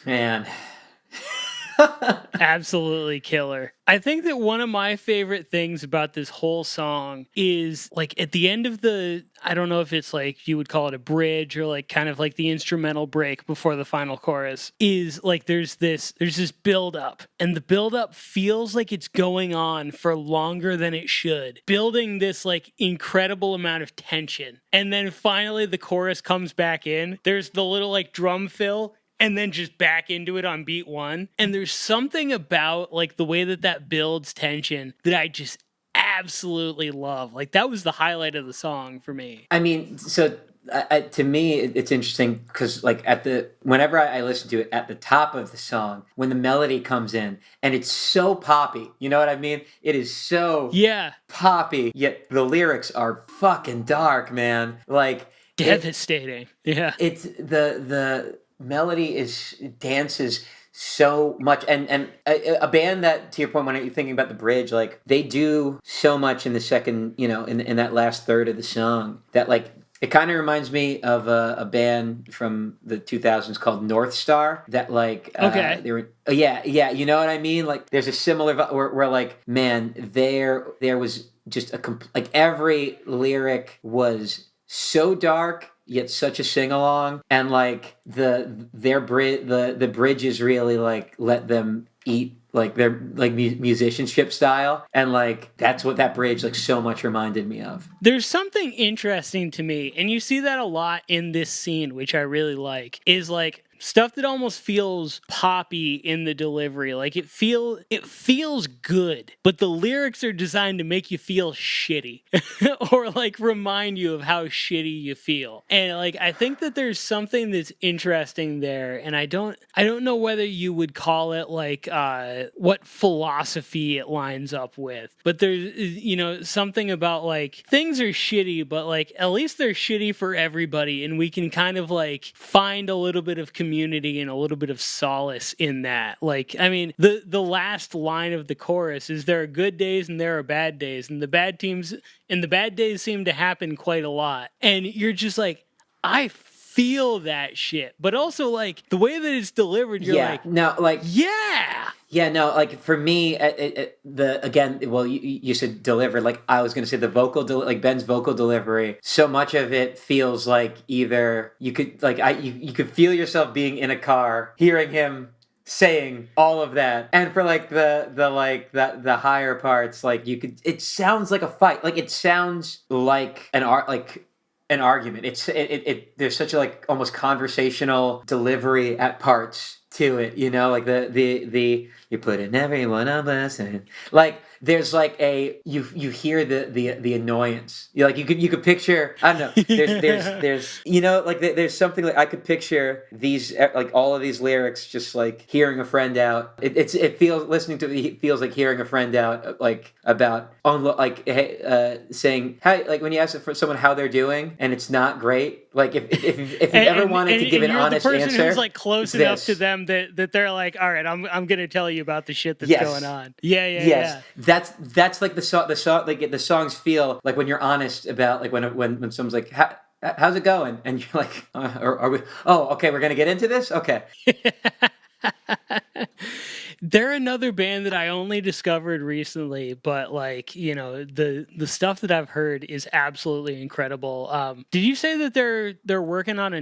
Man. Absolutely killer. I think that one of my favorite things about this whole song is like at the end of I don't know if it's like you would call it a bridge or like kind of like the instrumental break before the final chorus, is like there's this build up, and the build up feels like it's going on for longer than it should, building this like incredible amount of tension. And then finally the chorus comes back in. There's the little like drum fill, and then just back into it on beat one. And there's something about like the way that builds tension that I just absolutely love. Like that was the highlight of the song for me. I mean, so to me, it's interesting because like whenever I listen to it at the top of the song, when the melody comes in and it's so poppy, you know what I mean? It is so poppy, yet the lyrics are fucking dark, man. Like devastating. It's the melody dances so much, and a band that, to your point, when you're thinking about the bridge, like they do so much in the second, in that last third of the song, that like it kind of reminds me of a band from the 2000s called North Star, that like they were you know what I mean, like there's a similar where like, man, there was just like every lyric was so dark yet such a sing-along, and like the bridges really like let them eat like their like musicianship style, and like that's what that bridge like so much reminded me of. There's something interesting to me, and you see that a lot in this scene, which I really like, is like stuff that almost feels poppy in the delivery. Like it feels good, but the lyrics are designed to make you feel shitty or like remind you of how shitty you feel. And like I think that there's something that's interesting there, and I don't know whether you would call it like what philosophy it lines up with, but there's something about like things are shitty, but like at least they're shitty for everybody, and we can kind of like find a little bit of community and a little bit of solace in that. Like, I mean, the last line of the chorus is, there are good days and there are bad days, and the bad days seem to happen quite a lot. And you're just like, I feel that shit. But also like the way that it's delivered, you're like, no, like, yeah, no, like for me, you said delivered. Like I was gonna say the like Ben's vocal delivery. So much of it feels like either you could you could feel yourself being in a car, hearing him saying all of that, and for like the higher parts, like it sounds like a fight. Like it sounds like an argument. There's such a like almost conversational delivery at parts to it, you know, like the you're putting every one of us in. Like there's like a you hear the annoyance. You could picture, I don't know. There's you know, like there's something like I could picture these like all of these lyrics just like hearing a friend out. It feels, listening to it feels like hearing a friend out, like about on like hey, saying how, like when you ask for someone how they're doing and it's not great. Like if you've ever wanted to give an you're honest the person answer, who's like close it's enough to this. them that they're like, all right, I'm gonna tell you about the shit that's Yes. going on. Yeah, Yes, that's like the song like the songs feel like when you're honest about like when someone's like how's it going, and you're like are we, oh okay, we're gonna get into this, okay. They're another band that I only discovered recently, but like, you know, the stuff that I've heard is absolutely incredible. Did you say that they're working on a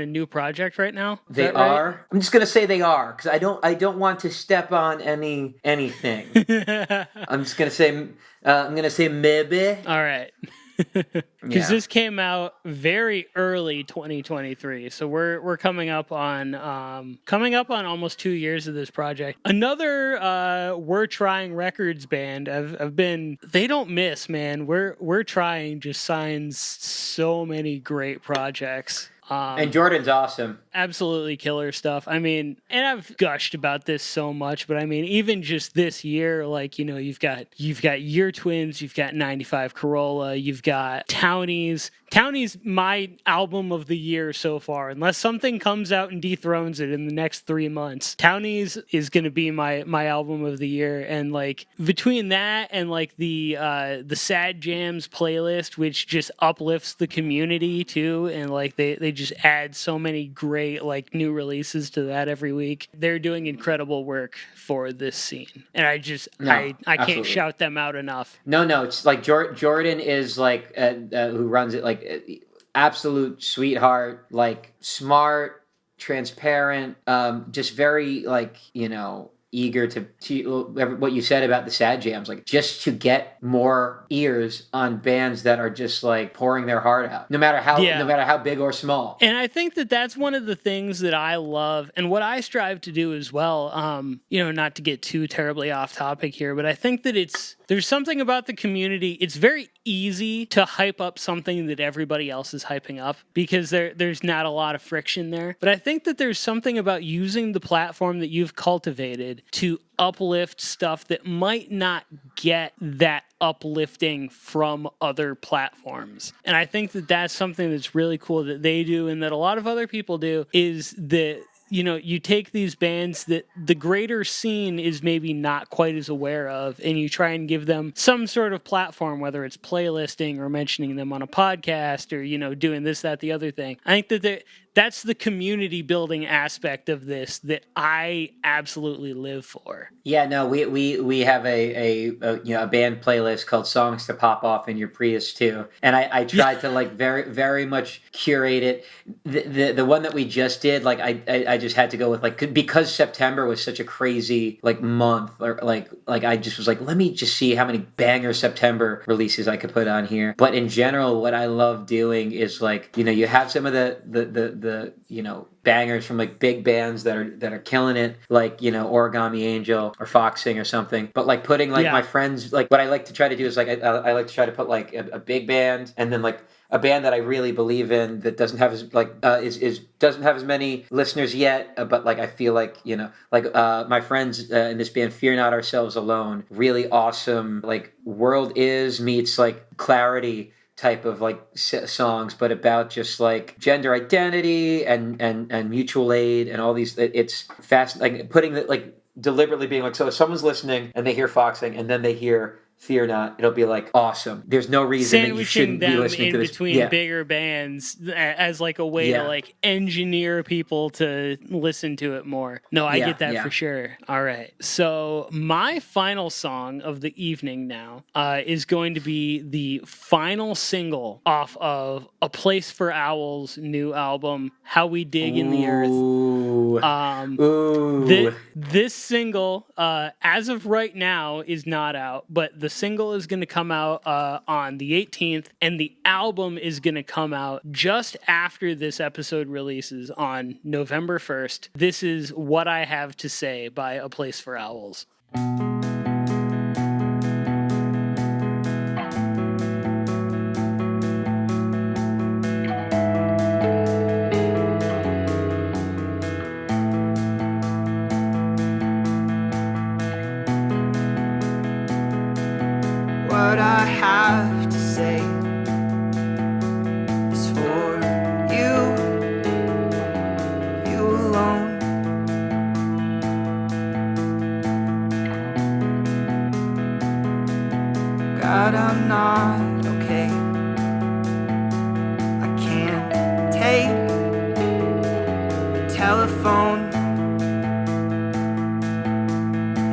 new project right now? Is They that right? are. I'm just gonna say they are because I don't want to step on anything. I'm just gonna say I'm gonna say maybe. All right. Because this came out very early 2023, so we're coming up on almost 2 years of this project. Another We're Trying Records band. I've been, they don't miss, man. We're Trying just signs so many great projects. And Jordan's awesome. Absolutely killer stuff. I mean, and I've gushed about this so much, but I mean, even just this year, like, you know, you've got Year Twins, you've got 95 Corolla, you've got Townies. Townies, my album of the year so far, unless something comes out and dethrones it in the next 3 months. Townies is going to be my album of the year, and like between that and like the Sad Jams playlist, which just uplifts the community too, and like they just add so many great like new releases to that every week. They're doing incredible work for this scene, and I can't absolutely. shout them out enough. No, it's like Jordan is like who runs it, like absolute sweetheart, like smart, transparent, just very like, you know, eager to what you said about the Sad Jams, like just to get more ears on bands that are just like pouring their heart out, no matter how big or small. And I think that that's one of the things that I love and what I strive to do as well. You know, not to get too terribly off topic here, but I think that there's something about the community. It's very easy to hype up something that everybody else is hyping up because there's not a lot of friction there. But I think that there's something about using the platform that you've cultivated to uplift stuff that might not get that uplifting from other platforms. And I think that that's something that's really cool that they do and that a lot of other people do, is that, you know, you take these bands that the greater scene is maybe not quite as aware of, and you try and give them some sort of platform, whether it's playlisting or mentioning them on a podcast or, you know, doing this, that, the other thing. I think that that's the community building aspect of this that I absolutely live for. Yeah, no, we have a you know, a band playlist called Songs to Pop Off in Your Prius too, and I tried to like very much curate it. The one that we just did, like I just had to go with like, because September was such a crazy like month, or like I just was like, let me just see how many banger September releases I could put on here. But in general, what I love doing is like, you know, you have some of the you know, bangers from like big bands that are killing it, like, you know, Origami Angel or Foxing or something, but like putting like my friends, like what I like to try to do is like I like to try to put like a big band and then like a band that I really believe in that doesn't have as like doesn't have as many listeners yet, but like I feel like, you know, like my friends in this band Fear Not Ourselves Alone, really awesome, like World Is meets like Clarity type of like songs, but about just like gender identity and mutual aid and all these. It's fast, like putting it like deliberately being like, so if someone's listening and they hear Foxing and then they hear Fear Not, it'll be like awesome. There's no reason that you shouldn't be listening to this. Between bigger bands as like a way to like engineer people to listen to it more. No, I get that for sure. All right. So my final song of the evening now is going to be the final single off of A Place for Owls' new album, How We Dig in the Earth. This single, as of right now, is not out, but the single is going to come out on the 18th, and the album is going to come out just after this episode releases on November 1st. This is What I Have to Say by A Place for Owls. What I have to say is for you, you alone. God, I'm not okay. I can't take the telephone,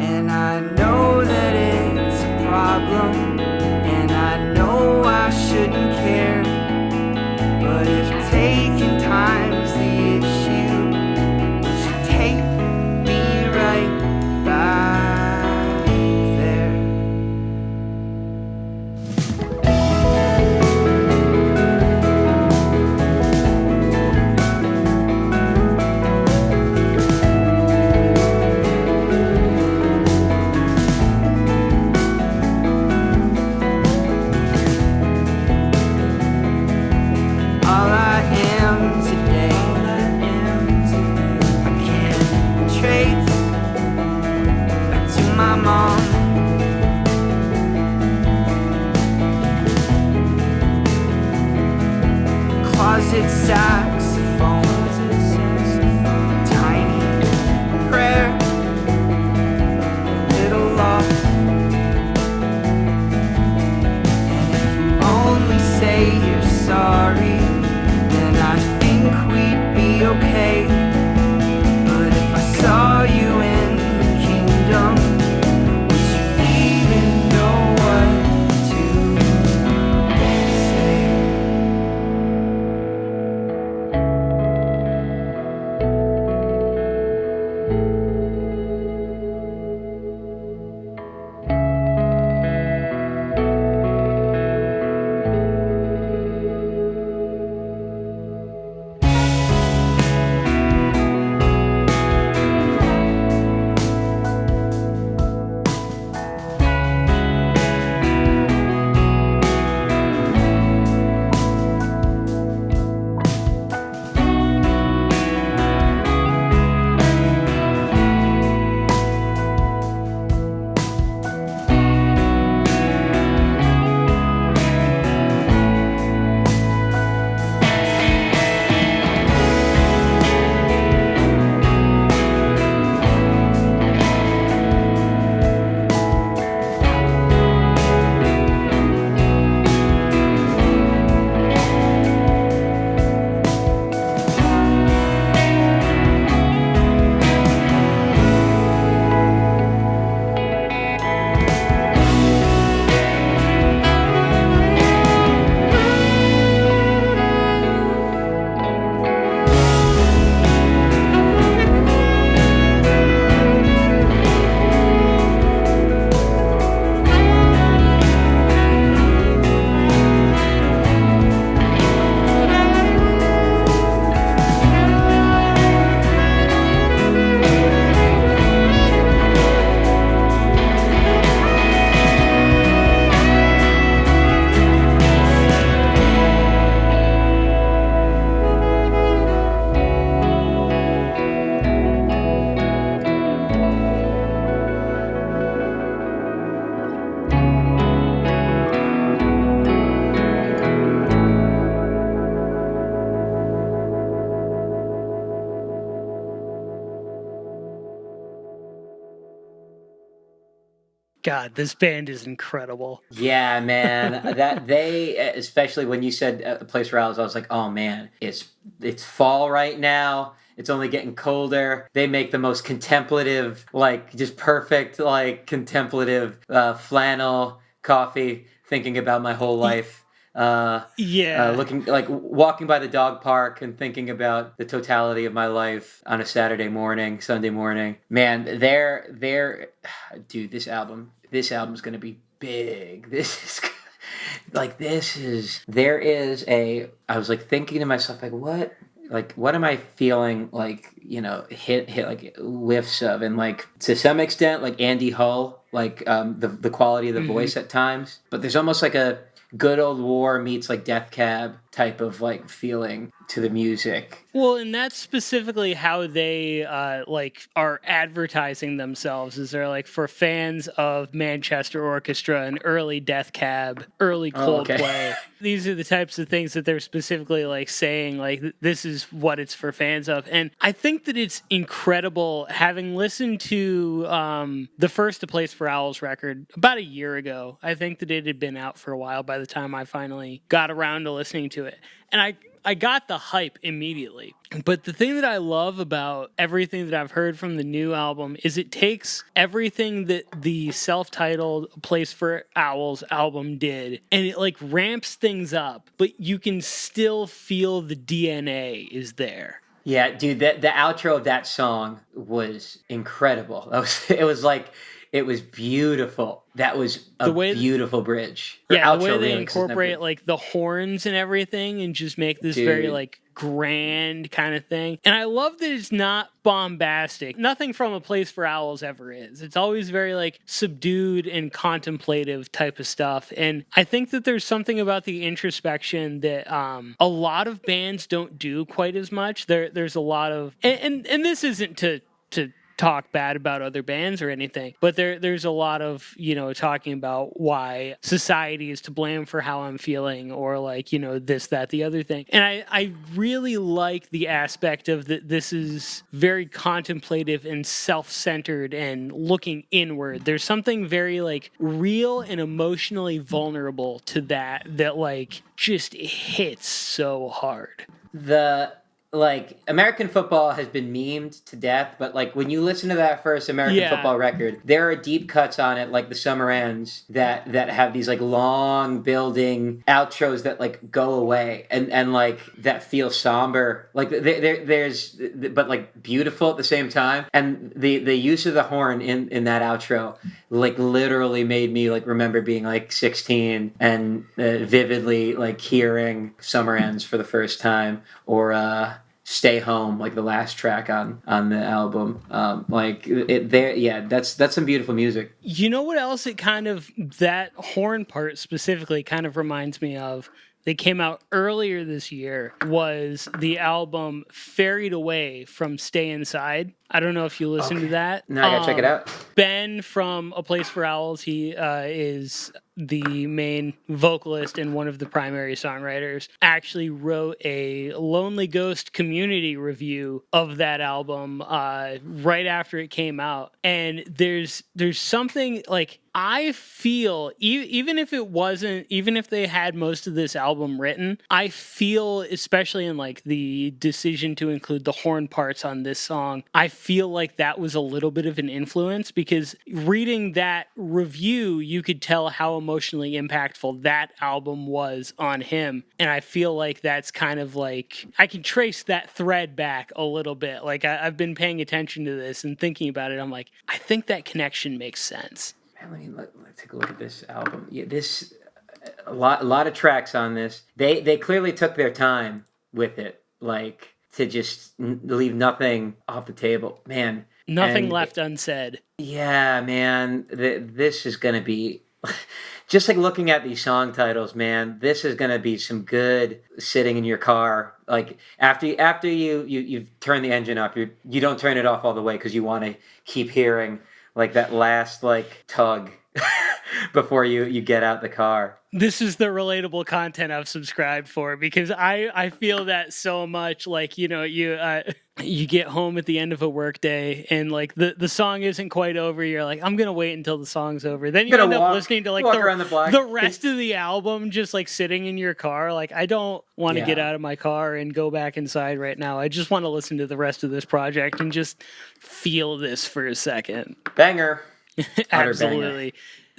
and I know that it's a problem. I shouldn't care, but if taking time's the issue, you should take me right back there. Closet saxophone, tiny prayer, little love. And if you only say you're sorry, then I think we'd be okay. But if I saw you in the kingdom, would you even know what to say? God, this band is incredible. Yeah, man. That they, especially when you said A Place for Owls, I was like, oh man, it's fall right now. It's only getting colder. They make the most contemplative, like just perfect, like contemplative flannel coffee. Thinking about my whole life. Looking like walking by the dog park and thinking about the totality of my life on a Saturday morning, Sunday morning. Man, dude, this album's gonna be big. This is like there is a. I was like thinking to myself like what am I feeling like, hit like whiffs of, and like to some extent like Andy Hull, like the quality of the voice at times, but there's almost like a good old war meets like Death Cab type of like feeling to the music. Well, and that's specifically how they like are advertising themselves. Is they're like, for fans of Manchester Orchestra and early Death Cab, early Coldplay. Okay. These are the types of things that they're specifically like saying, like, this is what it's for fans of. And I think that it's incredible, having listened to the first A Place for Owls record about a year ago. I think that it had been out for a while by the time I finally got around to listening to it. And I got the hype immediately. But the thing that I love about everything that I've heard from the new album is it takes everything that the self-titled Place for Owls album did, and it like ramps things up, but you can still feel the DNA is there. Yeah, dude, the outro of that song was incredible. It was beautiful. That was a beautiful bridge. Yeah, the way they incorporate like the horns and everything and just make this very like grand kind of thing. And I love that it's not bombastic. Nothing from A Place for Owls ever is. It's always very like subdued and contemplative type of stuff. And I think that there's something about the introspection that a lot of bands don't do quite as much. There's a lot of and this isn't to talk bad about other bands or anything, but there's a lot of, talking about why society is to blame for how I'm feeling, or like, this, that, the other thing. And I really like the aspect of that. This is very contemplative and self-centered and looking inward. There's something very like real and emotionally vulnerable to that like just hits so hard. Like, American football has been memed to death, but like when you listen to that first American football record, there are deep cuts on it, like the Summer Ends, that have these like long building outros that like go away and like that feel somber, like there's but like beautiful at the same time. And the use of the horn in that outro like literally made me like remember being like 16 and vividly like hearing Summer Ends for the first time, or Stay Home, like the last track on the album. That's some beautiful music. You know what else it kind of, that horn part specifically kind of reminds me of? They came out earlier this year, was the album Ferried Away from Stay Inside. I don't know if you listened to that. No, I gotta check it out. Ben from A Place for Owls, he is the main vocalist and one of the primary songwriters, actually wrote a Lonely Ghost community review of that album right after it came out. And there's something like, I feel, even if they had most of this album written, I feel, especially in like the decision to include the horn parts on this song, I feel like that was a little bit of an influence, because reading that review, you could tell how emotionally impactful that album was on him. And I feel like that's kind of like, I can trace that thread back a little bit. Like I've been paying attention to this and thinking about it. I'm like, I think that connection makes sense. Man, let's take a look at this album. Yeah, a lot of tracks on this. They clearly took their time with it, like to just leave nothing off the table, man. Nothing left unsaid. Yeah, man. This is gonna be just like looking at these song titles, man. This is gonna be some good sitting in your car. Like after you've turned the engine up, you don't turn it off all the way because you want to keep hearing like that last like tug before you get out the car. This is the relatable content I've subscribed for, because I feel that so much. Like, you get home at the end of a work day and like the song isn't quite over. You're like, I'm gonna wait until the song's over. Then you end up listening to like the rest of the album just like sitting in your car. Like, I don't want to get out of my car and go back inside right now. I just want to listen to the rest of this project and just feel this for a second. Banger. Absolutely. Banger.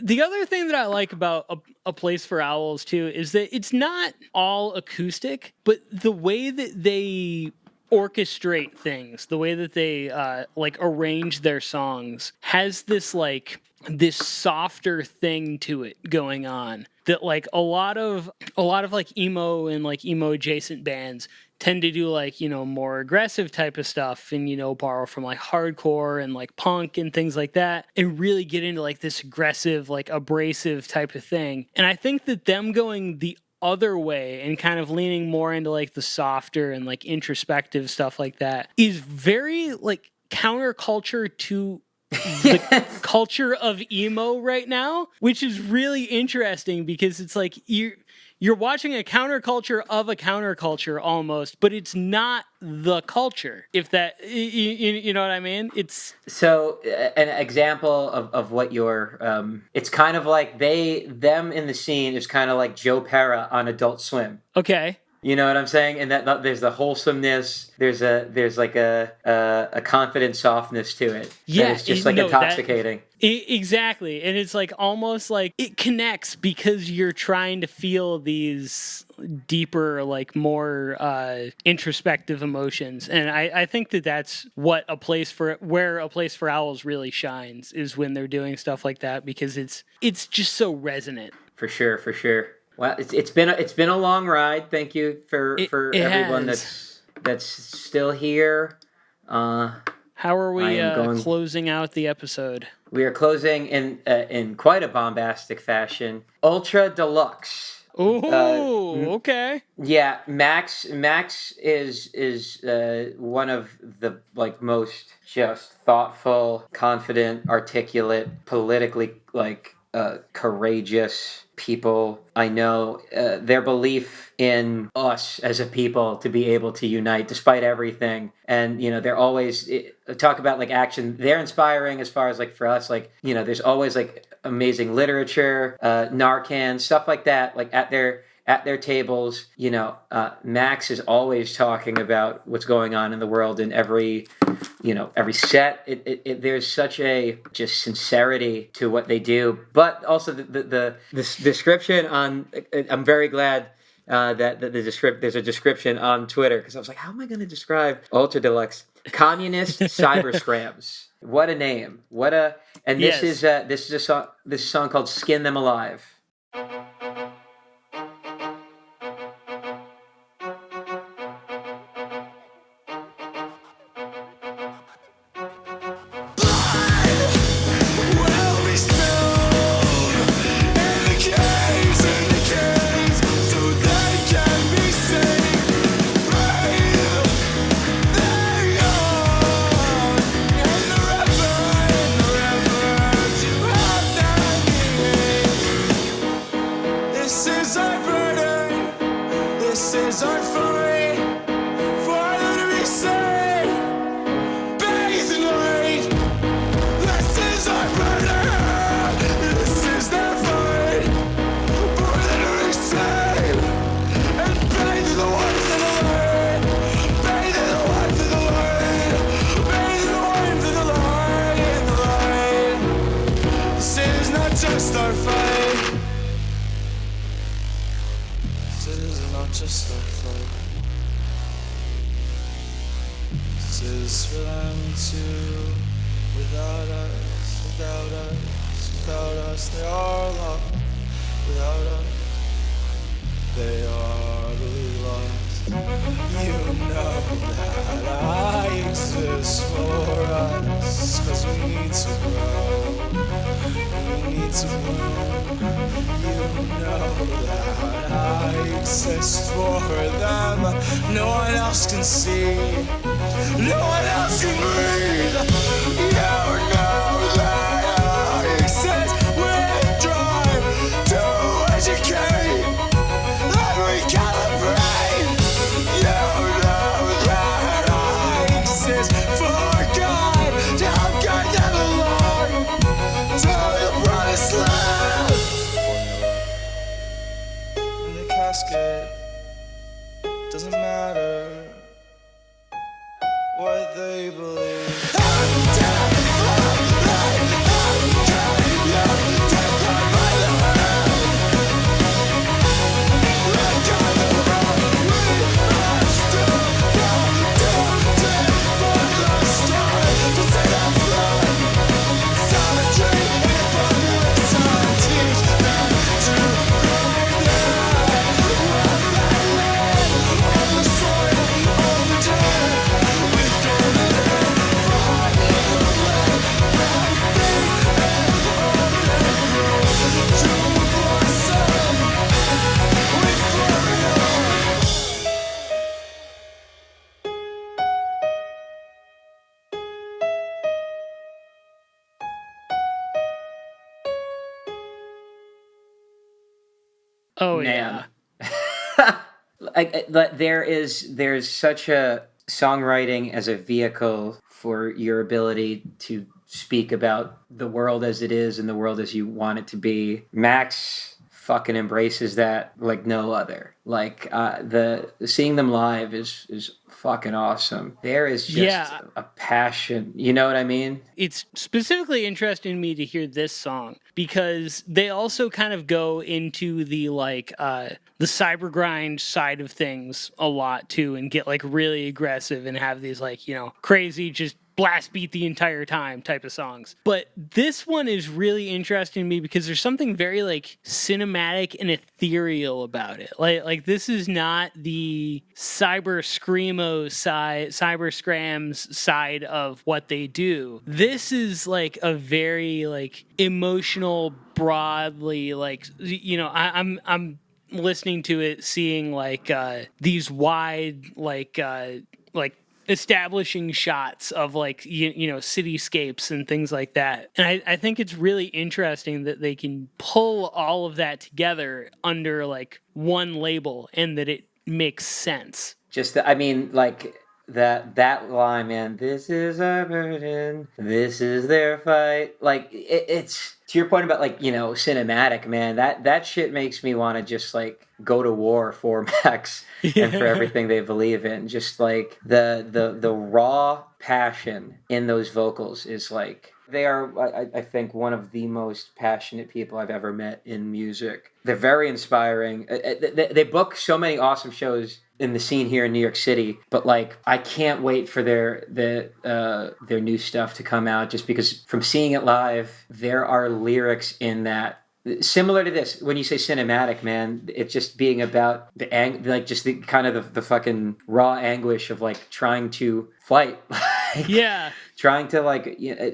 The other thing that I like about A Place for Owls too is that it's not all acoustic, but the way that they orchestrate things, the way that they like arrange their songs has this like this softer thing to it going on that like a lot of like emo and like emo adjacent bands tend to do, like, you know, more aggressive type of stuff and, you know, borrow from like hardcore and like punk and things like that and really get into like this aggressive, like abrasive type of thing. And I think that them going the other way and kind of leaning more into like the softer and like introspective stuff like that is very like counterculture to the culture of emo right now, which is really interesting because it's like you're watching a counterculture of a counterculture almost, but it's not the culture. If that, you know what I mean? It's So an example of what you're, it's kind of like them in the scene is kind of like Joe Pera on Adult Swim. okay. You know what I'm saying? And that there's the wholesomeness. There's like a confident softness to it. Yeah, that it's just like intoxicating. Exactly. And it's like almost like it connects because you're trying to feel these deeper, like more introspective emotions. And I think that that's what where a place for owls really shines is when they're doing stuff like that, because it's just so resonant. For sure. Well, it's been a long ride. Thank you for everyone that's still here. How are we closing out the episode? We are closing in quite a bombastic fashion. Ultra Deluxe. Oh, okay. Yeah, Max is one of the like most just thoughtful, confident, articulate, politically like courageous people I know. Their belief in us as a people to be able to unite despite everything, and you know they're always talk about like action. They're inspiring as far as like for us, like you know there's always like amazing literature, Narcan, stuff like that, like at their tables. You know, Max is always talking about what's going on in the world in every set. There's such a just sincerity to what they do, but also the description on. I'm very glad that there's a description on Twitter, because I was like, how am I going to describe Ultra Deluxe? Communist cyber scrams. What a name! And this is a song. This song called "Skin Them Alive." Just our fight. This is not just our fight. This is for them too. Without us, they are lost. Without us, they are really lost. You know that I exist for us, 'cause we need to grow. We need to move. You know that I exist for them. No one else can see. No one else can breathe. You know that I exist with drive to educate and recalibrate. You know that I exist for God to help guide them along to the promised land. In the casket, doesn't matter what they believe. Oh Man. yeah. There's such a songwriting as a vehicle for your ability to speak about the world as it is and the world as you want it to be. Max fucking embraces that like no other. Like the seeing them live is fucking awesome. There is just Yeah. a passion. You know what I mean? It's specifically interesting to me to hear this song because they also kind of go into the the cyber grind side of things a lot too, and get like really aggressive and have these like, you know, crazy just blast beat the entire time type of songs. But this one is really interesting to me because there's something very like cinematic and ethereal about it. Like this is not the cyber screamo side, cyber scrams side of what they do. This is like a very like emotional, broadly like, you know, I'm listening to it, seeing like these wide like establishing shots of like you know cityscapes and things like that, and I think it's really interesting that they can pull all of that together under like one label and that it makes sense. Just I mean, like that line, man. This is our burden. This is their fight. Like it's to your point about like, you know, cinematic, man. That shit makes me want to just like go to war for Max and for everything they believe in. Just like the raw passion in those vocals is like. They are, I think, one of the most passionate people I've ever met in music. They're very inspiring. They book so many awesome shows in the scene here in New York City, but like I can't wait for their new stuff to come out. Just because from seeing it live, there are lyrics in that. Similar to this, when you say cinematic, man, it's just being about like just the kind of the fucking raw anguish of like trying to fight. Yeah. Trying to like, you know,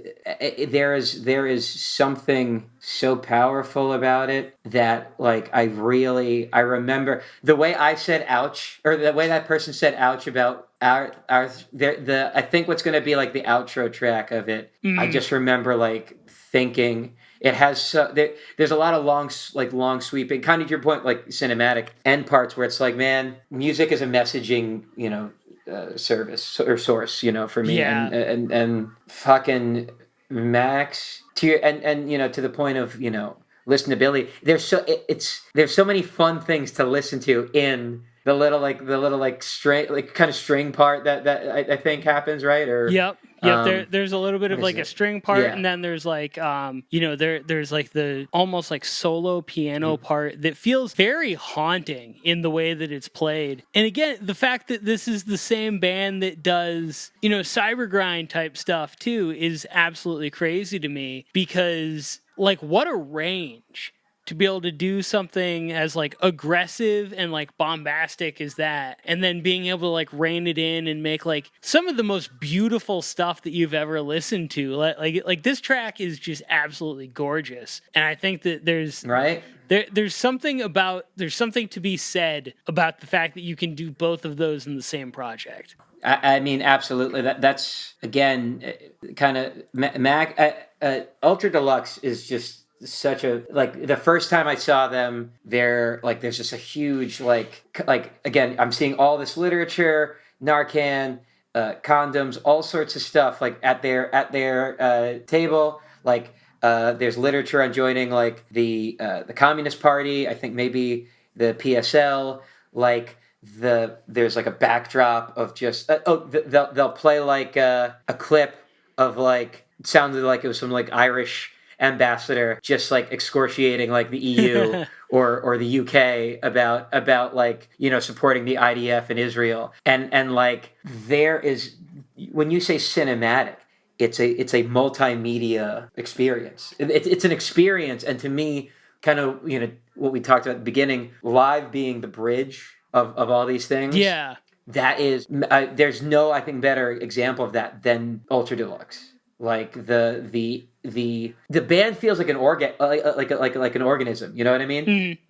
there is something so powerful about it that like I remember the way I said ouch, or the way that person said ouch about our I think what's going to be like the outro track of it. I just remember like thinking it has there's a lot of long sweeping, kind of to your point, like cinematic end parts where it's like, man, music is a messaging, you know, service or source, you know, for me. Yeah. And fucking Max to your, and you know, to the point of, you know, listenability, there's so many fun things to listen to in the little string, like kind of string part that I think happens, right? Or Yep. There's a little bit of like a string part, and then there's like you know, there's like the almost like solo piano part that feels very haunting in the way that it's played. And again, the fact that this is the same band that does, you know, cyber grind type stuff too is absolutely crazy to me, because like what a range to be able to do something as like aggressive and like bombastic as that, and then being able to like rein it in and make like some of the most beautiful stuff that you've ever listened to. Like this track is just absolutely gorgeous, and I think that there's something to be said about the fact that you can do both of those in the same project. I mean, absolutely. That's again kind of Ultra Deluxe is just such a, like, the first time I saw them, they're like, there's just a huge like again, I'm seeing all this literature, Narcan, condoms, all sorts of stuff like at their table. Like there's literature on joining like the Communist Party. I think maybe the PSL. Like there's like a backdrop of just they'll play like a clip of like, it sounded like it was some like Irish ambassador just like excoriating like the EU or the UK about like, you know, supporting the IDF in Israel, and like there is, when you say cinematic, it's a multimedia experience. It's an experience, and to me, kind of, you know, what we talked about at the beginning, live being the bridge of all these things. Yeah, that is there's no, I think, better example of that than Ultra Deluxe. Like the band feels like an like an organism. You know what I mean?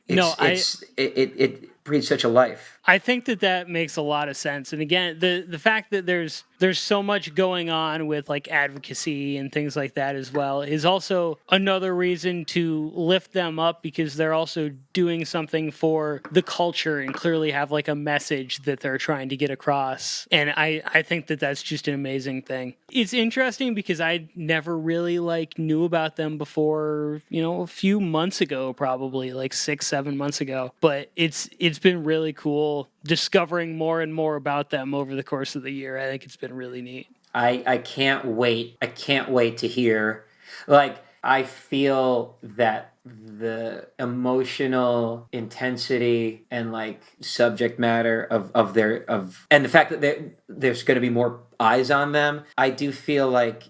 Mm-hmm. breathes such a life. I think that makes a lot of sense. And again, the fact that there's so much going on with like advocacy and things like that as well is also another reason to lift them up, because they're also doing something for the culture and clearly have like a message that they're trying to get across. And I think that that's just an amazing thing. It's interesting because I never really like knew about them before, a few months ago, probably like 6-7 months ago. But it's been really cool discovering more and more about them over the course of the year. I think it's been really neat. I can't wait. I can't wait to hear. Like, I feel that the emotional intensity and like subject matter of their and the fact that there's going to be more eyes on them. I do feel like,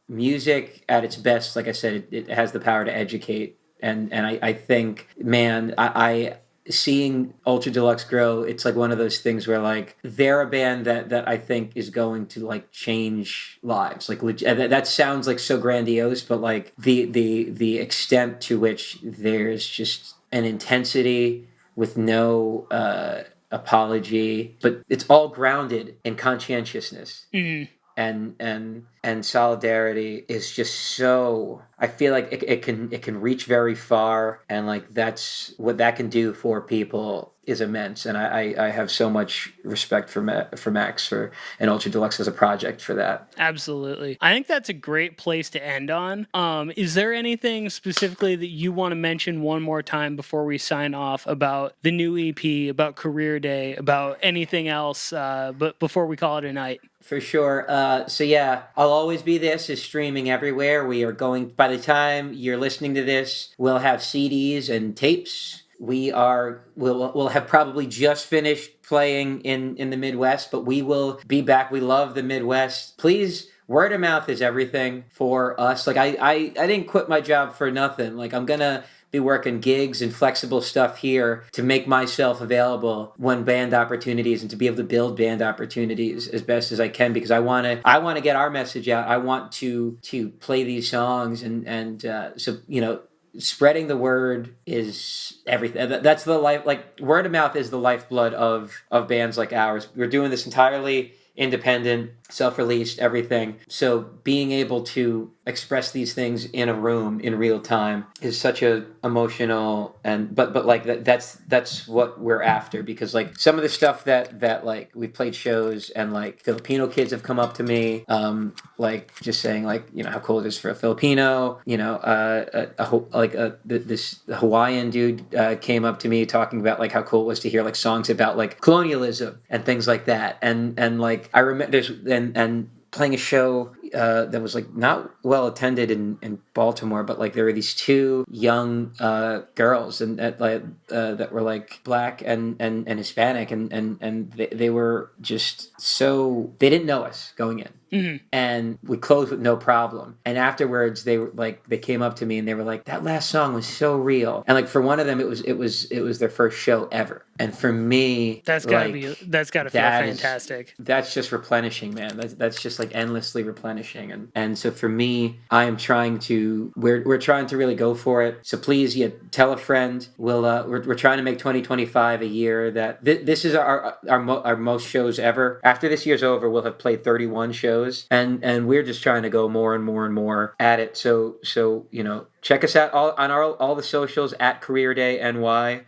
music at its best, like I said, it has the power to educate. And I think, man, I seeing Ultra Deluxe grow, it's like one of those things where like they're a band that I think is going to like change lives. Like that sounds like so grandiose, but like the extent to which there's just an intensity with no apology, but it's all grounded in conscientiousness. Mm. And solidarity is just so, I feel like it can reach very far, and like that's what that can do for people is immense. And I have so much respect for Max and Ultra Deluxe as a project for that. Absolutely. I think that's a great place to end on. Is there anything specifically that you want to mention one more time before we sign off about the new EP, about Career Day, about anything else, but before we call it a night? For sure. So yeah, I'll Always Be This is streaming everywhere. We are going, by the time you're listening to this, we'll have CDs and tapes. We'll have probably just finished playing in the Midwest, but we will be back. We love the Midwest. Please, word of mouth is everything for us. Like I didn't quit my job for nothing. Like I'm gonna be working gigs and flexible stuff here to make myself available when band opportunities, and to be able to build band opportunities as best as I can, because I want to get our message out. I want to play these songs, and so spreading the word is everything. That's the life. Like word of mouth is the lifeblood of bands like ours. We're doing this entirely independent, self-released, everything. So being able to express these things in a room in real time is such a emotional, and but like that's what we're after, because like some of the stuff that like we played shows and like Filipino kids have come up to me, like just saying like how cool it is for a Filipino, this Hawaiian dude came up to me talking about like how cool it was to hear like songs about like colonialism and things like that, and like I remember there's and playing a show that was like not well attended in Baltimore, but like there were these two young girls and that were like black and Hispanic, and they were just so, they didn't know us going in. Mm-hmm. And we closed with no problem. And afterwards, they were like, they came up to me and they were like, "That last song was so real." And like for one of them, it was their first show ever. And for me, that's gotta feel fantastic. That's just replenishing, man. That's just like endlessly replenishing. And so for me, we're trying to really go for it. So please, tell a friend. We're trying to make 2025 a year that this is our most shows ever. After this year's over, we'll have played 31 shows. And we're just trying to go more and more and more at it. So check us out on all the socials at Career Day NY.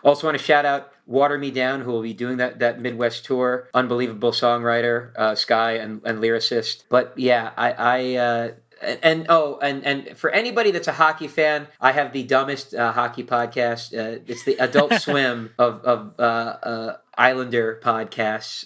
Also want to shout out Water Me Down, who will be doing that Midwest tour. Unbelievable songwriter, Sky and lyricist. But yeah, and for anybody that's a hockey fan, I have the dumbest hockey podcast. It's the Adult Swim of Islander podcasts.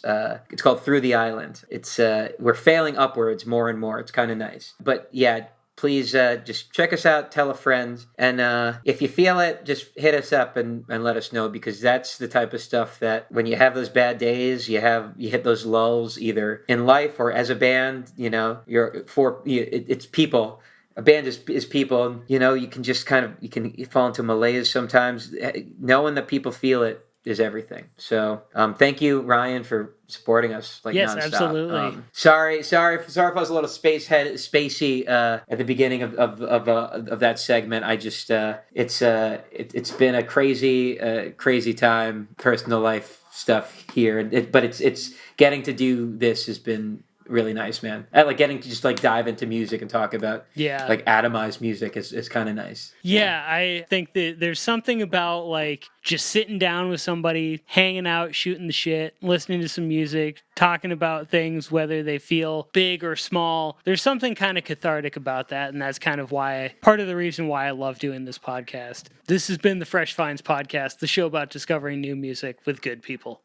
It's called Through the Island. It's we're failing upwards more and more. It's kind of nice. But yeah, please just check us out, tell a friend, and if you feel it, just hit us up and let us know, because that's the type of stuff that when you have those bad days, you hit those lulls either in life or as a band. It's people. A band is people. You can just you can fall into malaise sometimes. Knowing that people feel it is everything. So thank you, Ryan, for supporting us like Yes, nonstop. absolutely. Sorry if I was a little spacey at the beginning of that segment. I just it's been a crazy time, personal life stuff here, but it's getting to do this has been really nice, man. I like getting to just like dive into music and talk about like atomized music is kind of nice. Yeah, I think that there's something about like just sitting down with somebody, hanging out, shooting the shit, listening to some music, talking about things, whether they feel big or small. There's something kind of cathartic about that, and that's kind of part of the reason why I love doing this podcast. This has been the Fresh Finds Podcast, the show about discovering new music with good people.